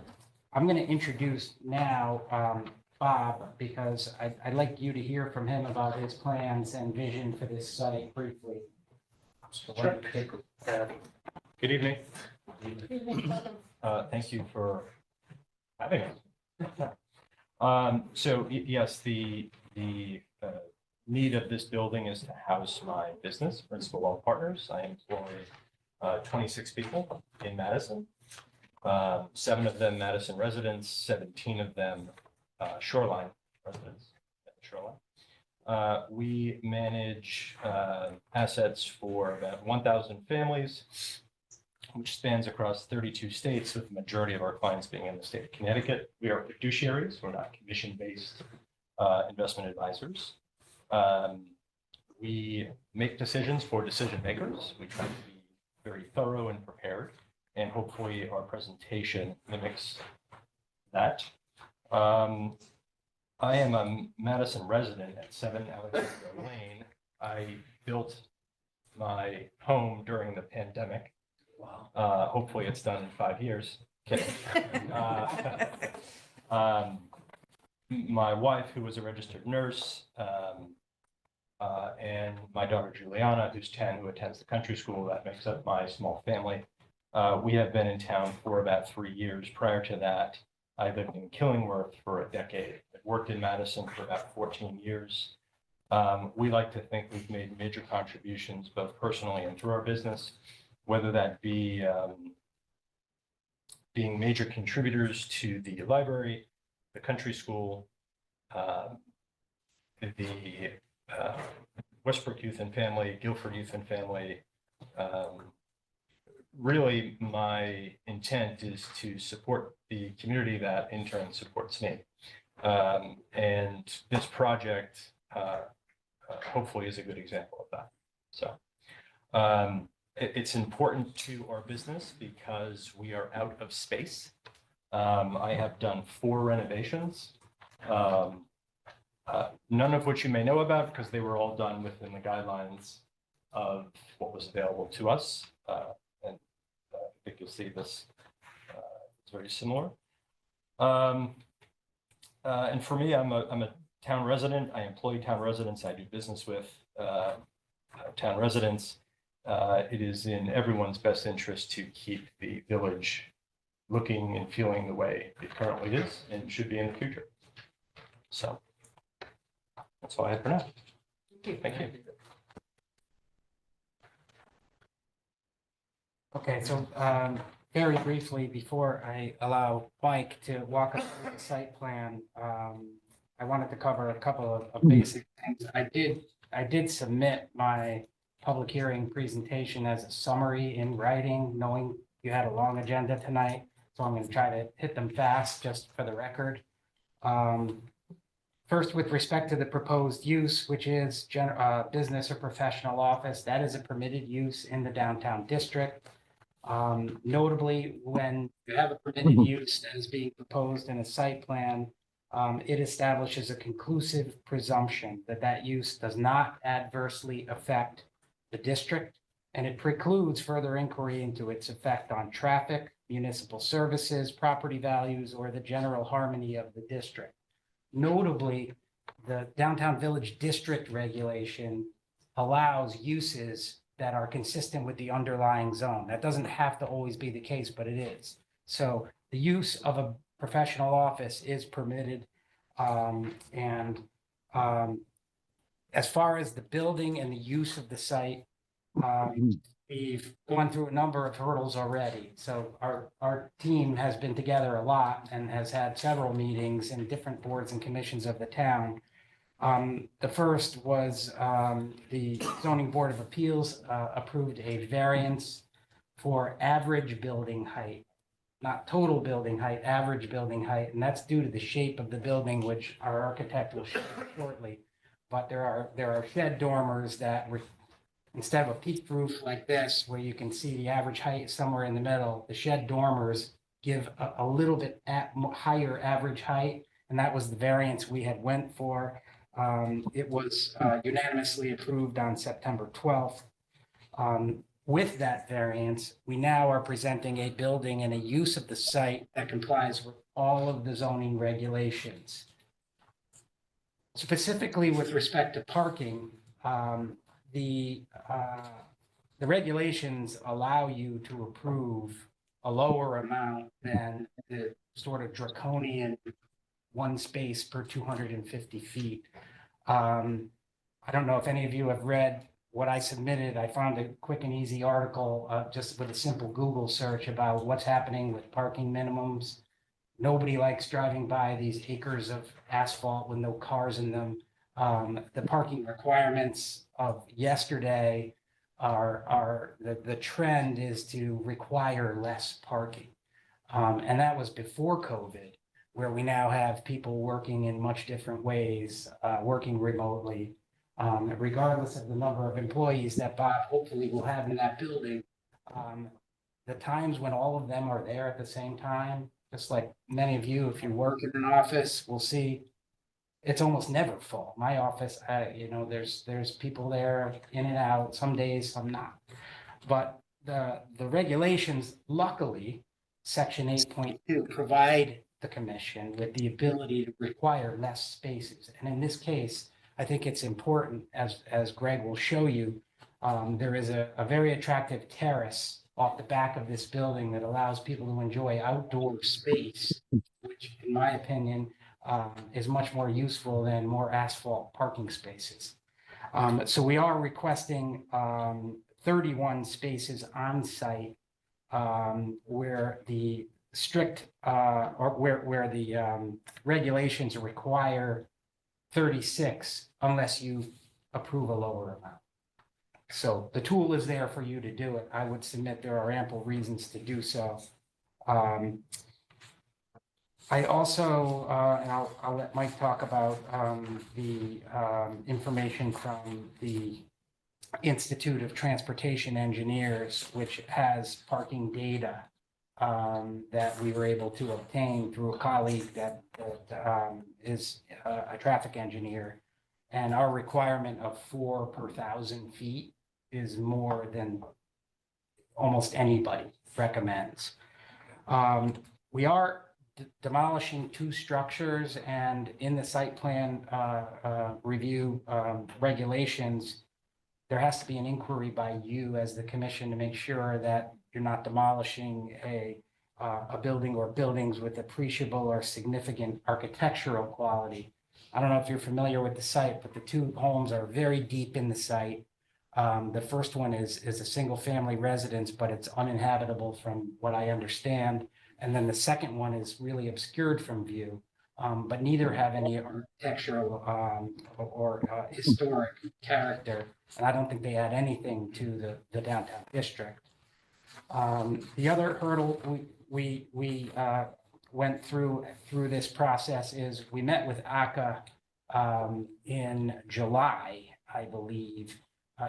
going to introduce now Bob, because I'd like you to hear from him about his plans and vision for this site briefly. So why don't you take, Good evening. Thank you for having us. So yes, the need of this building is to house my business, Principal Wealth Partners. I employ 26 people in Madison, 7 of them Madison residents, 17 of them Shoreline residents at the Shoreline. We manage assets for about 1,000 families, which spans across 32 states, with the majority of our clients being in the state of Connecticut. We are fiduciaries. We're not commission-based investment advisors. We make decisions for decision makers. We try to be very thorough and prepared, and hopefully our presentation mimics that. I am a Madison resident at 7 Alexander Lane. I built my home during the pandemic. Wow. Hopefully it's done in 5 years. Kidding. My wife, who was a registered nurse, and my daughter Juliana, who's 10, who attends the country school, that makes up my small family. We have been in town for about 3 years. Prior to that, I lived in Killingworth for a decade. I worked in Madison for about 14 years. We like to think we've made major contributions, both personally and through our business, whether that be being major contributors to the library, the country school, the Westbrook Youth and Family, Guilford Youth and Family. Really, my intent is to support the community that in turn supports me. And this project hopefully is a good example of that. So it's important to our business because we are out of space. I have done 4 renovations, none of which you may know about because they were all done within the guidelines of what was available to us. And I think you'll see this, it's very similar. And for me, I'm a town resident. I employ town residents. I do business with town residents. It is in everyone's best interest to keep the village looking and feeling the way it currently is and should be in the future. So that's all I have for now. Thank you. Okay, so very briefly, before I allow Mike to walk us through the site plan, I wanted to cover a couple of basic things. I did submit my public hearing presentation as a summary in writing, knowing you had a long agenda tonight. So I'm going to try to hit them fast just for the record. First, with respect to the proposed use, which is business or professional office, that is a permitted use in the downtown district. Notably, when you have a permitted use that is being proposed in a site plan, it establishes a conclusive presumption that that use does not adversely affect the district, and it precludes further inquiry into its effect on traffic, municipal services, property values, or the general harmony of the district. Notably, the downtown village district regulation allows uses that are consistent with the underlying zone. That doesn't have to always be the case, but it is. So the use of a professional office is permitted. As far as the building and the use of the site, we've gone through a number of hurdles already. So our team has been together a lot and has had several meetings in different boards and commissions of the town. The first was the Zoning Board of Appeals approved a variance for average building height, not total building height, average building height. And that's due to the shape of the building, which our architect will show shortly. But there are shed dormers that instead of a peaked roof like this, where you can see the average height somewhere in the middle, the shed dormers give a little bit higher average height. And that was the variance we had went for. It was unanimously approved on September 12th. With that variance, we now are presenting a building and a use of the site that complies with all of the zoning regulations. Specifically with respect to parking, the regulations allow you to approve a lower amount than the sort of draconian one space per 250 feet. I don't know if any of you have read what I submitted. I found a quick and easy article just with a simple Google search about what's happening with parking minimums. Nobody likes driving by these acres of asphalt with no cars in them. The parking requirements of yesterday the trend is to require less parking. And that was before COVID, where we now have people working in much different ways, working remotely. Regardless of the number of employees that Bob hopefully will have in that building, the times when all of them are there at the same time, just like many of you, if you work in an office, will see it's almost never full. My office, there's people there in and out, some days, some not. But the regulations, luckily, section 8.2 provide the commission with the ability to require less spaces. And in this case, I think it's important, as Greg will show you, there is a very attractive terrace off the back of this building that allows people to enjoy outdoor space, which in my opinion is much more useful than more asphalt parking spaces. So we are requesting 31 spaces on site where the strict or where the regulations require 36 unless you approve a lower amount. So the tool is there for you to do it. I would submit there are ample reasons to do so. I also, and I'll let Mike talk about the information from the Institute of Transportation Engineers, which has parking data that we were able to obtain through a colleague that is a traffic engineer. And our requirement of 4 per 1,000 feet is more than almost anybody recommends. We are demolishing 2 structures, and in the site plan review regulations, there has to be an inquiry by you as the commission to make sure that you're not demolishing a building or buildings with appreciable or significant architectural quality. I don't know if you're familiar with the site, but the 2 homes are very deep in the site. The first one is a single family residence, but it's uninhabitable from what I understand. And then the second one is really obscured from view, but neither have any architectural or historic character. And I don't think they add anything to the downtown district. The other hurdle we went through this process is we met with ACA in July, I believe.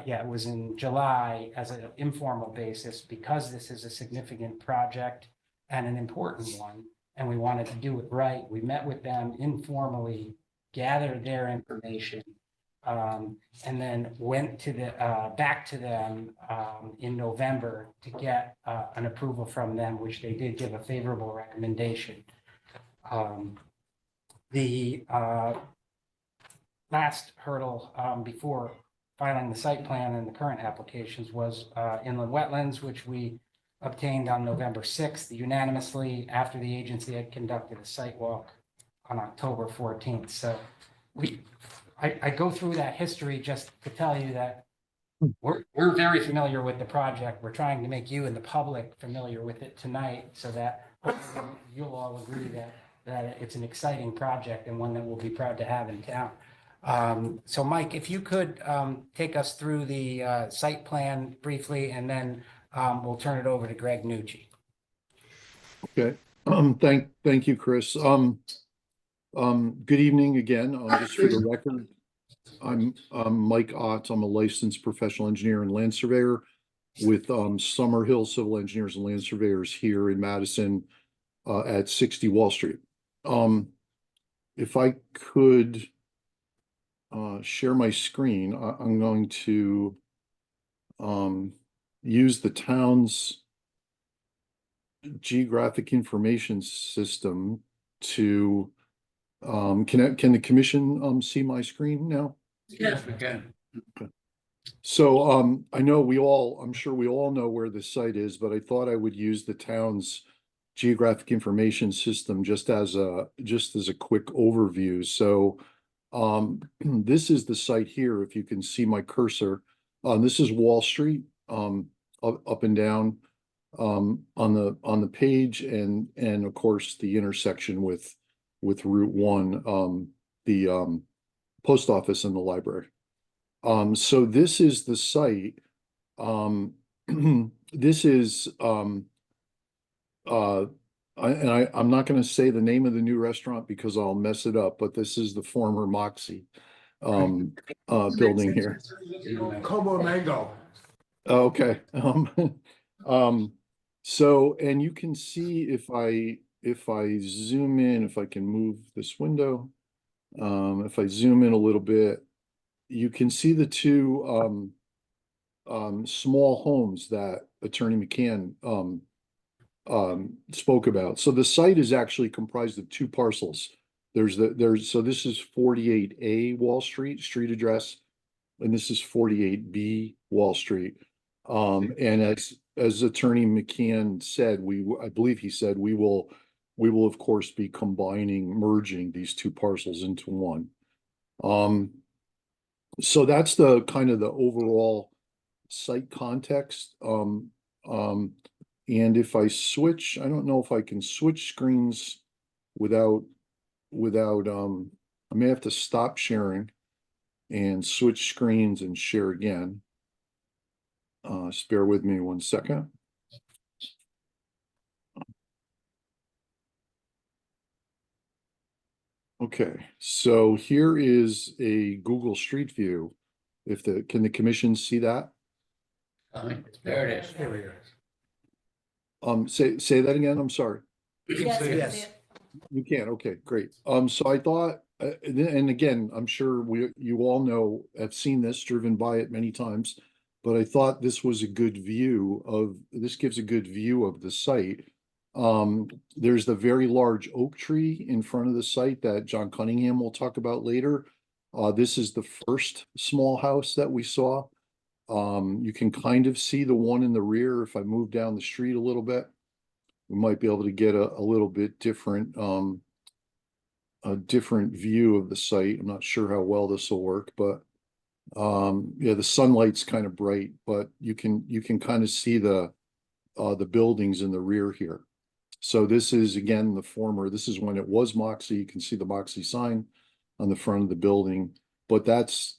It was in July as an informal basis because this is a significant project and an important one, and we wanted to do it right. We met with them informally, gathered their information, and then went to back to them in November to get an approval from them, which they did give a favorable recommendation. The last hurdle before filing the site plan and the current applications was inland wetlands, which we obtained on November 6th unanimously after the agency had conducted a site walk on October 14th. So I go through that history just to tell you that we're very familiar with the project. We're trying to make you and the public familiar with it tonight so that you'll all agree that it's an exciting project and one that we'll be proud to have in town. So Mike, if you could take us through the site plan briefly, and then we'll turn it over to Greg Nucci. Okay. Thank you, Chris. Good evening again. Just for the record, I'm Mike Ott. I'm a licensed professional engineer and land surveyor with Summerhill Civil Engineers and Land Surveyors here in Madison at 60 Wall Street. If I could share my screen, I'm going to use the town's geographic information system to can the commission see my screen now? Yes, we can. Okay. So I know I'm sure we all know where the site is, but I thought I would use the town's geographic information system just as a quick overview. So this is the site here. If you can see my cursor, this is Wall Street, up and down on the page, and of course the intersection with Route 1, post office and the library. So this is the site. This is, I'm not gonna say the name of the new restaurant because I'll mess it up, but this is the former Moxie building here. Como Mango. Okay. So, and you can see if I zoom in, if I can move this window, if I zoom in a little bit, you can see the two small homes that Attorney McCann spoke about. So the site is actually comprised of two parcels. So this is 48A Wall Street, street address, and this is 48B Wall Street. And as Attorney McCann said, I believe he said, we will of course be merging these two parcels into one. So that's the kind of the overall site context. And if I switch, I don't know if I can switch screens without, I may have to stop sharing and switch screens and share again. Just bear with me 1 second. Okay, so here is a Google Street View. Can the commission see that? There it is. There we are. Say that again, I'm sorry. Yes. You can, okay, great. So I thought, and again, I'm sure you all know, I've seen this, driven by it many times, but I thought this was a good view this gives a good view of the site. There's the very large oak tree in front of the site that John Cunningham will talk about later. This is the first small house that we saw. You can kind of see the one in the rear. If I move down the street a little bit, we might be able to get a little bit different, a different view of the site. I'm not sure how well this will work, but yeah, the sunlight's kind of bright, but you can kind of see the buildings in the rear here. So this is again this is when it was Moxie. You can see the Moxie sign on the front of the building, but those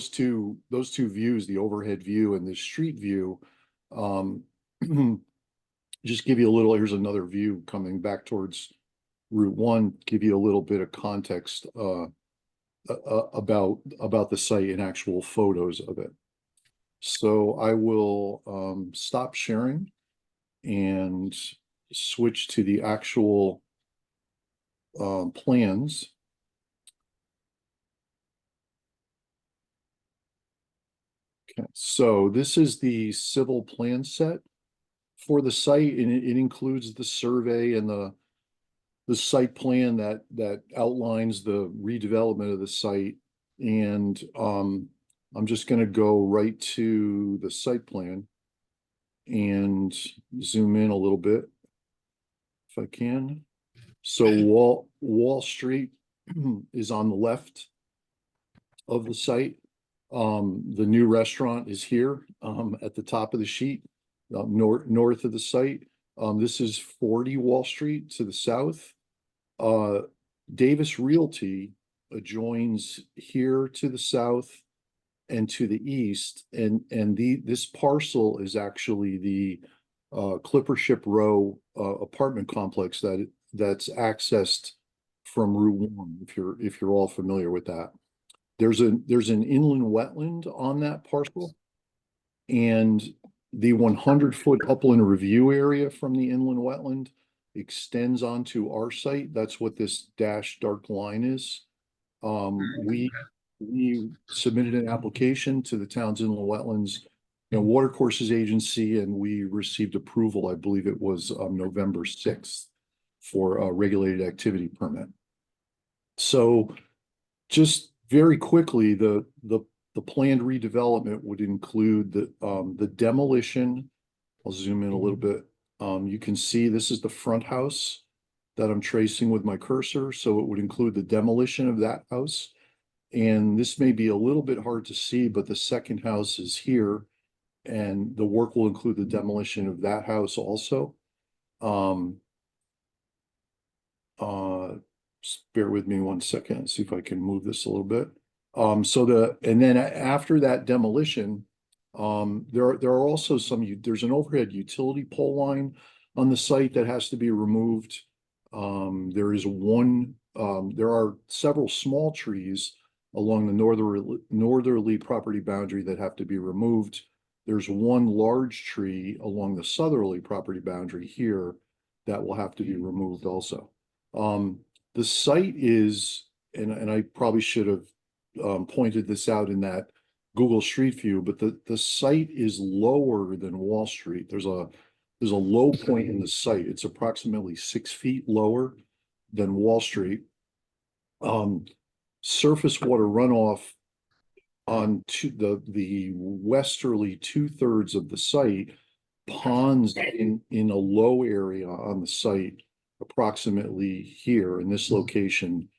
two views, the overhead view and the street view, just give you a little, here's another view coming back towards Route 1, give you a little bit of context about the site and actual photos of it. So I will stop sharing and switch to the actual plans. Okay, so this is the civil plan set for the site, and it includes the survey and the site plan that outlines the redevelopment of the site. And I'm just going to go right to the site plan and zoom in a little bit if I can. So Wall Street is on the left of the site. The new restaurant is here at the top of the sheet, north of the site. This is 40 Wall Street to the south. Davis Realty adjoins here to the south and to the east, and this parcel is actually the Clipper Ship Row apartment complex that's accessed from Route 1, if you're all familiar with that. There's an inland wetland on that parcel, and the 100-foot upland review area from the inland wetland extends onto our site. That's what this dashed dark line is. We submitted an application to the town's inland wetlands watercourses agency, and we received approval. I believe it was November 6th for a regulated activity permit. So just very quickly, the planned redevelopment would include the demolition. I'll zoom in a little bit. You can see this is the front house that I'm tracing with my cursor. So it would include the demolition of that house. And this may be a little bit hard to see, but the second house is here, and the work will include the demolition of that house also. Just bear with me 1 second and see if I can move this a little bit. And then after that demolition, there are also there's an overhead utility pole line on the site that has to be removed. There are several small trees along the northerly property boundary that have to be removed. There's one large tree along the southerly property boundary here that will have to be removed also. The site is, and I probably should have pointed this out in that Google Street View, but the site is lower than Wall Street. There's a low point in the site. It's approximately 6 feet lower than Wall Street. Surface water runoff on the westerly 2/3 of the site ponds in a low area on the site, approximately here in this location.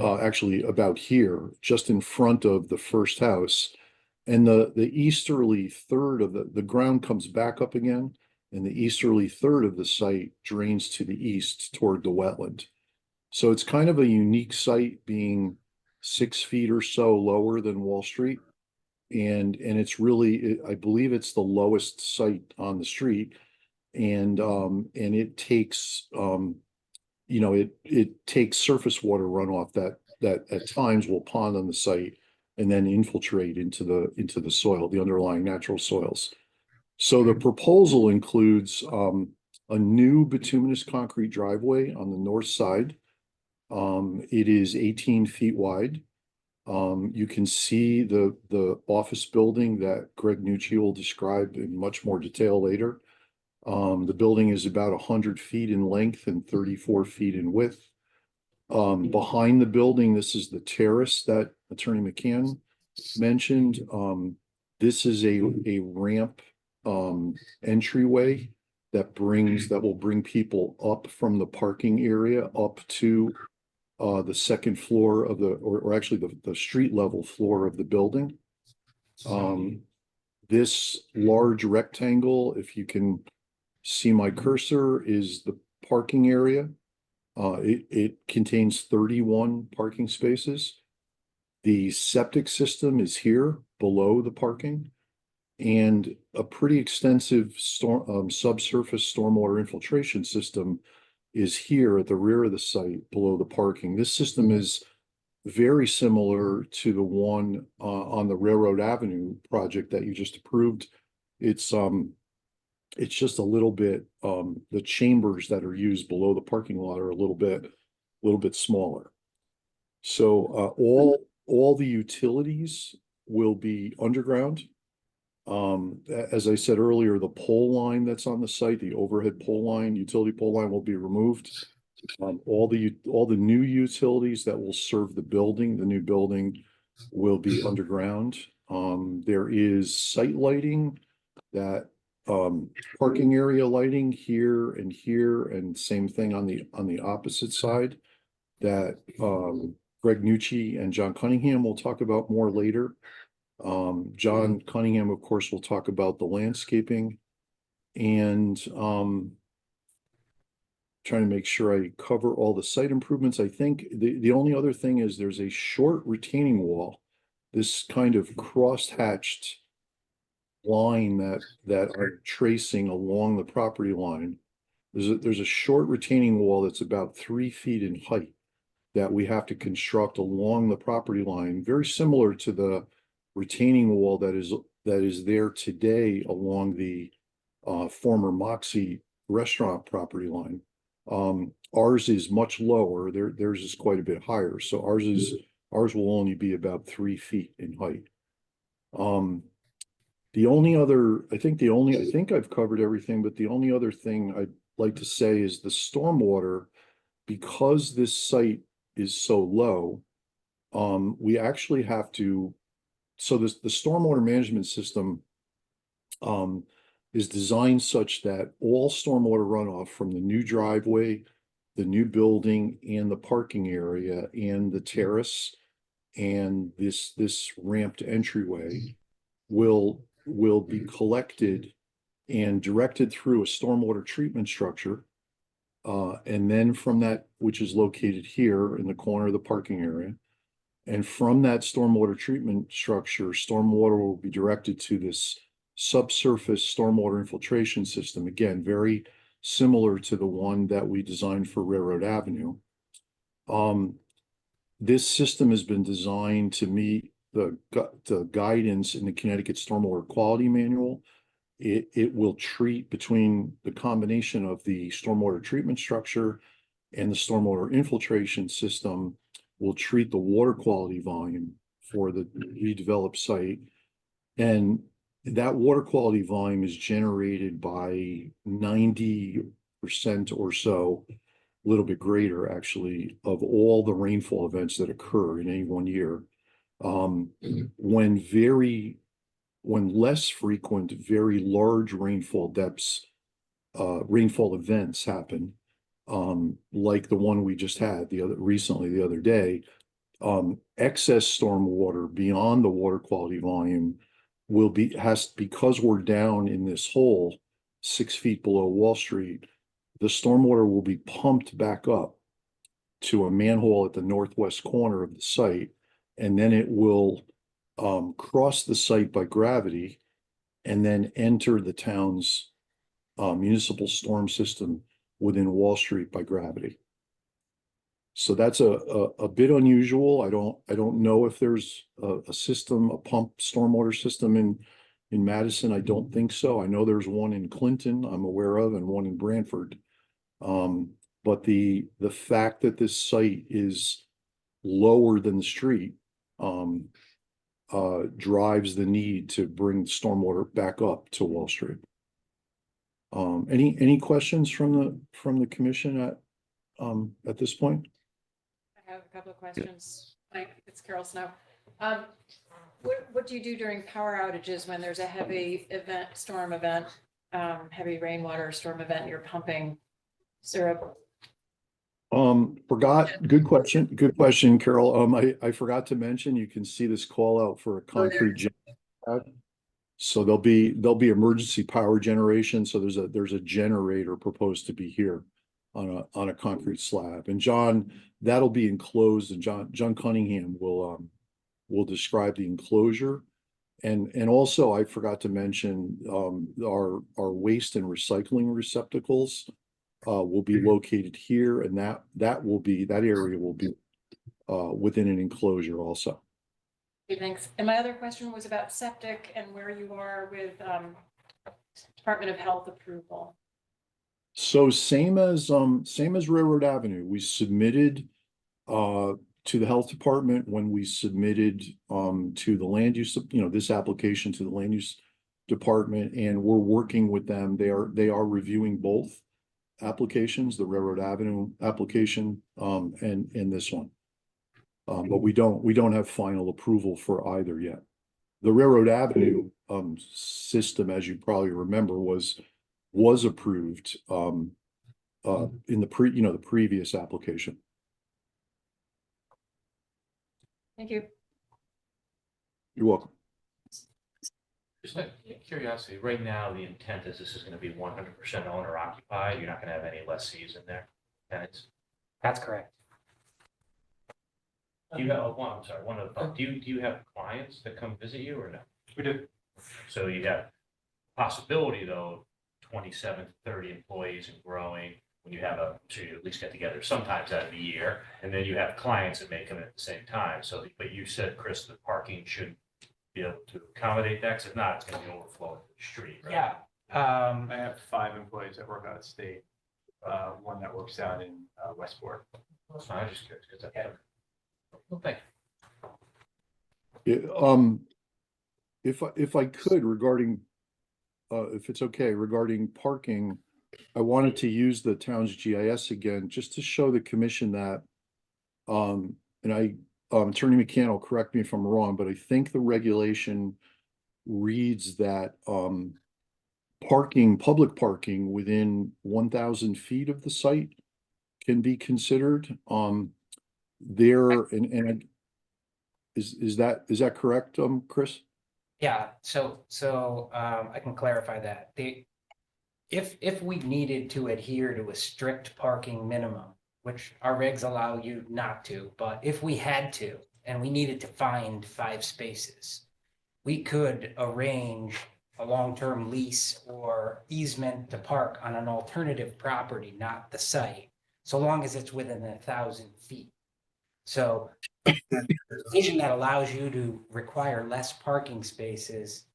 Actually about here, just in front of the first house. And the easterly third of the ground comes back up again, and the easterly third of the site drains to the east toward the wetland. So it's kind of a unique site, being 6 feet or so lower than Wall Street. And it's really, I believe it's the lowest site on the street. And it takes, it takes surface water runoff that at times will pond on the site and then infiltrate into the soil, the underlying natural soils. So the proposal includes a new bituminous concrete driveway on the north side. It is 18 feet wide. You can see the office building that Greg Nucci will describe in much more detail later. The building is about 100 feet in length and 34 feet in width. Behind the building, this is the terrace that Attorney McCann mentioned. This is a ramp entryway that will bring people up from the parking area up to the second floor of or actually the street level floor of the building. This large rectangle, if you can see my cursor, is the parking area. It contains 31 parking spaces. The septic system is here below the parking, and a pretty extensive subsurface stormwater infiltration system is here at the rear of the site below the parking. This system is very similar to the one on the Railroad Avenue project that you just approved. It's just a little bit, the chambers that are used below the parking lot are a little bit smaller. So all the utilities will be underground. As I said earlier, the pole line that's on the site, the overhead pole line, utility pole line, will be removed. All the new utilities that will serve the new building will be underground. There is site lighting, that parking area lighting here, and same thing on the opposite side that Greg Nucci and John Cunningham will talk about more later. John Cunningham, of course, will talk about the landscaping, and trying to make sure I cover all the site improvements. I think the only other thing is there's a short retaining wall, this kind of cross-hatched line that are tracing along the property line. There's a short retaining wall that's about 3 feet in height that we have to construct along the property line, very similar to the retaining wall that is there today along the former Moxie restaurant property line. Ours is much lower. Theirs is quite a bit higher. So ours will only be about 3 feet in height. I think I've covered everything, but the only other thing I'd like to say is the stormwater, because this site is so low, we actually have to, so the stormwater management system is designed such that all stormwater runoff from the new driveway, the new building, and the parking area, and the terrace, and this ramped entryway will be collected and directed through a stormwater treatment structure And then from that, which is located here in the corner of the parking area. And from that stormwater treatment structure, stormwater will be directed to this subsurface stormwater infiltration system. Again, very similar to the one that we designed for Railroad Avenue. This system has been designed to meet the guidance in the Connecticut Stormwater Quality Manual. It will treat between the combination of the stormwater treatment structure and the stormwater infiltration system will treat the water quality volume for the redeveloped site. And that water quality volume is generated by 90% or so, a little bit greater actually, of all the rainfall events that occur in any one year. When less frequent, very large rainfall depths, rainfall events happen, like the one we just had the other day, excess storm water beyond the water quality volume because we're down in this hole 6 feet below Wall Street, the stormwater will be pumped back up to a manhole at the northwest corner of the site, and then it will cross the site by gravity and then enter the town's municipal storm system within Wall Street by gravity. So that's a bit unusual. I don't know if there's a pump stormwater system in Madison. I don't think so. I know there's one in Clinton I'm aware of, and one in Branford. But the fact that this site is lower than the street drives the need to bring stormwater back up to Wall Street. Any questions from the commission at this point? I have a couple of questions. Mike, it's Carol Snow. What do you do during power outages when there's a heavy storm event, heavy rainwater storm event, and you're pumping syrup? Good question, Carol. I forgot to mention, you can see this call out for a concrete generator. So there'll be emergency power generation. So there's a generator proposed to be here on a concrete slab. And John, that'll be enclosed, and John Cunningham will describe the enclosure. And also I forgot to mention our waste and recycling receptacles will be located here, and that area will be within an enclosure also. Okay, thanks. And my other question was about septic and where you are with Department of Health approval. So same as Railroad Avenue, we submitted to the health department when we submitted to the land use, this application to the land use department, and we're working with them. They are reviewing both applications, the Railroad Avenue application and this one. But we don't have final approval for either yet. The Railroad Avenue system, as you probably remember, was approved in the previous application. Thank you. You're welcome. Just out of curiosity, right now, the intent is this is going to be 100% owner occupied. You're not going to have any lessees in there, tenants? That's correct. Do you have, one other thought. Do you have clients that come visit you or no? We do. So you have possibility though, 27 to 30 employees and growing, when you have so you at least get together sometimes out of the year, and then you have clients that may come in at the same time. So, but you said, Chris, the parking should be able to accommodate that, because if not, it's going to be overflowing to the street, right? Yeah. I have 5 employees that work out of state, one that works out in Westport. That's fine. I'm just curious, because that's well, thank you. If I could, regarding if it's okay, regarding parking, I wanted to use the town's GIS again, just to show the commission that, and Attorney McCann will correct me if I'm wrong, but I think the regulation reads that public parking within 1,000 feet of the site can be considered. Is that correct, Chris? Yeah, so I can clarify that. if we needed to adhere to a strict parking minimum, which our regs allow you not to, but if we had to, and we needed to find 5 spaces, we could arrange a long-term lease or easement to park on an alternative property, not the site, so long as it's within 1,000 feet. So the provision that allows you to require less parking spaces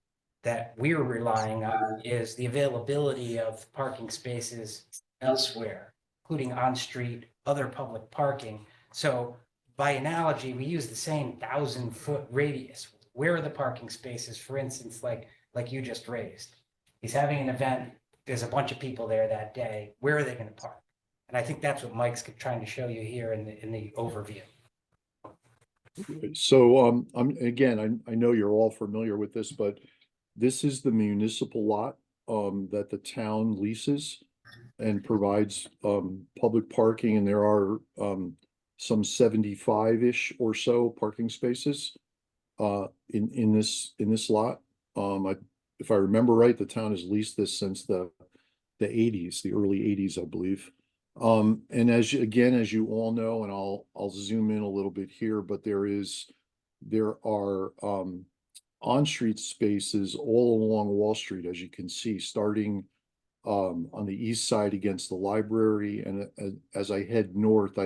that we're relying on is the availability of parking spaces elsewhere, including on-street, other public parking. So by analogy, we use the same 1,000-foot radius. Where are the parking spaces, for instance, like you just raised? He's having an event, there's a bunch of people there that day. Where are they going to park? And I think that's what Mike's trying to show you here in the overview. So, I know you're all familiar with this, but this is the municipal lot, that the town leases and provides, public parking, and there are, some 75-ish or so parking spaces, in this lot. If I remember right, the town has leased this since the eighties, the early eighties, I believe. And as you all know, and I'll zoom in a little bit here, but there are on-street spaces all along Wall Street, as you can see, starting on the east side against the library, and as I head north,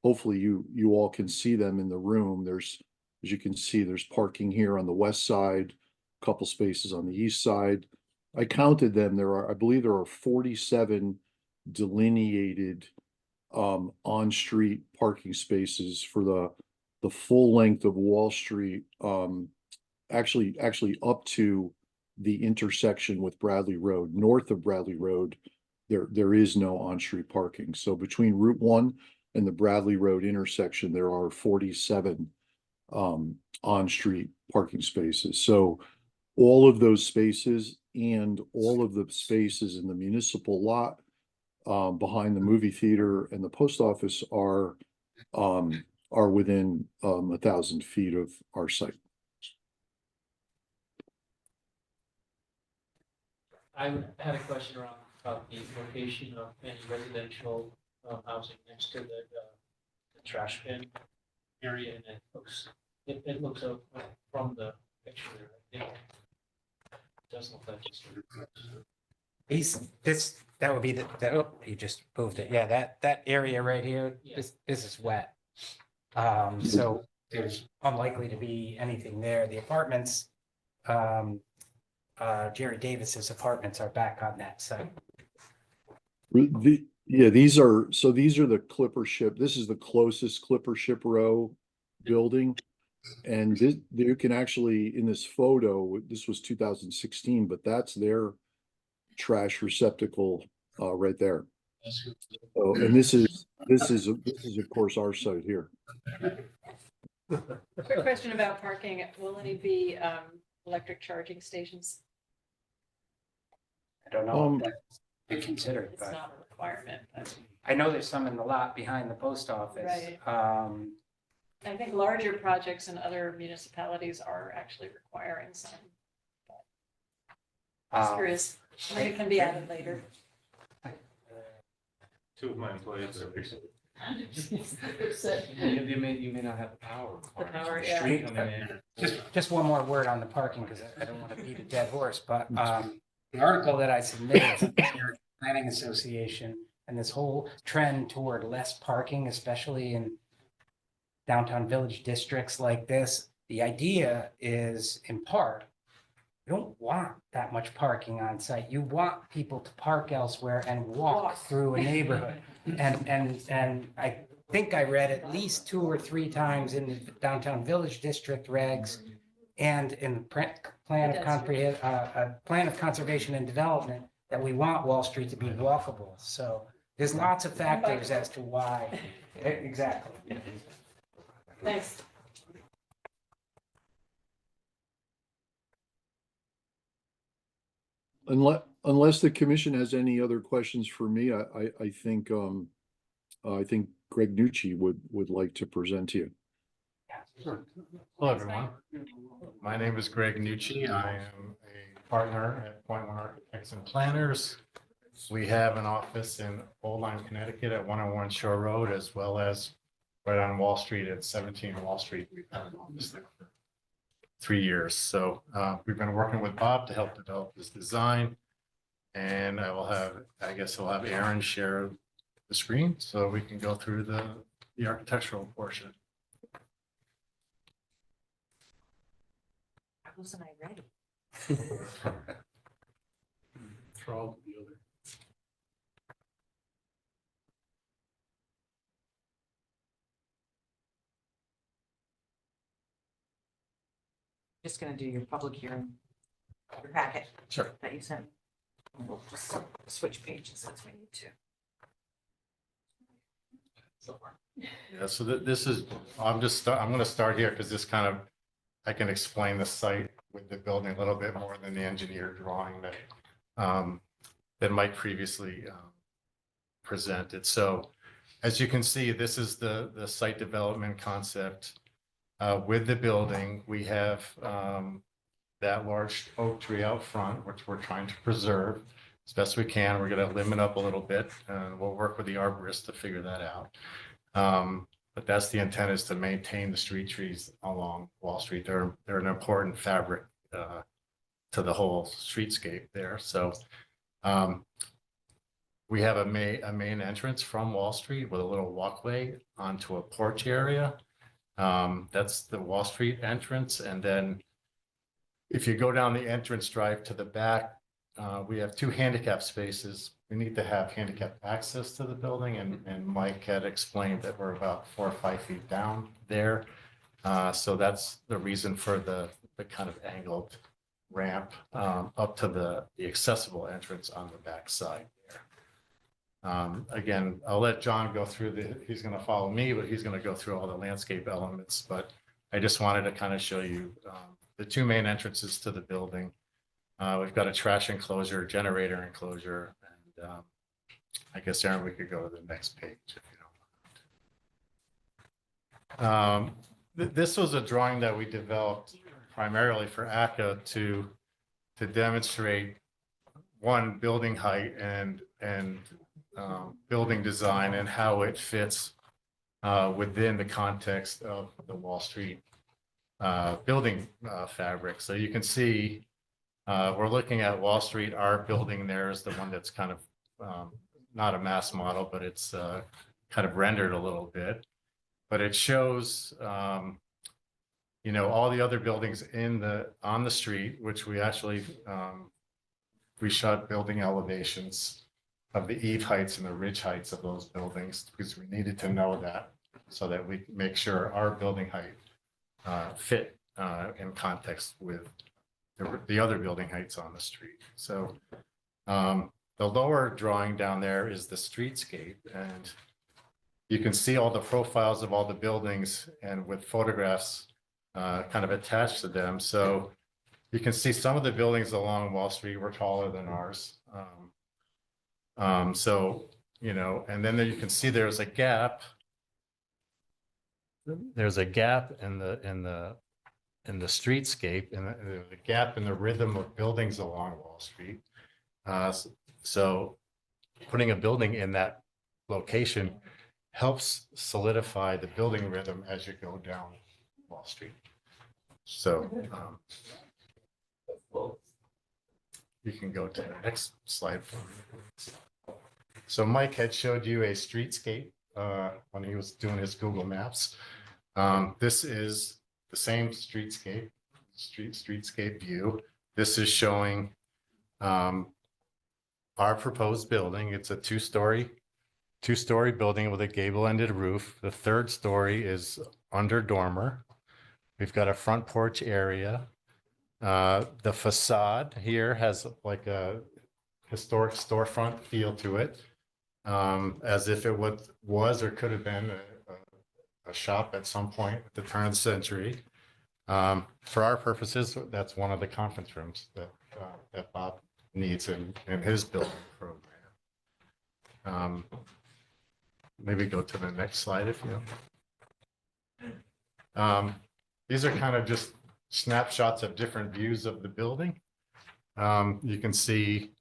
hopefully you all can see them in the room. As you can see, there's parking here on the west side, a couple spaces on the east side. I counted them. I believe there are 47 delineated on-street parking spaces for the full length of Wall Street, actually up to the intersection with Bradley Road. North of Bradley Road, there is no on-street parking. So between Route 1 and the Bradley Road intersection, there are 47 on-street parking spaces. So all of those spaces and all of the spaces in the municipal lot, behind the movie theater and the post office are within 1,000 feet of our site. I had a question about the location of any residential housing next to the trash bin area, and it looks from the picture there, I think. It does look like it's. That would be you just moved it. Yeah, that area right here, this is wet. So there's unlikely to be anything there. The apartments, Jerry Davis's apartments are back on that site. These are the Clipper Ship. This is the closest Clipper Ship Row building. And you can actually, in this photo, this was 2016, but that's their trash receptacle right there. So, and this is of course our site here. Quick question about parking. Will any be electric charging stations? I don't know if that's been considered, It's but not a requirement. I know there's some in the lot behind the post office. Right. I think larger projects in other municipalities are actually requiring some. Just curious, maybe it can be added later. 2 of my employees are fixing it. You may not have the power. The power, yeah. Street coming in. Just one more word on the parking, because I don't want to beat a dead horse, but the article that I submitted from the Area Planning Association and this whole trend toward less parking, especially in downtown village districts like this, the idea is in part, you don't want that much parking on site. You want people to park elsewhere and walk through a neighborhood. And I think I read at least 2 or 3 times in the downtown village district regs and in the plan of conservation and development that we want Wall Street to be walkable. So there's lots of factors as to why. Exactly. Thanks. Unless the commission has any other questions for me, I think Greg Nucci would like to present to you. Sure. Hello, everyone. My name is Greg Nucci. I am a partner at Point One Architects and Planners. We have an office in Old Lyme, Connecticut at 101 Shore Road, as well as right on Wall Street at 17 Wall Street. We've had an office there for 3 years. So we've been working with Bob to help develop this design. And I guess I'll have Aaron share the screen so we can go through the architectural portion. Wasn't I ready? Throw the other. Just gonna do your public hearing, your packet. Sure. That you sent. We'll just switch pages as we need to. Yeah, so this is, I'm going to start here because this kind of, I can explain the site with the building a little bit more than the engineer drawing that Mike previously presented. So as you can see, this is the site development concept. With the building, we have that large oak tree out front, which we're trying to preserve as best we can. We're going to limit up a little bit, and we'll work with the arborist to figure that out. But that's the intent, is to maintain the street trees along Wall Street. They're an important fabric to the whole streetscape there. So we have a main entrance from Wall Street with a little walkway onto a porch area. That's the Wall Street entrance. And then if you go down the entrance drive to the back, we have 2 handicap spaces. We need to have handicap access to the building, and Mike had explained that we're about 4 or 5 feet down there. So that's the reason for the kind of angled ramp up to the accessible entrance on the back side there. Again, I'll let John go through he's going to follow me, but he's going to go through all the landscape elements. But I just wanted to kind of show you the 2 main entrances to the building. We've got a trash enclosure, generator enclosure, and I guess, Aaron, we could go to the next page if you don't mind. This was a drawing that we developed primarily for ACCA to demonstrate, one, building height and building design and how it fits within the context of the Wall Street building fabric. So you can see we're looking at Wall Street. Our building there is the one that's kind of not a mass model, but it's kind of rendered a little bit. But it shows, you know, all the other buildings on the street, which we actually we shot building elevations of the eave heights and the ridge heights of those buildings, because we needed to know that so that we make sure our building height fit in context with the other building heights on the street. So the lower drawing down there is the streetscape, and you can see all the profiles of all the buildings and with photographs kind of attached to them. So you can see some of the buildings along Wall Street were taller than ours. So, you know, and then there you can see there's a gap. There's a gap in the streetscape, and the gap in the rhythm of buildings along Wall Street. So putting a building in that location helps solidify the building rhythm as you go down Wall Street. So you can go to the next slide. So Mike had showed you a streetscape when he was doing his Google Maps. This is the same streetscape view. This is showing our proposed building. It's a two-story building with a gable-ended roof. The 3rd story is under dormer. We've got a front porch area. The facade here has like a historic storefront feel to it, as if it was or could have been a shop at some point at the turn of the century. For our purposes, that's one of the conference rooms that Bob needs in his building program. Maybe go to the next slide if you know. These are kind of just snapshots of different views of the building. You can see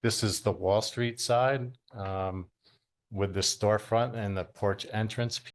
this is the Wall Street side with the storefront and the porch entrance